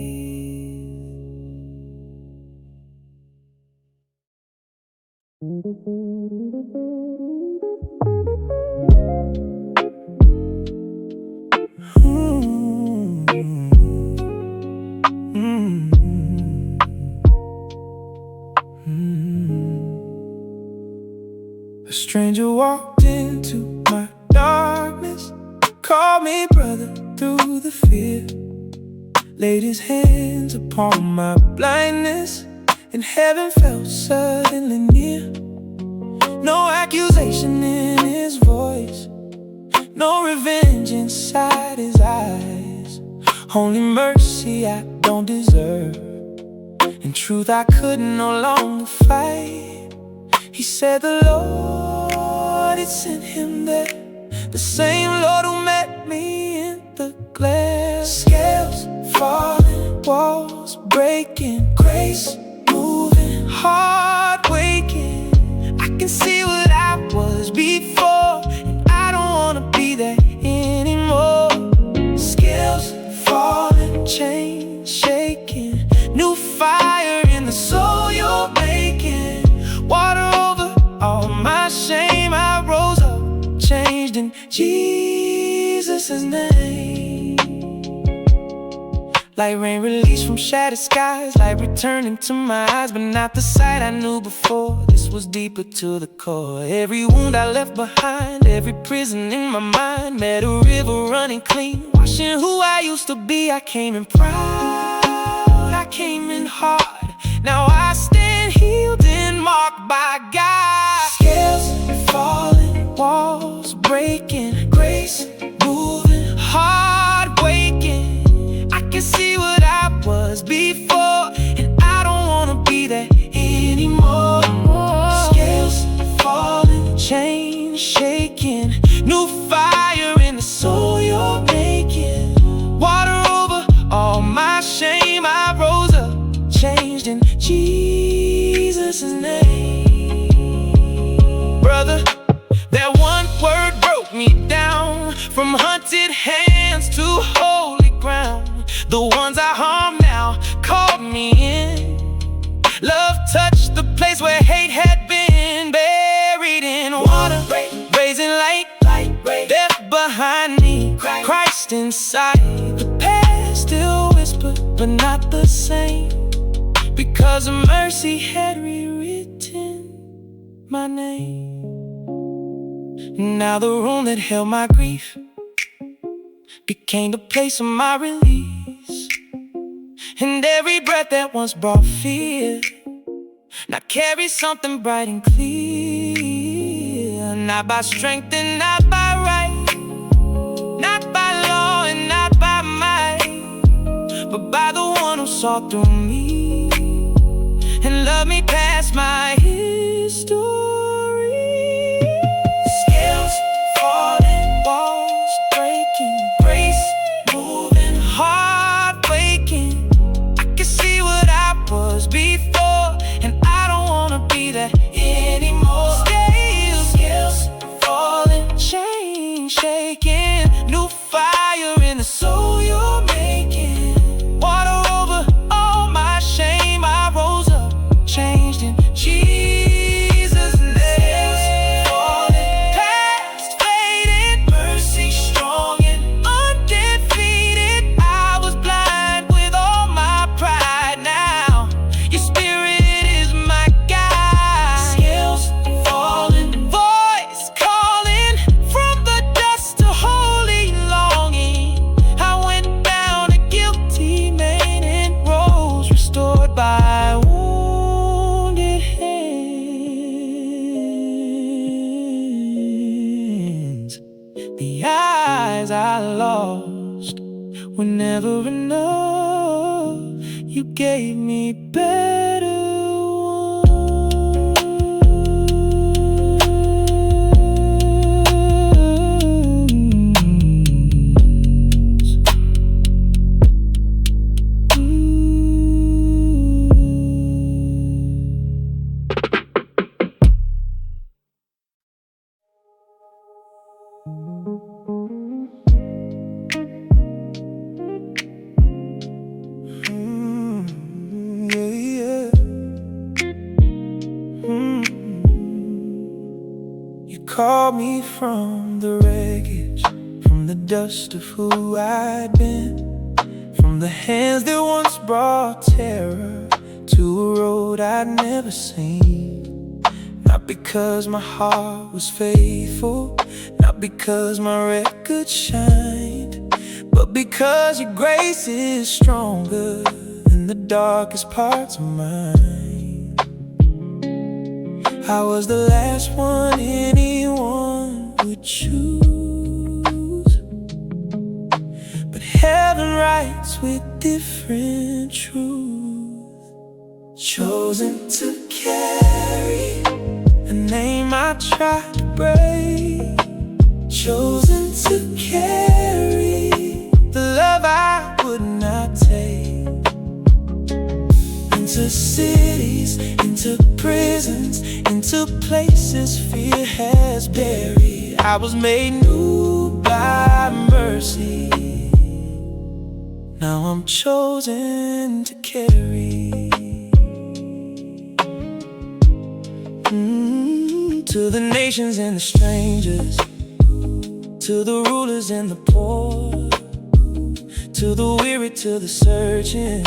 A stranger walked into my darkness, called me brother through the fear, laid his hands upon my blindness, and heaven felt suddenly near. No accusation in his voice, no revenge inside his eyes, only mercy I don't deserve, and truth I could no longer fight. He said the Lord had sent him there, the same Lord who met me in the glare. Scales falling, walls breaking, grace moving, heart waking. I can see what I was before, and I don't wanna be there anymore. Scales falling, chains shaking, new fire in the soul you're making. Water over all my shame, I rose up, changed in Jesus' name. Like rain released from shattered skies, light returning to my eyes, but not the sight I knew before. This was deeper to the core. Every wound I left behind, every prison in my mind, met a river running clean, washing who I used to be. I came in proud, I came in hard. Now I stand healed and marked by God. Scales falling, walls breaking, grace moving, heart waking. I can see what I was before, and I don't wanna be there anymore. Scales falling, chains shaking, new fire in the soul you're making. Water over all my shame, I rose up, changed in Jesus' name. Brother, that one word broke me down, from hunted hands to holy ground. The ones I harm now called me in. Love touched the place where hate had been, buried in water, raising light, death behind me, Christ inside. The past still whispered, but not the same, because of mercy had rewritten my name. Now the room that held my grief became the place of my release, and every breath that once brought fear now carries something bright and clear. Not by strength and not by right, not by law and not by might, but by the one who saw through me and loved me past my history. Scales falling, walls breaking, grace moving, heart waking. I can see what I was before, and I don't wanna be that anymore. Scales falling, chains shaking, new fire in the soul you're making. Water over all my shame, I rose up, changed in Jesus' name. Falling, past faded, mercy strong and undefeated. I was blind with all my pride. Now your spirit is my guide. Scales falling, voice calling from the dust to holy longing. I went down a guilty man and rose restored by wounded hands. The eyes I lost were never enough. You gave me better ones. Yeah. You called me from the wreckage, from the dust of who I'd been, from the hands that once brought terror to a road I'd never seen. Not because my heart was faithful, not because my record shined, but because your grace is stronger than the darkest parts of mine. I was the last one anyone would choose, but heaven writes with different truth. Chosen to carry a name I tried to break, chosen to carry the love I would not take. Into cities, into prisons, into places fear has buried. I was made new by mercy. Now I'm chosen to carry. To the nations and the strangers, to the rulers and the poor, to the weary, to the searching,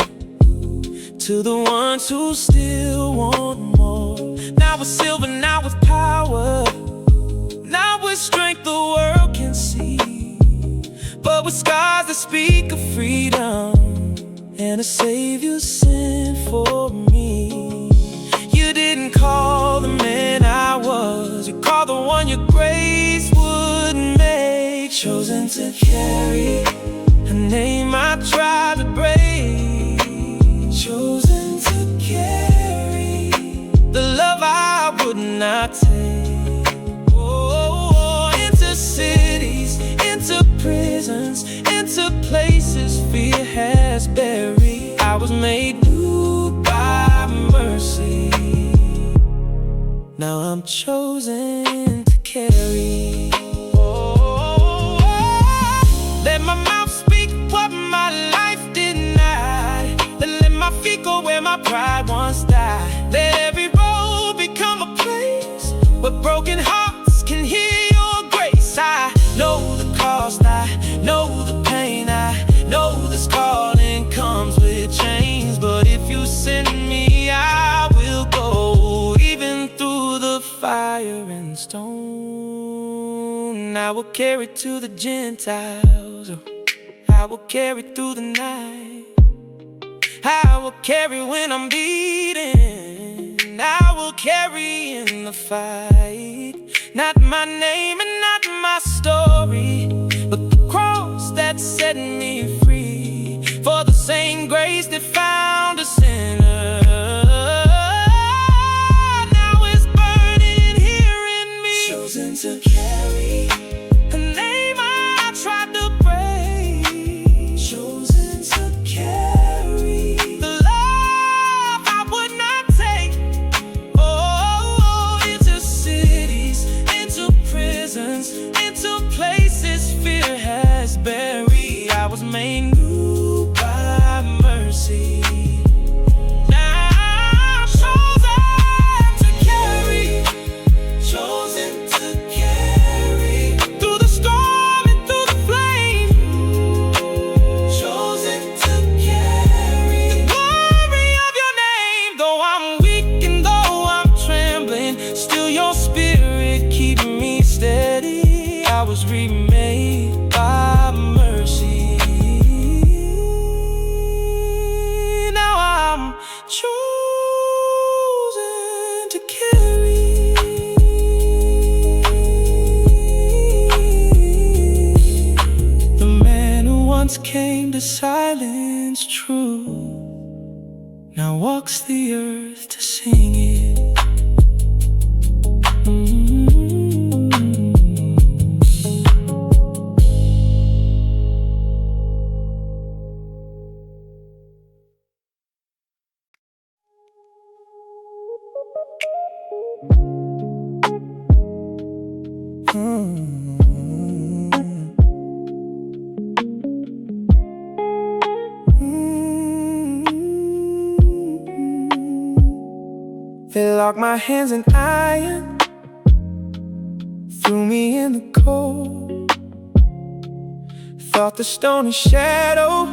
to the ones who still want more. Now with silver, now with power, now with strength the world can see, but with scars that speak of freedom and a Savior sent for chosen to carry a name I tried to break, chosen to carry the love I would not take. Oh, into cities, into prisons, into places fear has buried. I was made new by mercy. Now I'm chosen to carry. Let my mouth speak what my life denied. Let my feet go where my pride once died. Let every road become a place where broken hearts can hear your grace. I know the cost, I know the pain, I know this calling comes with chains. But if you send me, I will go, even through the fire and stone. I will carry to the Gentiles, I will carry through the night. I will carry when I'm beaten, I will carry in the fight. Not my name and not my story, but the cross that set me free. For the same grace that found a sinner, now it's burning here in me. Chosen to carry a name I tried to break, chosen to carry the love I would not take. Oh, into cities, into prisons, into places fear has buried. I was made new by mercy. Now I'm chosen to carry, chosen to carry through the storm and through the flame, chosen to carry the glory of your name. Though I'm weak and though I'm trembling, still your spirit keep me steady. I was remade by mercy. Now I'm chosen to carry. The man who once came to silence truth now walks the earth to sing it. They locked my hands in iron, threw me in the cold. Thought the stony shadow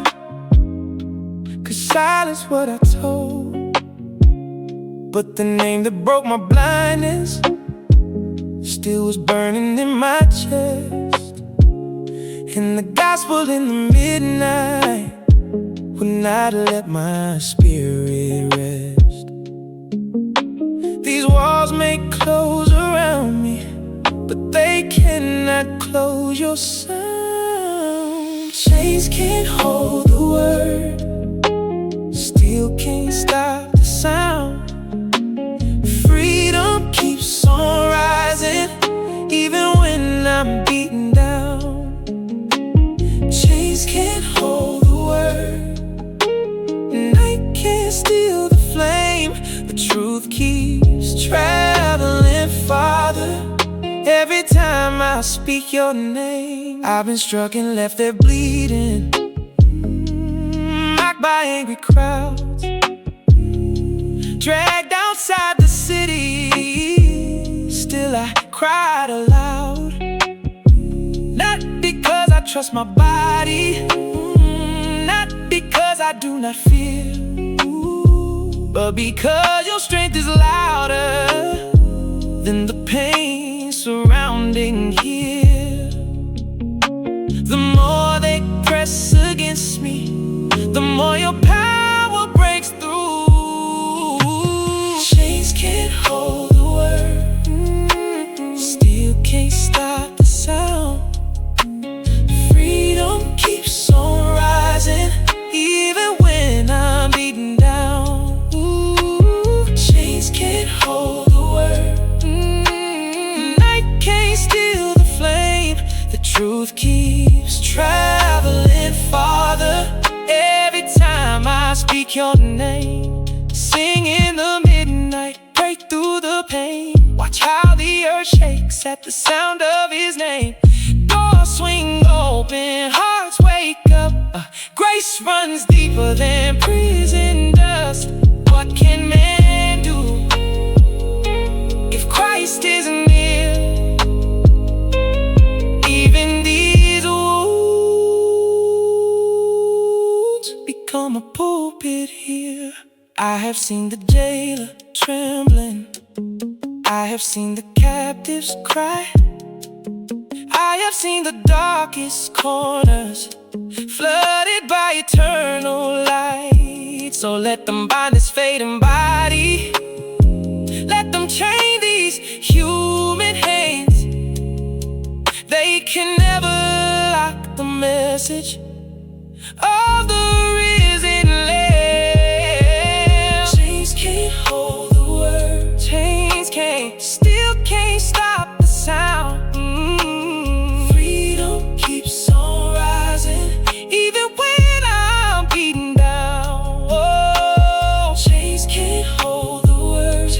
could silence what I told. But the name that broke my blindness still was burning in my chest. And the gospel in the midnight would not let my spirit rest. These walls may close around me, but they cannot close your sound. Chains can't hold the word, steel can't stop the sound. Freedom keeps on rising, even when I'm beaten down. Chains can't hold the word, night can't steal the flame. The truth keeps traveling farther every time I speak your name. I've been struck and left there bleeding, mocked by angry crowds, dragged outside the city. Still I cried aloud, not because I trust my body, not because I do not fear, but because your strength is louder than the pain surrounding here. The more they press against me, the more your power breaks through. Chains can't hold the word, steel can't stop the sound. I have seen the jailer trembling, I have seen the captives cry, I have seen the darkest corners flooded by eternal light. So let them bind this fading body, let them chain these human hands. They can never lock the message of the risen Lamb. Chains can't hold the word, chains can't stop the sound. Freedom keeps on rising, even when I'm beaten down. Oh, chains can't hold the word,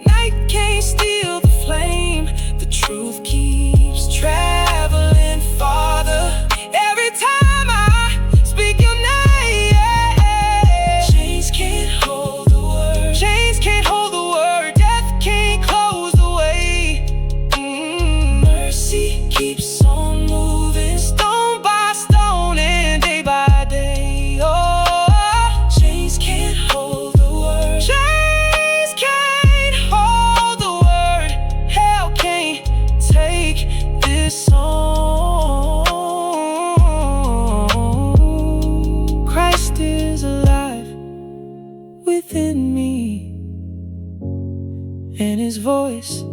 night can't steal the flame. The truth keeps traveling farther every time I speak your name. Chains can't hold the word, death can't close the way. Mercy keeps on moving, stone by stone and day by day. Oh, chains can't hold the word, hell can't take this on. Christ is alive within me, and his voice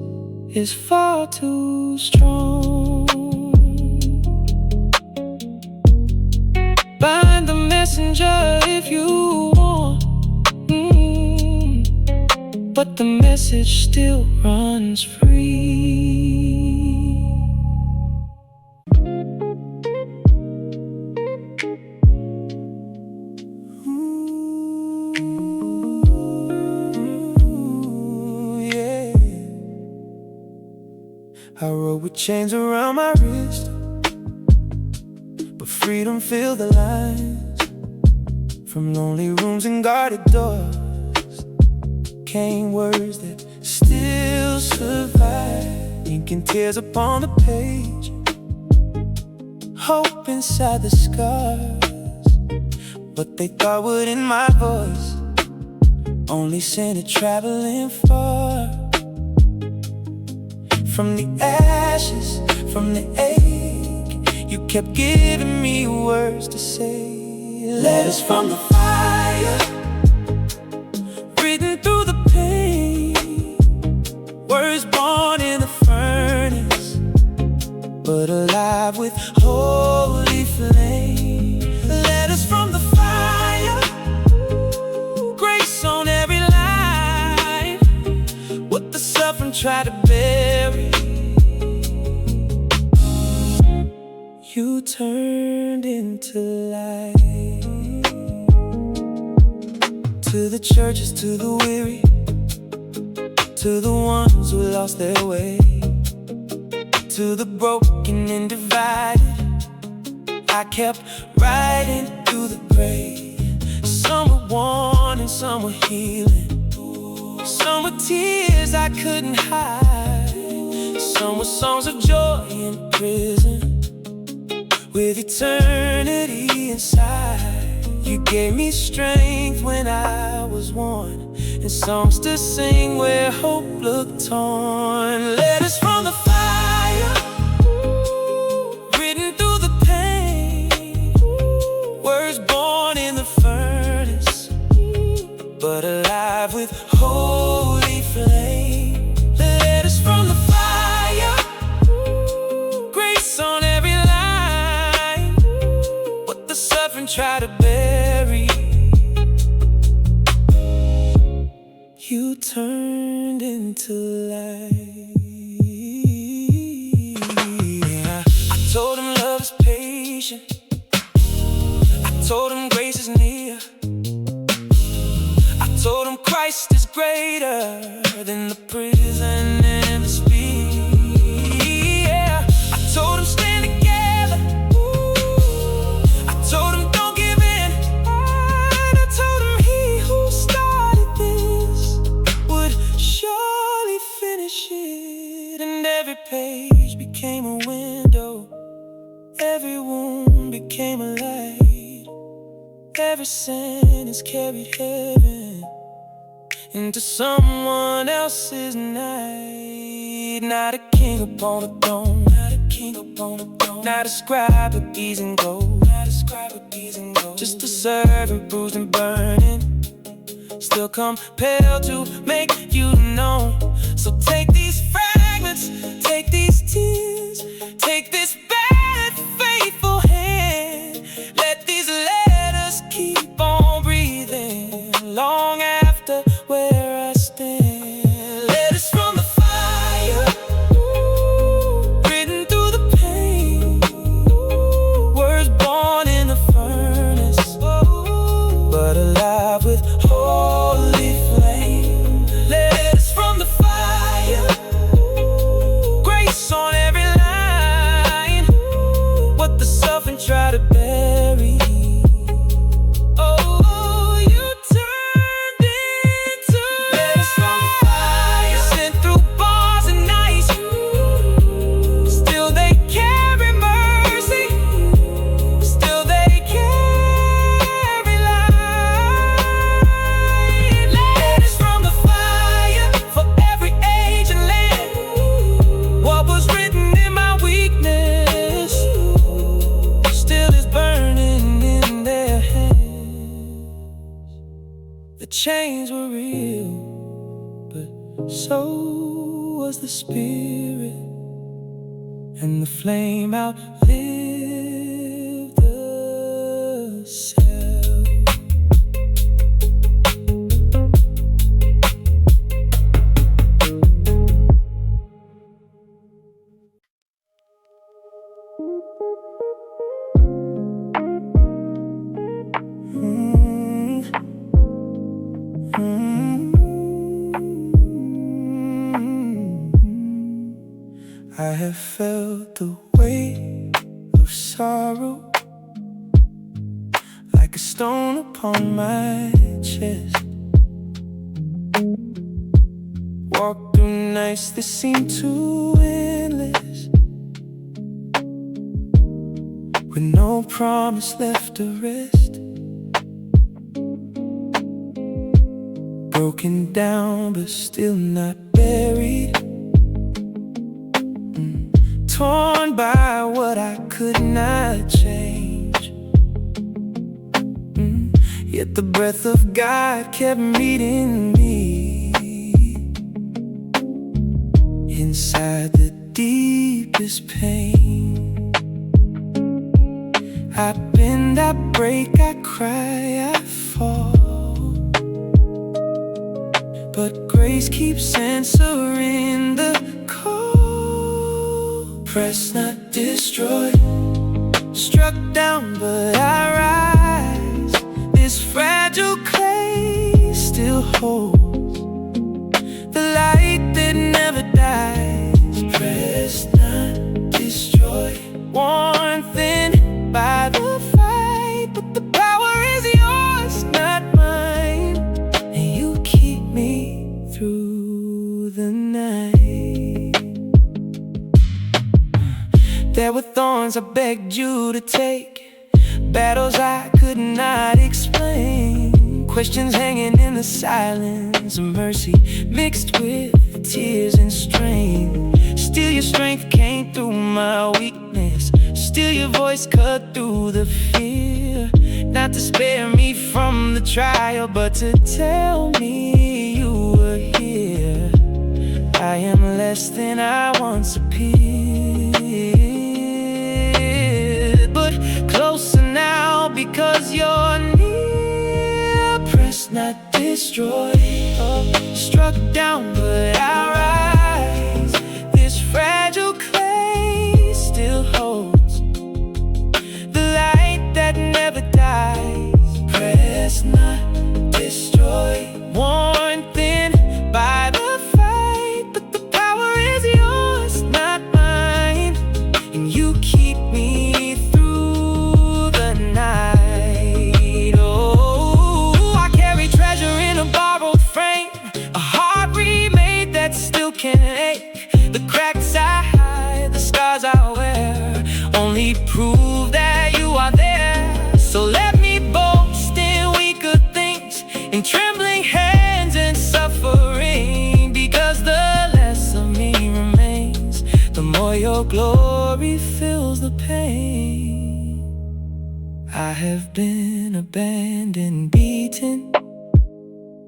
is far too strong. Bind the messenger if you want, but the message still runs free. Yeah. I rode with chains around my wrist, but freedom filled the lines. From lonely rooms and guarded doors came words that still survive, ink and tears upon the page, hope inside the scars. What they thought would end my voice only sent it traveling far. From the ashes, from the ache, you kept giving me words to say. Letters from the fire, written through the pain, words born in the furnace, but alive with holy flame. Letters from the fire, grace on every line, what the suffering tried to bury, you turned into light. To the churches, to the weary, to the ones who lost their way, to the broken and divided, I kept writing through the grave. Some were warning, some were healing, some were tears I couldn't hide, some were songs of joy in prison, with eternity inside. You gave me strength when I was worn, and songs to sing where hope looked torn. Letters from the fire, written through the pain, words born in the furnace, but alive with holy flame. Letters from the fire, grace on every line, what the suffering tried to bury, you turned into light. I told him love is patient, I told him grace is near, I told him Christ is greater than the prison and the spear. Yeah. I told him stand together, I told him don't give in, and I told him he who started this would surely finish it. And every page became a window, every wound became a light, every sentence carried heaven into someone else's night. Not a king upon a throne, not a king upon a throne, not a scribe with keys and gold, not a scribe with keys and gold. Just a servant bruised and burning, still compelled to make you known. So take these fragments, take these tears, take this bad faithful hand. Let these letters keep on breathing long after where I stand. Letters from the fire, written through the pain, words born in the furnace, but alive with holy flame. Letters from the fire, grace on every line, what the suffering try to bury. Oh, you turned into letters from the fire, sent through bars and ice. Still they carry mercy, still they carry light. Letters from the fire for every age and land. What was written in my weakness still is burning in their hands. The chains were real, but so was the spirit, and the flame outlived the cell. I have felt the weight of sorrow like a stone upon my chest. Walked through nights that seemed too endless, with no promise left to rest. Broken down but still not buried, torn by what I could not change. Yet the breath of God kept meeting me inside the deepest pain. I bend, I break, I cry, I fall, but grace keeps answering the call. Pressed, not destroyed, struck down, but I rise. This fragile clay still holds the light that never dies. Pressed, not destroyed, worn thin by the fight, but the power is yours, not mine, and you keep me through the night. There were thorns I begged you to take, battles I could not explain, questions hanging in the silence of mercy mixed with tears and strain. Still your strength came through my weakness, still your voice cut through the fear, not to spare me from the trial, but to tell me you were here. I am less than I once appeared, but closer now because you're near. Pressed, not destroyed, struck down, but I rise. This fragile clay still holds the light that never dies. Pressed, not destroyed, worn thin by the fight, but the power is yours, not mine, and you keep me through the night. Oh, I carry treasure in a borrowed frame, a heart remade that still can ache. The cracks I hide, the scars I wear, only prove that you are there. So let me boast in weaker things, in trembling hands and suffering, because the less of me remains, the more your glory fills the pain. I have been abandoned, beaten,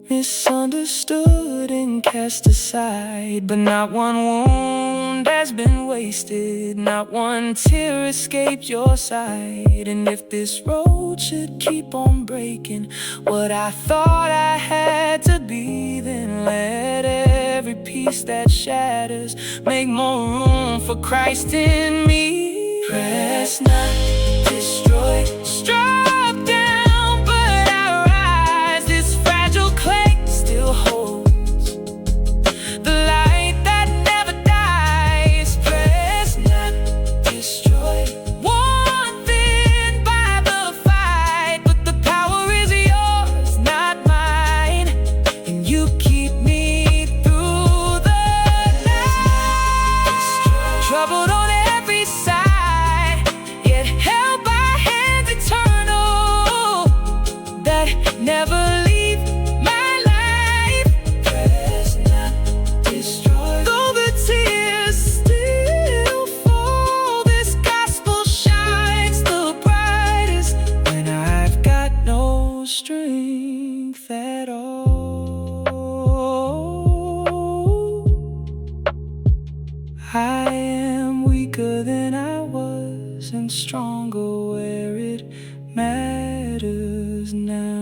misunderstood and cast aside, but not one wound has been wasted, not one tear escaped your sight. And if this road should keep on breaking what I thought I had to be, then let every piece that shatters make more room for Christ in me. Press not, destroy, struck down, but I rise. This fragile clay still holds the light that never dies. Press not, destroy, worn thin by the fight, but the power is yours, not mine, and you keep me through the night. Troubled on every side, yet held by hands eternal that never leave my life. Press not, destroy. Though the tears still fall, this gospel shines the brightest when I've got no strength at all. I am weaker than I was and stronger where it matters now.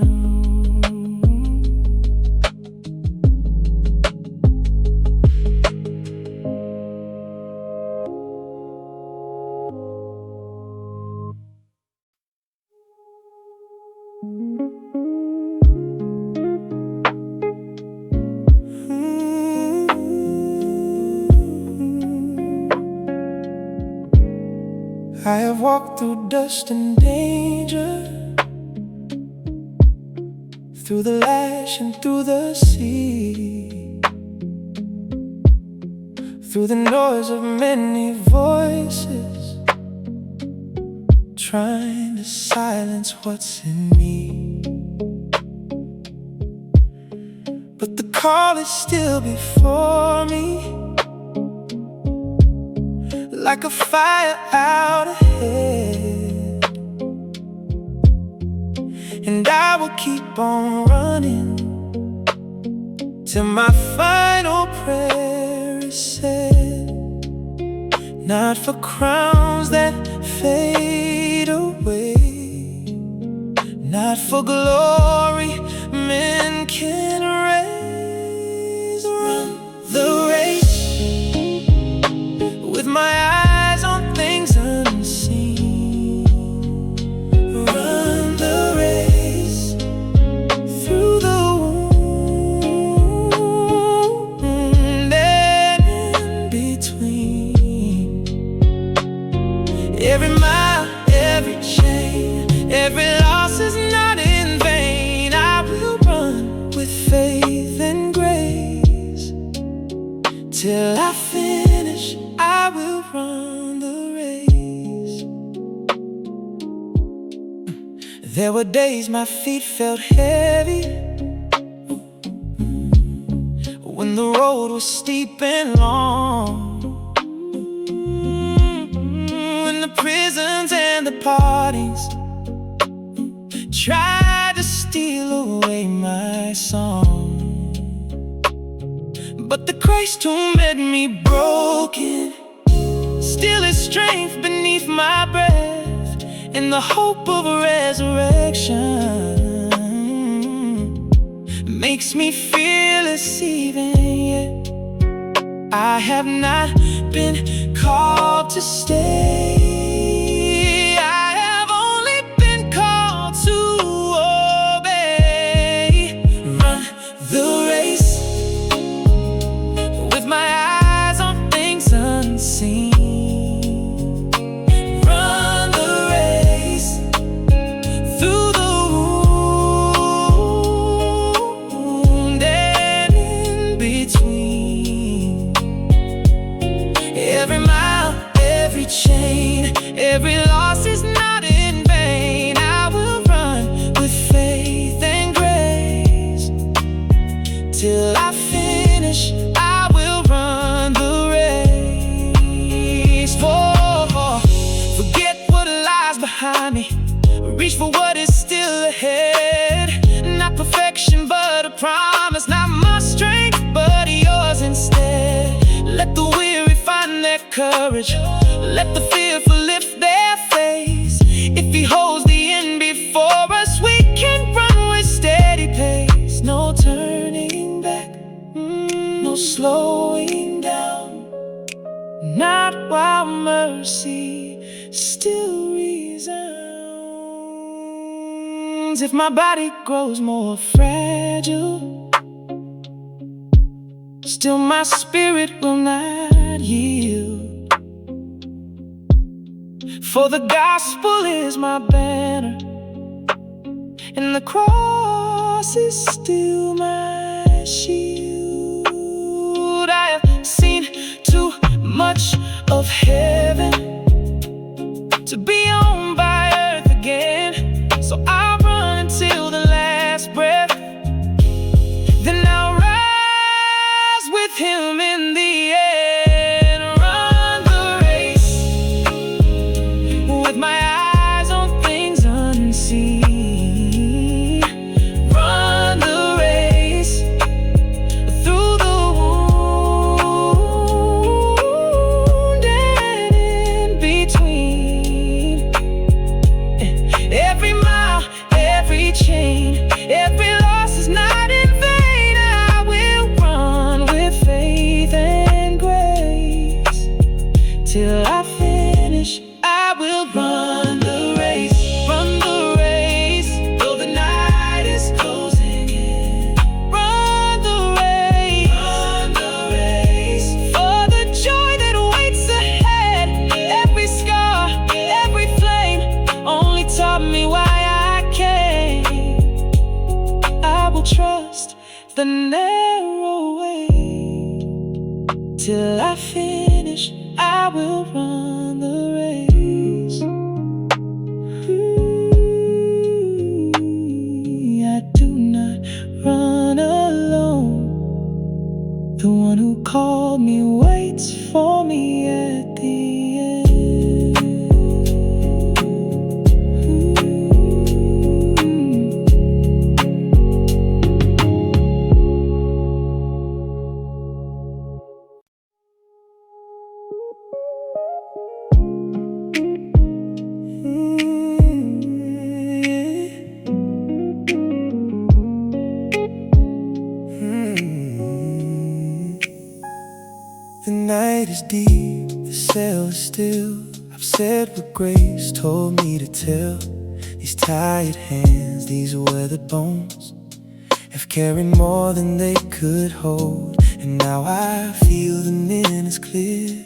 I have walked through dust and danger, through the lash and through the sea, through the noise of many voices, trying to silence what's in me. But the call is still before me, like a fire out ahead, and I will keep on running till my final prayer is said. Not for crowns that fade away, not for glory men can raise. Run the race with my eyes on things unseen. Run the race through the wound and in between. Every mile, every chain, every loss is not in vain. I will run with faith and grace till I finish. I will run the race. There were days my feet felt heavy, when the road was steep and long, when the prisons and the parties tried to steal away my song. But the Christ who made me broken still is strength beneath my breath, and the hope of a resurrection makes me fearless even yet. I have not been called to stay, I have only been called to obey. Run the race with my eyes on things unseen. Run the race through the wound and in between. Every mile, every chain, Till I finish, I will run the race. Forget what lies behind me, reach for what is still ahead. Not perfection, but a promise. Not my strength, but yours instead. Let the weary find their courage, let the fearful lift their face. If he holds the end before us, we can run with steady pace. No turning back, no slowing down, not while mercy still resounds. If my body grows more fragile, still my spirit will not yield. For the gospel is my banner, and the cross is still my shield. I have seen too much of heaven to be owned by earth again. So I'll run until the last breath, then I'll rise with him in the end. Run the race with my eyes on things unseen. Run the race through the wound and in between. Every mile, every chain, every loss is not in vain. I will run with faith and grace. Till I finish, I will run the race. Run the race, though the night is closing in. Run the race, run the race, for the joy that waits ahead. Every scar, every flame only taught me why I came. I will trust the narrow way. Till I finish, I will run the race. I do not run alone. The one who called me waits for me at the end. The night is deep, the cell is still. I've said what grace told me to tell. These tired hands, these weathered bones have carried more than they could hold. And now I feel the minutes clear,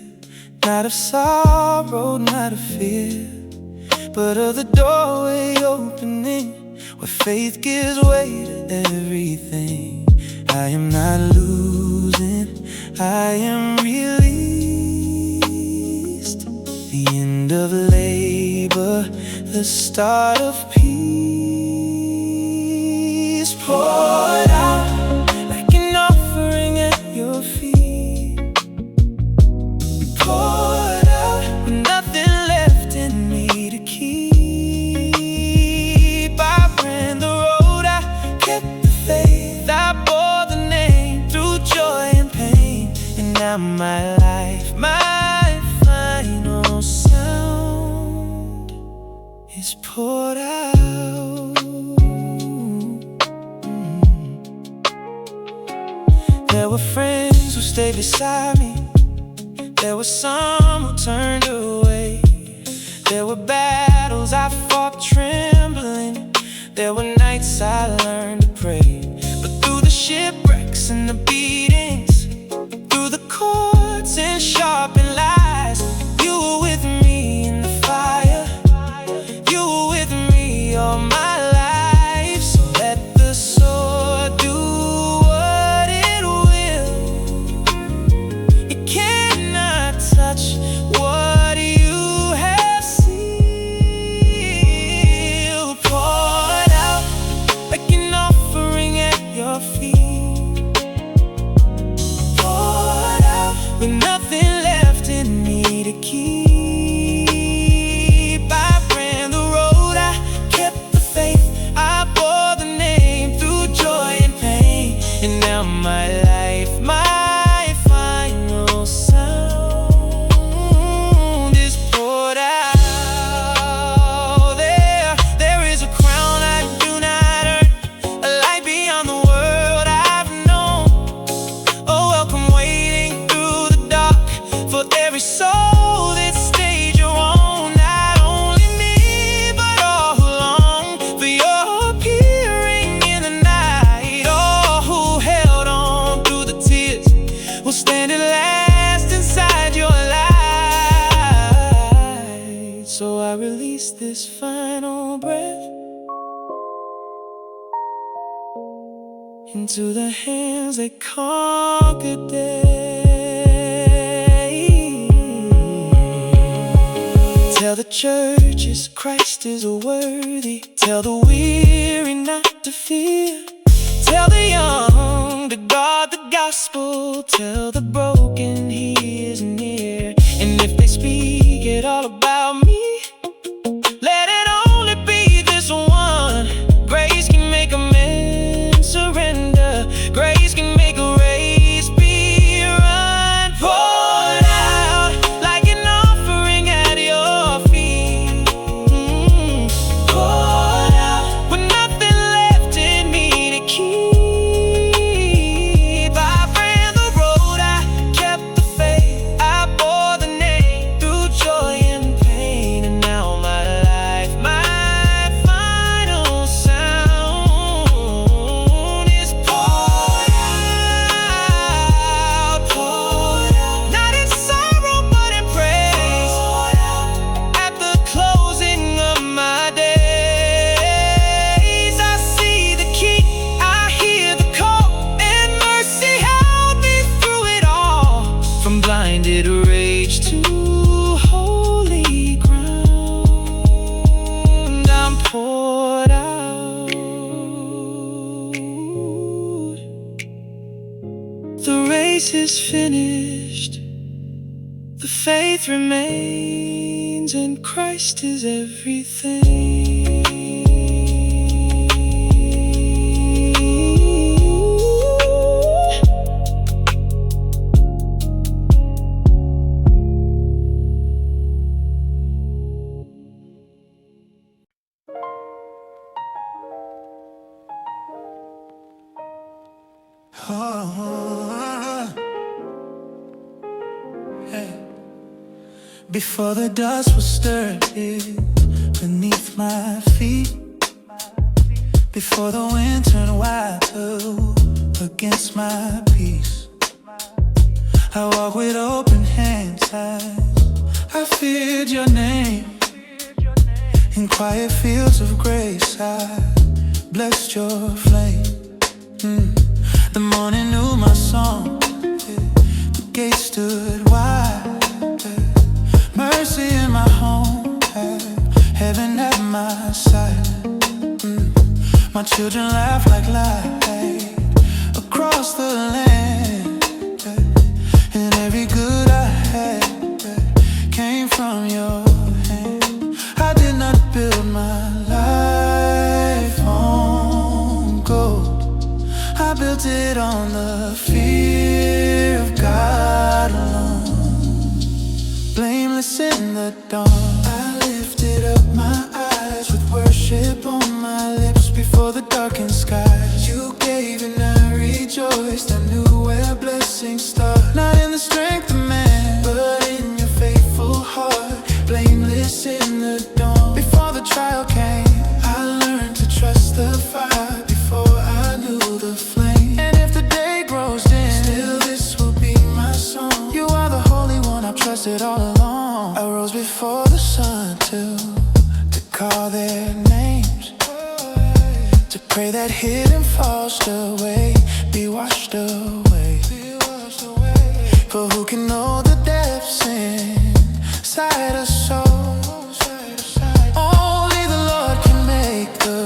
not of sorrow, not of fear, but of the doorway opening, where faith gives way to everything. I am not losing, I am released. The end of labor, the start of peace. Poured out like an offering at your feet. Poured out with nothing left in me to keep. I ran the road, I kept the faith, I bore the name through joy and pain. And now my life, my final sound is poured out. There were friends who stayed beside me, there were some who turned away. There were battles I fought trembling, there were nights I learned to pray. But through the shipwrecks and the beatings, through the courts and sharpened lies, you were with me in the fire, you were with me all my life. So let the sword do what it will, it cannot touch what you have sealed. Poured out like an offering at your feet. now my life, my final sound is poured out. There is a crown I do not earn, a light beyond the world I've known, a welcome waiting through the dark for every soul that stayed your own. Not only me, but all who long for your appearing in the night. All who held on through the tears will stand at last inside your light. So I release this final breath into the hands that conquered death. Tell the churches Christ is worthy. Tell the weary not to fear. Tell the young to guard the gospel. Tell the broken he is near. And if they speak it all about me, let it only be this one. Grace can make a man surrender. Grace can make a race be run. Poured out like an offering at your feet. Poured out with nothing left in me to keep. I ran the road, I kept the faith, I bore the name through joy and pain. And now my life, my final sound is poured out, poured out. Not in sorrow but in praise. At the closing of my days, I see the King, I hear the call, and mercy held me through it all. From blinded rage to holy ground, I'm poured out. The race is finished, the faith remains, and Christ is everything. Hey. Before the dust was stirred beneath my feet, before the wind turned wild against my peace, I walk with open hands I feared your name. In quiet fields of grace I blessed your flame. The morning knew my song, the gate stood wide. Mercy in my home, heaven at my side. My children laugh like light across the land, and every good I had came from your hand. I did not build my life on gold, I built it on the fear of God alone. Blameless in the dawn, I lifted up my eyes with worship on my lips before the darkened skies. You gave and I rejoiced, I knew where blessings start. Not in the strength of man, but in your faithful heart. Blameless in the dawn, before the trial came, I learned to trust the fire before I knew the flame. And if the day grows dim, still this will be my song. You are the Holy One I've trusted all along. I rose before the sun to call their names, to pray that hidden falls away, be washed away. For who can know the depths inside a soul? Only the Lord can make the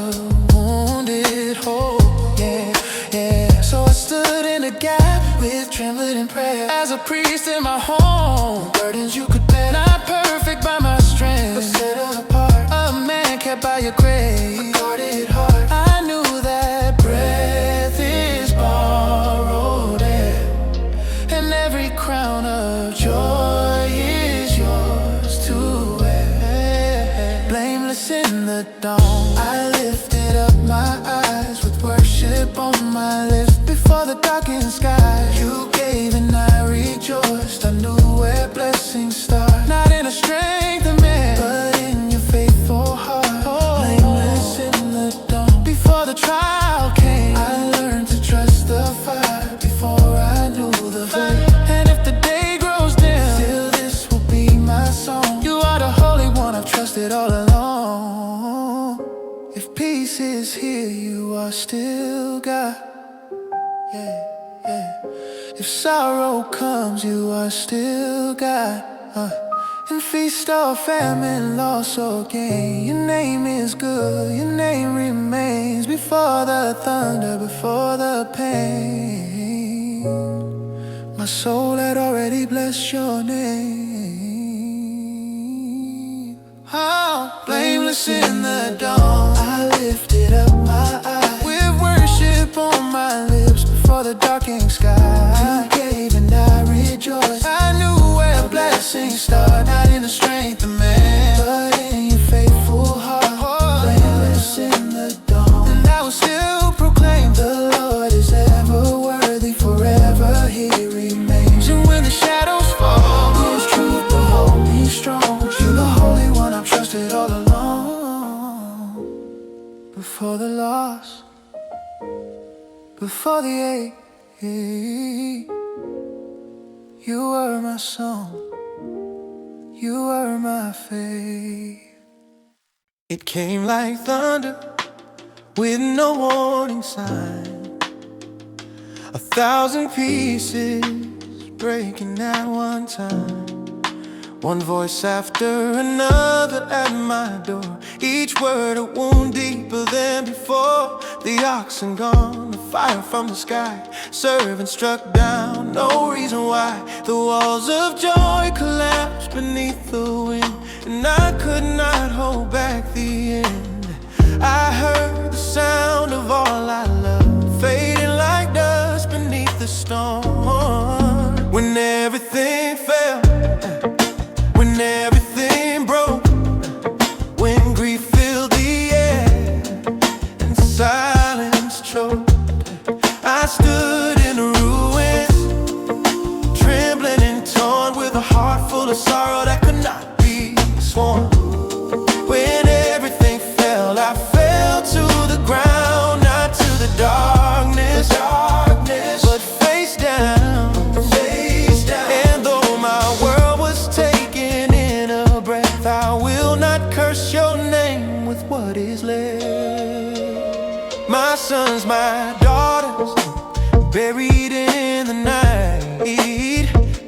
wounded whole. Yeah, yeah. So I stood in the gap with trembling in prayer, as a priest in my home. Burdens you could bear, not perfect by my strength, but set apart, a man kept by your grace. A guarded heart, I knew that breath is borrowed. darkened sky. You gave and I rejoiced. I knew where blessings start. Not in the strength of man, but in your faithful heart. Blameless in the dawn. Before the trial came, I learned to trust the fire. Before I knew the faith. And if the day grows dim, still this will be my song. You are the Holy One I've trusted all along. If peace is here, you are still God. Yeah, yeah. If sorrow comes, you are still God. In feast or famine, loss or gain, your name is good, your name remains. Before the thunder, before the pain, my soul had already blessed your name. Oh, blameless in the dawn, I lifted up my eyes with worship on my lips. Before the darkening sky, you gave and I rejoiced. I knew where blessings start. Not in the strength of man, but in your faithful heart. Blameless in the dawn, and I will still proclaim the Lord is ever worthy. Forever He remains. And when the shadows fall, His truth will hold me strong. You're the Holy One I've trusted all along. Before the loss, before the ache, you were my song, you were my faith. It came like thunder with no warning sign, 1,000 pieces breaking at one time. One voice after another at my door, each word a wound deeper than before. The oxen gone, the fire from the sky, servant struck down, no reason why. The walls of joy collapsed beneath the wind, and I could not hold back the end. I heard the sound of all I loved fading like dust beneath the storm. When everything fell, when everything broke, when grief filled the air and silence choked, I stood in the ruins, trembling and torn, with a heart full of sorrow that could not be sworn. When everything fell, I fell to the ground, not to the darkness, but face down, face down. And though my world was taken in a breath, I will not curse your name with what is left. My sons, my daughters, buried in the night,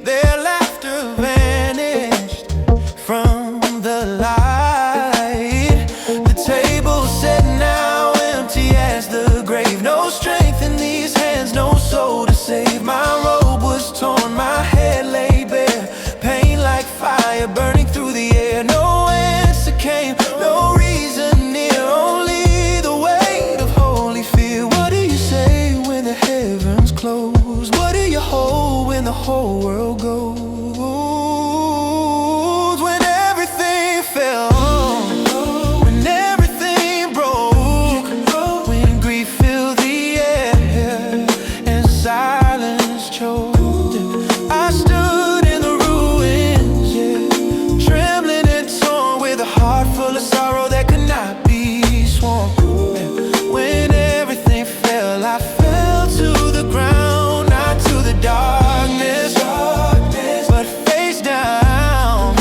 their laughter vanished from the light. The table set now empty as the grave. No strength in these hands, no soul to save. My robe was torn, my head laid bare, pain like fire burning through the air. No answer came, no reason near, only the weight of holy fear. What do you say when the heavens close? What do you hold when the whole world goes? When everything fell, when everything broke, when grief filled the air and silence choked, I stood in the ruins, trembling and torn, with a heart full of sorrow that could not be sworn. When everything fell, I fell to the ground, not to the darkness, but face down.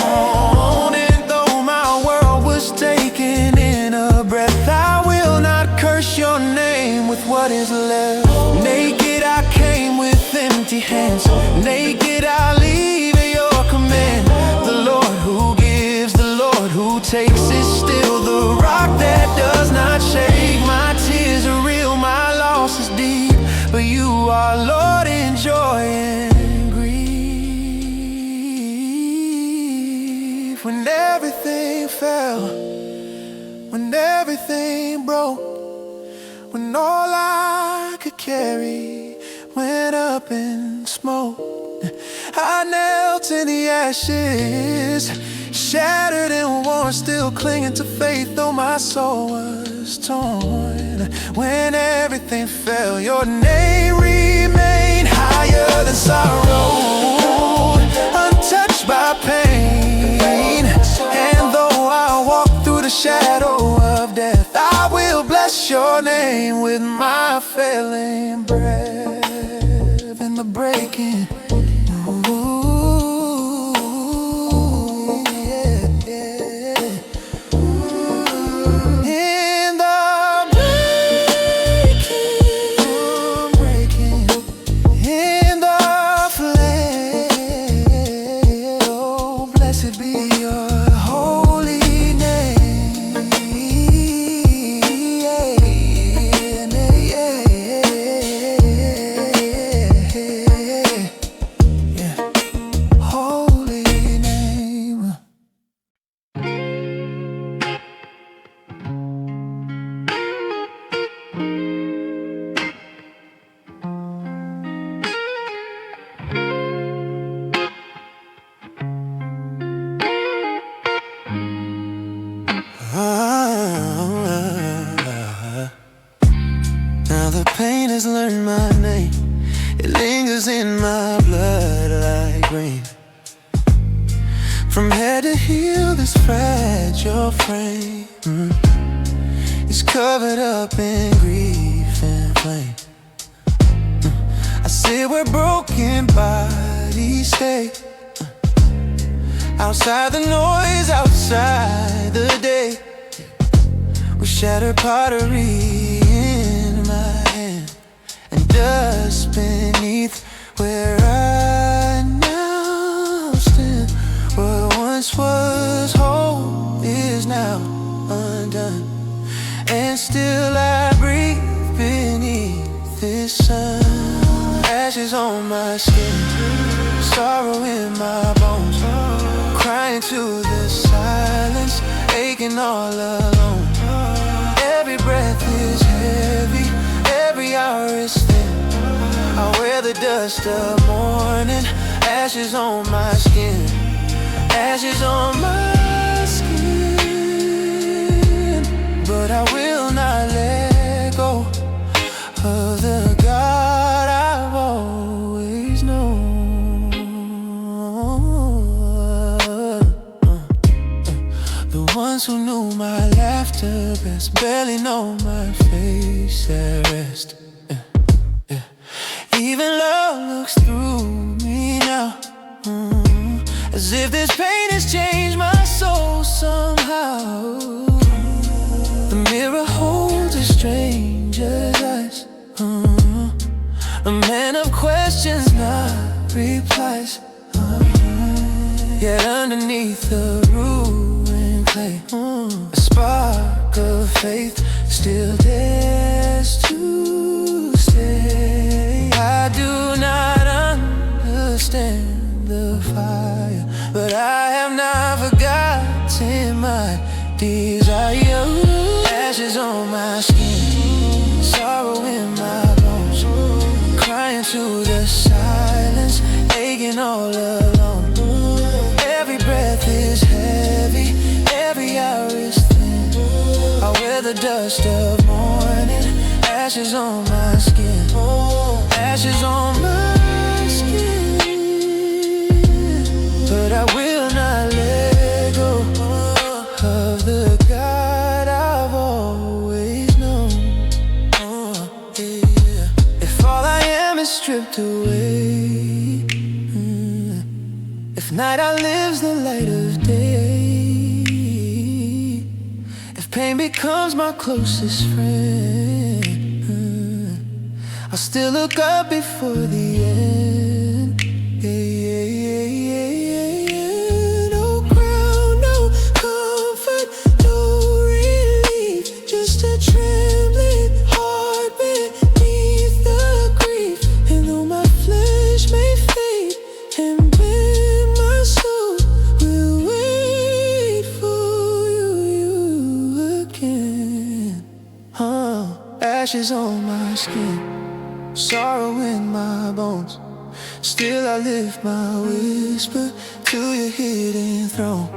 And though my world was taken in a breath, I will not curse your name with what is left. Naked I came with empty hands, naked I leave at your command. The Lord who gives, the Lord who takes is still the rock that does not shake. My tears are real, my loss is deep, but you are Lord in joy and grief. When everything fell, when everything broke, when all I could carry went up in smoke, I knelt in the ashes, shattered and worn, still clinging to faith, though my soul was torn. When everything fell, your name remained. came with my failing breath and the breaking. Ooh, yeah, yeah. In the breaking, in the flame. Oh, blessed be your holy name. Yeah, holy name. Now the pain has learned my name. It lingers in my blood like rain. From head to heel, this fragile frame is covered up in grief and flame. I sit where broken bodies stay, outside the noise, outside the day, with shattered pottery in my hand and dust beneath where I now stand. What once was whole is now undone, and still I breathe beneath this sun. Ashes on my skin, sorrow in my bones, crying to the silence, aching all alone. Every breath is heavy, every hour is thin. I wear the dust of mourning, ashes on my skin, ashes on my skin. But I will not let go of the God I've always known. The ones who knew my laughter best barely know my face at rest. Even love looks through me now, as if this pain has changed my soul somehow. The mirror holds a stranger's eyes, a man of questions, not replies. Yet underneath the ruined clay, a spark of faith still dares to stay. I do not understand the fire, but I have not forgotten my desire. Ashes on my skin, sorrow in my bones, crying to the silence, aching all alone. Every breath is heavy, every hour is thin. I wear the dust of mourning, ashes on my skin, ashes on my skin. But I will not let go of the God I've always known. Yeah. If all I am is stripped away, if night outlives the light of day, if pain becomes my closest friend, I'll still look up before the end. No crown, no comfort, no relief, just a trembling heart beneath the grief. And though my flesh may fade and bend, my soul will wait for you again. Ashes on my skin, sorrow in my bones, still I lift my whisper to your hidden throne.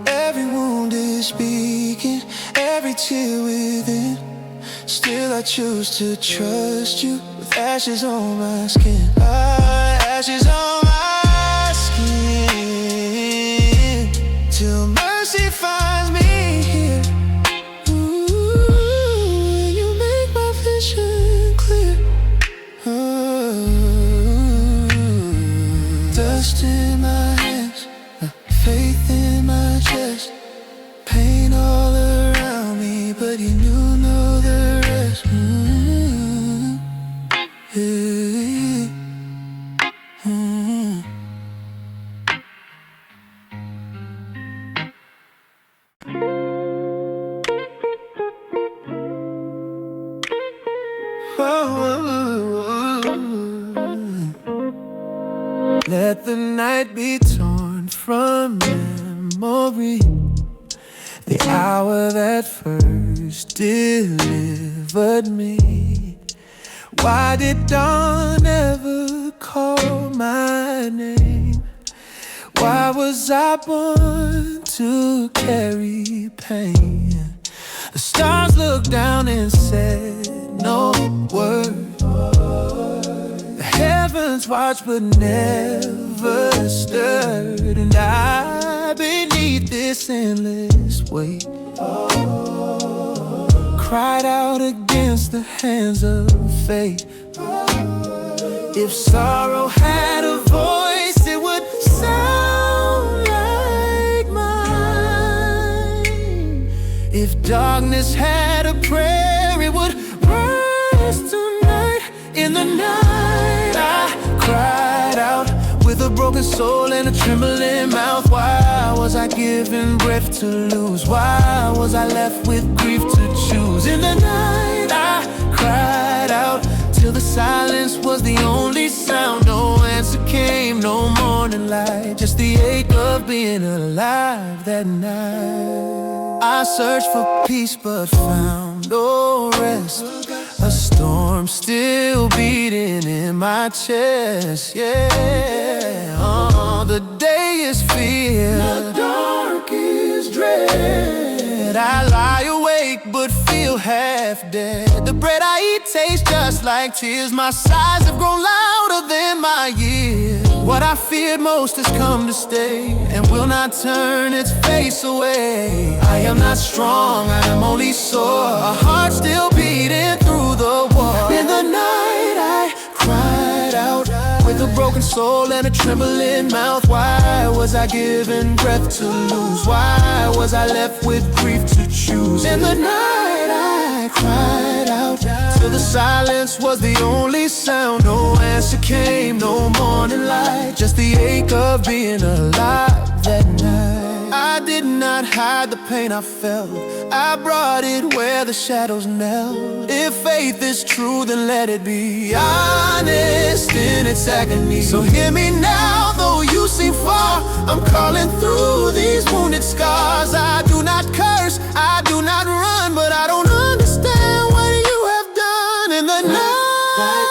Every wound is speaking, every tear within, still I choose to trust you with ashes on my skin. Ashes on my skin, till mercy finds me here. Ooh, you make my Let the night be torn from memory, the hour that first delivered me. Why did dawn ever call my name? Why was I born to carry pain? The stars looked down and said no word. The heavens watched but never stirred. And I, beneath this endless weight, cried out against the hands of fate. If sorrow had a voice, it would sound like mine. If darkness had a prayer, it would rise tonight. In the night I cried out with a broken soul and a trembling mouth. Why was I given breath to lose? Why was I left with grief to choose? In the night I cried out till the silence was the only sound. No answer came, no morning light, just the ache of being alive that night. I searched for peace but found no rest. A storm still beating in my chest, yeah. The day is fear, the dark is dread. I lie awake but feel half dead. The bread I eat tastes just like tears. My sighs have grown louder than my years. What I feared most has come to stay and will not turn its face away. I am not strong, I am only sore, a heart still beating through the war. In the night I cried out with a broken soul and a trembling mouth. Why was I given breath to lose? Why was I left with grief to choose? In the night I cried out till the silence was the only sound. No answer came, no morning light, just the ache of being alive that night. I did not hide the pain I felt, I brought it where the shadows knelt. If faith is true, then let it be honest in its agony. So hear me now, though you seem far, I'm calling through these wounded scars. I do not curse, I do not run, but I don't understand what you have done in the night.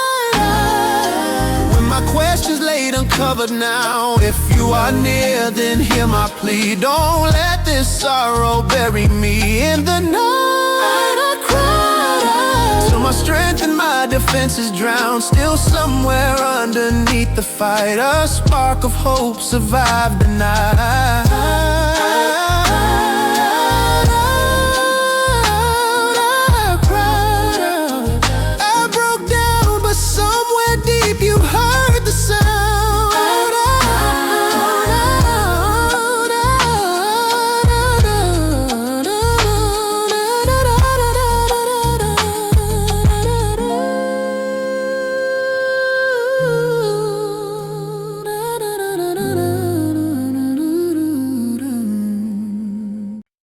When my questions laid uncovered now, if you are near, then hear my plea. Don't let this sorrow bury me. In the night I cried out till my strength and my defenses drowned. Still somewhere underneath the fight, a spark of hope survived the night. You heard the sound.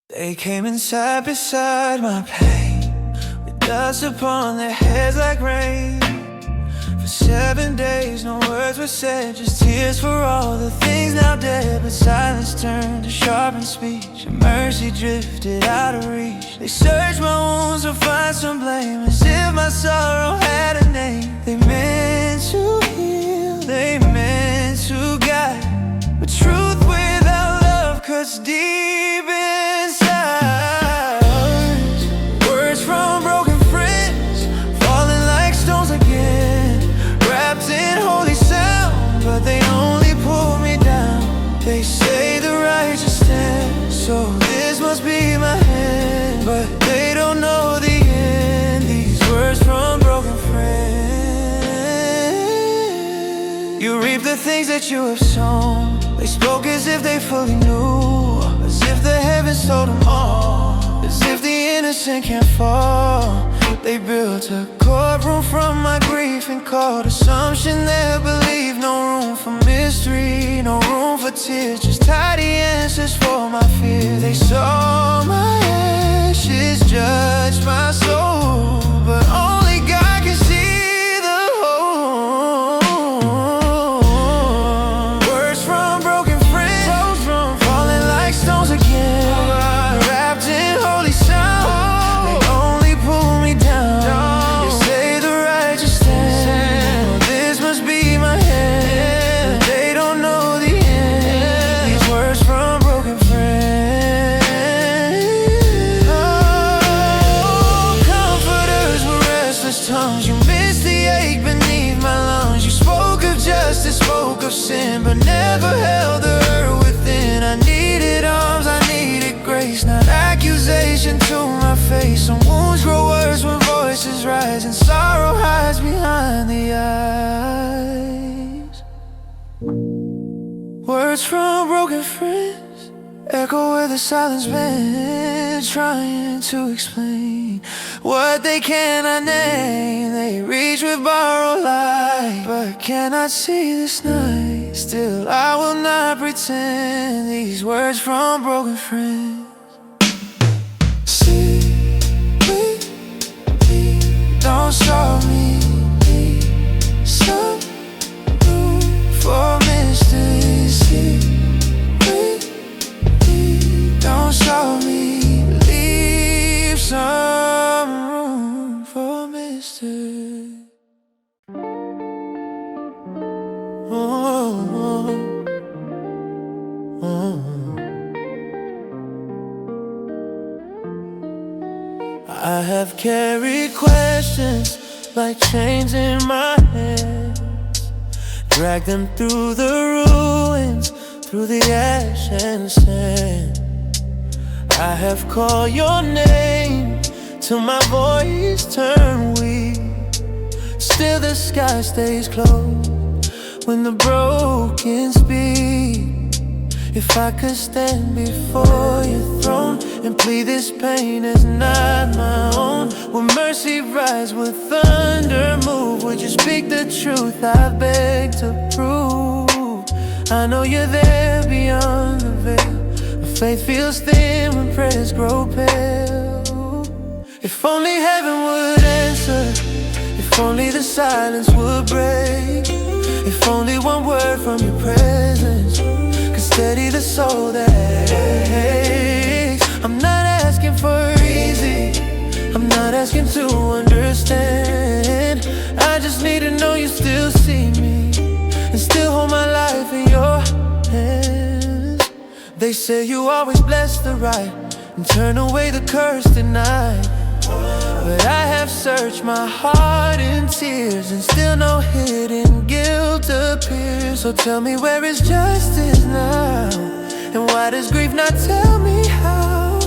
They came and sat beside my pain, with dust upon their heads like rain. 7 days, no words were said, just tears for all the things now dead. But silence turned to sharpened speech, and mercy drifted out of reach. They searched my wounds to find some blame, as if my sorrow had a name. They meant to heal, they meant to guide, but truth without love cuts deep inside. Words from broken friends, falling like stones again, wrapped in holy sound, but they only pull me down. They say the righteous stand, so this must be my hand, but they don't know the end. These words from broken friends. You reap the things that you have sown. They spoke as if they fully knew, as if the heavens told them all, as if the innocent can't fall. They built a courtroom from my grief and called assumption their belief. No room for mystery, no room for tears, just tidy answers for my fear. They saw my ashes, judged my soul, but only God can see the whole. of sin, but never held her within. I needed arms, I needed grace, not accusation to my face. Some wounds grow worse when voices rise, and sorrow hides behind the eyes. Words from broken friends echo where the silence been, trying to explain what they cannot name. They reach with borrowed light, but cannot see this night. Still I will not pretend. These words from broken friends. Sit with me, don't show me, leave some room for mystery. Sit with me, don't show me, leave some room for mystery. I have carried questions like chains in my hands, dragged them through the ruins, through the ash and sand. I have called your name till my voice turned weak. Still the sky stays closed when the broken speak. If I could stand before your throne and plead this pain as not my own, would mercy rise, would thunder move? Would you speak the truth I've begged to prove? I know you're there beyond the veil, but faith feels thin when prayers grow pale. If only heaven would answer, if only the silence would break, if only one word from your presence could steady the soul that aches. I'm not asking for easy, I'm not asking to understand. I just need to know you still see me and still hold my life in your hands. They say you always bless the right and turn away the cursed at night, but I have searched my heart in tears and still no hidden guilt appears. So tell me, where is justice now? And why does grief not tell me how?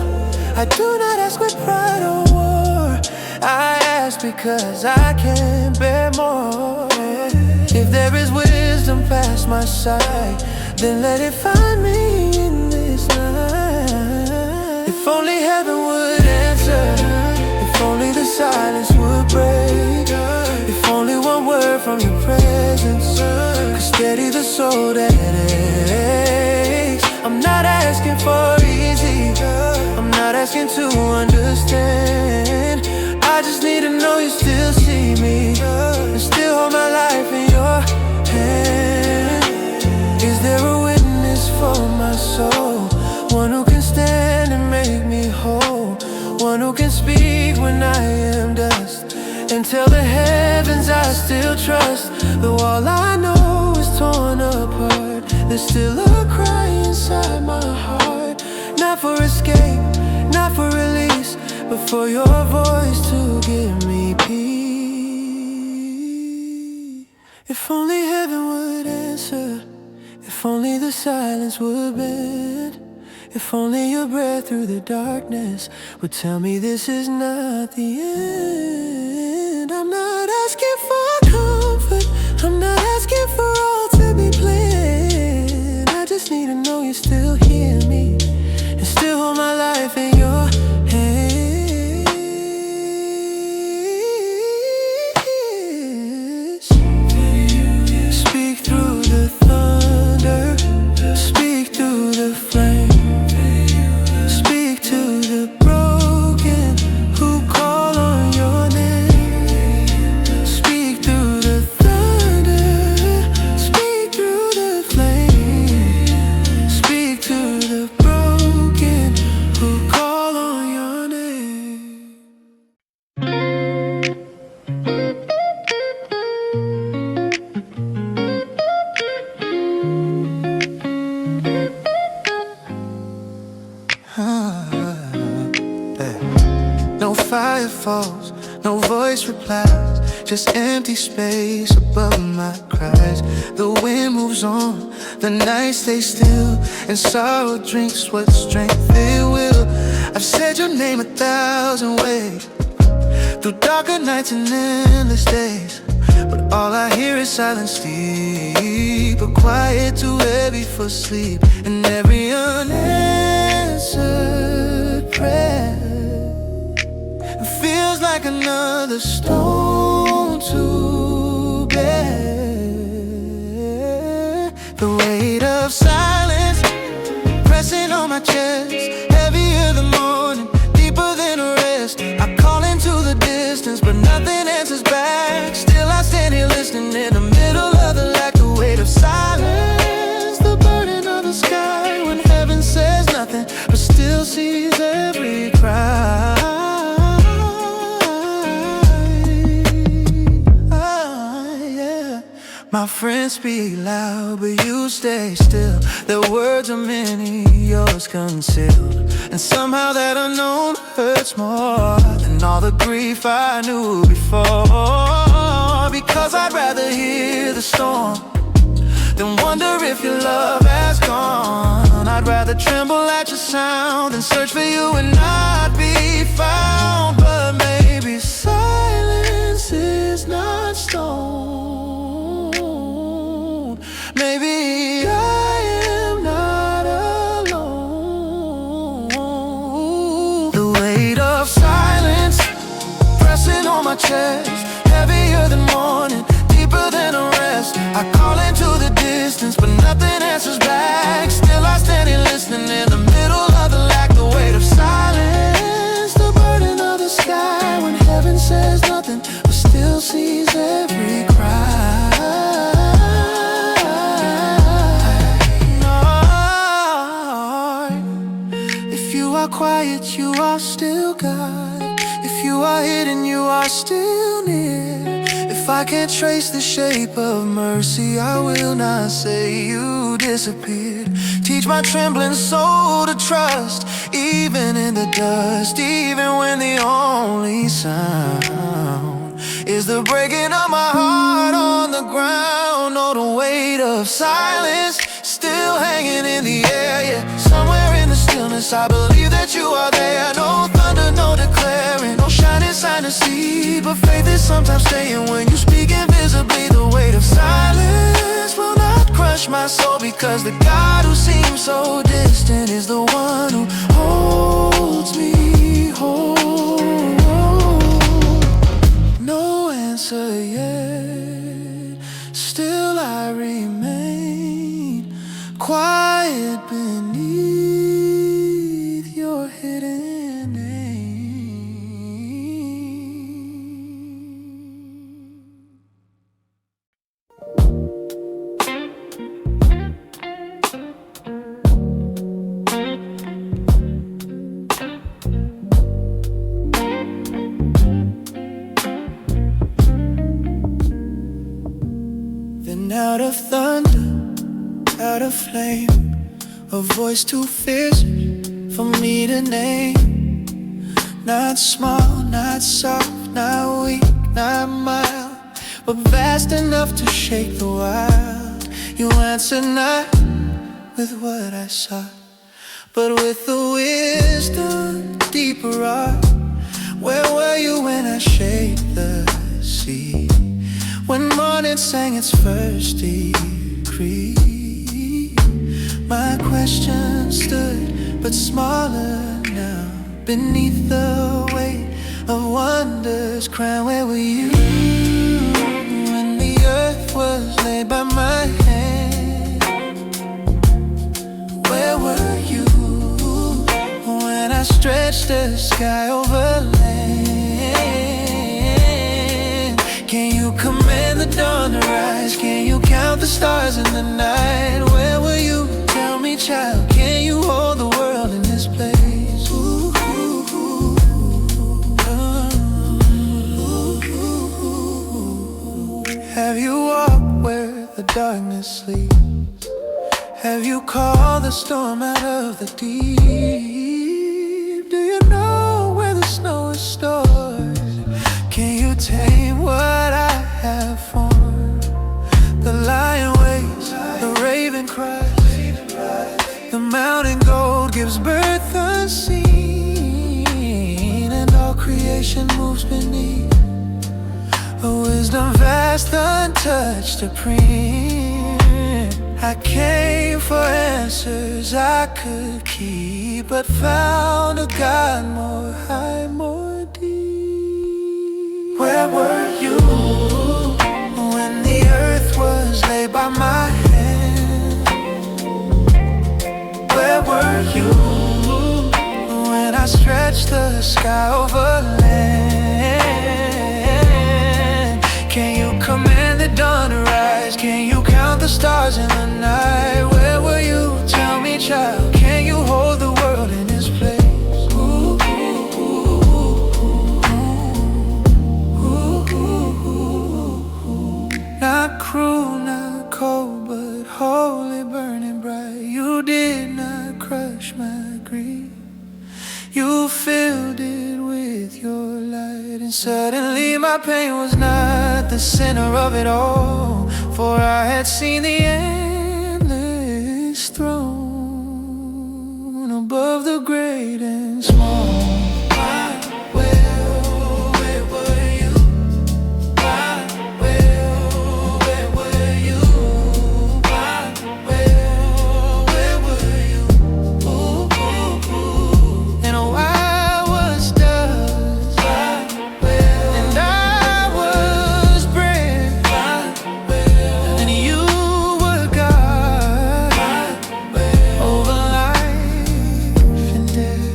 I do not ask with pride or war, I ask because I can't bear more. If there is wisdom past my sight, then let it find me in this night. If only heaven would answer, if only the silence would break, if only one word from your presence could steady the soul that aches. I'm not asking for easy, I'm not asking to understand. I just need to know you still see me and still hold my life in your hand. Is there a witness for my soul? One who can stand and make me whole, one who can speak when I am dust and tell the heavens I still trust. Though all I know is torn apart, there's still a cry inside my heart. Not for escape, not for release, but for your voice to give me peace. If only heaven would answer, if only the silence would bend, if only your breath through the darkness would tell me this is not the end. I'm not asking for comfort, I'm not asking for all to be planned. I just need to know you still hear me and still hold my life in your hands. Speak through the thunder, speak through the flame, speak to the broken who call on your name. Speak through the thunder, speak through the flame, speak to the broken who call on your name. No fire falls, no voice replies, just empty space above my cries. The wind moves moves on. The night stays still, and sorrow drinks what strength it will. I've said your name 1,000 ways, through darker nights and endless days, but all I hear is silence deep, a quiet too heavy for sleep, and every unanswered prayer feels like another stone to bear. The weight of silence pressing on my chest, heavier than morning, deeper than a rest. I call into the distance, but nothing answers back. Still I stand here listening in the middle of the lack. The weight of silence, the burden of the sky, when heaven says nothing but still sees every cry. My friends speak loud, but you stay still. Their words are many, yours concealed, and somehow that unknown hurts more than all the grief I knew before. Because I'd rather hear the storm than wonder if your love has gone. I'd rather tremble at your sound than search for you and not be found. But maybe silence is not stone. Maybe I am not alone. The weight of silence pressing on my chest, heavier than morning, deeper than a rest. I call into the distance, but nothing answers back. Still I stand here listening in the middle of the lack. The weight of silence, the burden of the sky, when heaven says nothing but still sees every cry. Quiet, you are still God. If you are hidden, you are still near. If I can't trace the shape of mercy, I will not say you disappeared. Teach my trembling soul to trust, even in the dust, even when the only sound is the breaking of my heart on the ground. Oh, the weight of silence still hanging in the air, yeah. Somewhere in the stillness I believe that you are there. No thunder, no declaring, no shining sign to see, but faith is sometimes staying when you speak invisibly. The weight of silence will not crush my soul, because the God who seems so distant is the one who holds me whole. No answer yet, still I remain quiet beneath your hidden name. Then out of thunder, out of flame, a voice too fierce for me to name. Not small, not soft, not weak, not mild, but vast enough to shake the wild. You answered not with what I sought, but with the wisdom deeper art. Where were you when I shaped the sea? When morning sang its first decree? My question stood, but smaller now, beneath the weight of wonders crowned. Where were you when the earth was laid by my hand? Where were you when I stretched the sky over land? Can you command the dawn to rise? Can you count the stars in the night? Where were you? Tell me, child, can you hold the world in this place? Ooh, ooh, ooh, ooh. Have you walked where the darkness sleeps? Have you called the storm out of the deep? Do you know where the snow is stored? Can you tame what I have formed? The lion waits, the creation moves beneath a wisdom vast, untouched, supreme. I came for answers I could keep, but found a God more high, more deep. Where were you when the earth was laid by my hand? Where were you when I stretched the sky over land? Can you command the dawn to rise? Can you count the stars in the night? Where were you? Tell me, child. Can you hold the world in its place? Ooh, ooh, ooh, ooh, ooh, ooh. Not cruel, not cold, but holy, burning bright. You did not crush my grief. You filled it with your light, and suddenly my pain was not the center of it all, for I had seen the endless throne above the great and small. Where were you? Where were you? Where were you? Ooh, ooh, ooh. And I was dust, and I was breath, and you were God over life and death.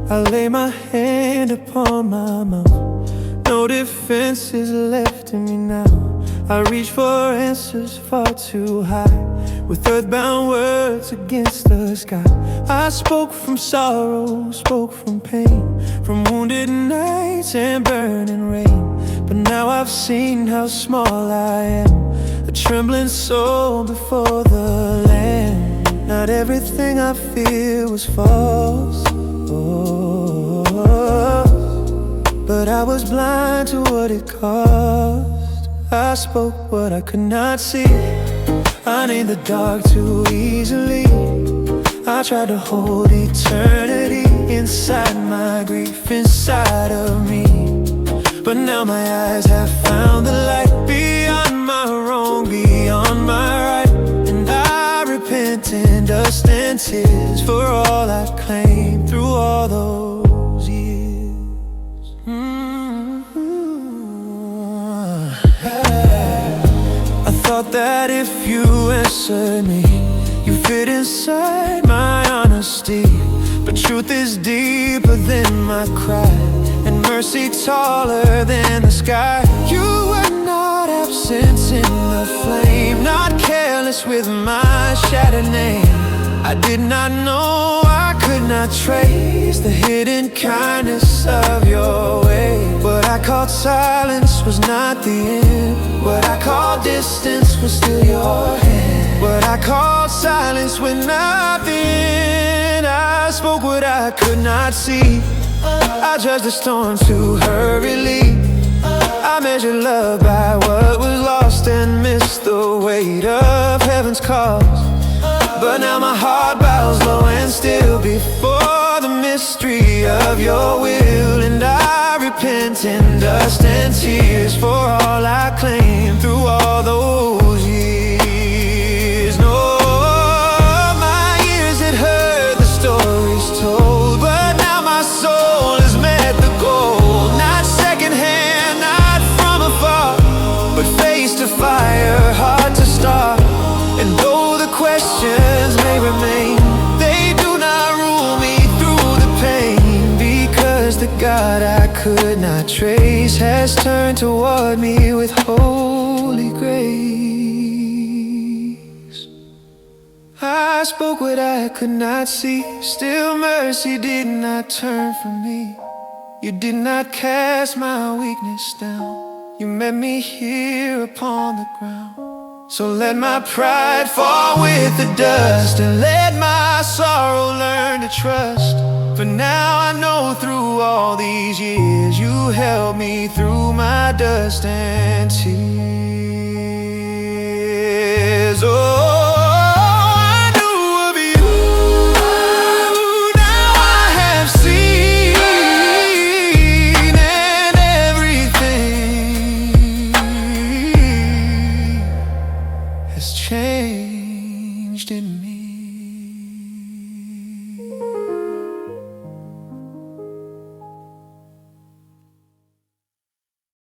I lay my hand upon my mouth. No defenses left in me now. I reach for answers far too high, with earthbound words against the sky. I spoke from sorrow, spoke from pain, from wounded nights and burning rain. But now I've seen how small I am, a trembling soul before the Lamb. Not everything I fear was false, but I was blind to what it cost. I spoke what I could not see. I named the dark too easily. I tried to hold eternity inside my grief, inside of me. But now my eyes have found the light, beyond my wrong, beyond my right. And I repent in dust and tears for all I claimed through all those years. I thought that if you answered me, you fit inside my honesty. But truth is deeper than my cry, and mercy taller than the sky. You were not absent in the flame, not careless with my shattered name. I did not know, I could not trace the hidden kindness of your way. What I called silence was not the end. What I called distance was still your hand. What I called silence was not the end. I spoke what I could not see. I judged the storm too hurriedly. I measured love by what was lost and missed the weight of heaven's cause. But now my heart bows low and still before the mystery of your will. And I repent in dust and tears for all I claimed through all those years. No, my ears had heard the stories told, but now my soul has met the goal. Not secondhand, not from afar, but face to fire, hard to start. And though the questions may remain, they do not rule me through the pain, because the God I could not trace has turned toward me with holy grace. I spoke what I could not see, still mercy did not turn from me. You did not cast my weakness down, you met me here upon the ground. So let my pride fall with the dust, and let my sorrow, learned to trust. For now I know through all these years you held me through my dust and tears. Oh, I knew of you, now I have seen, and everything has changed in me.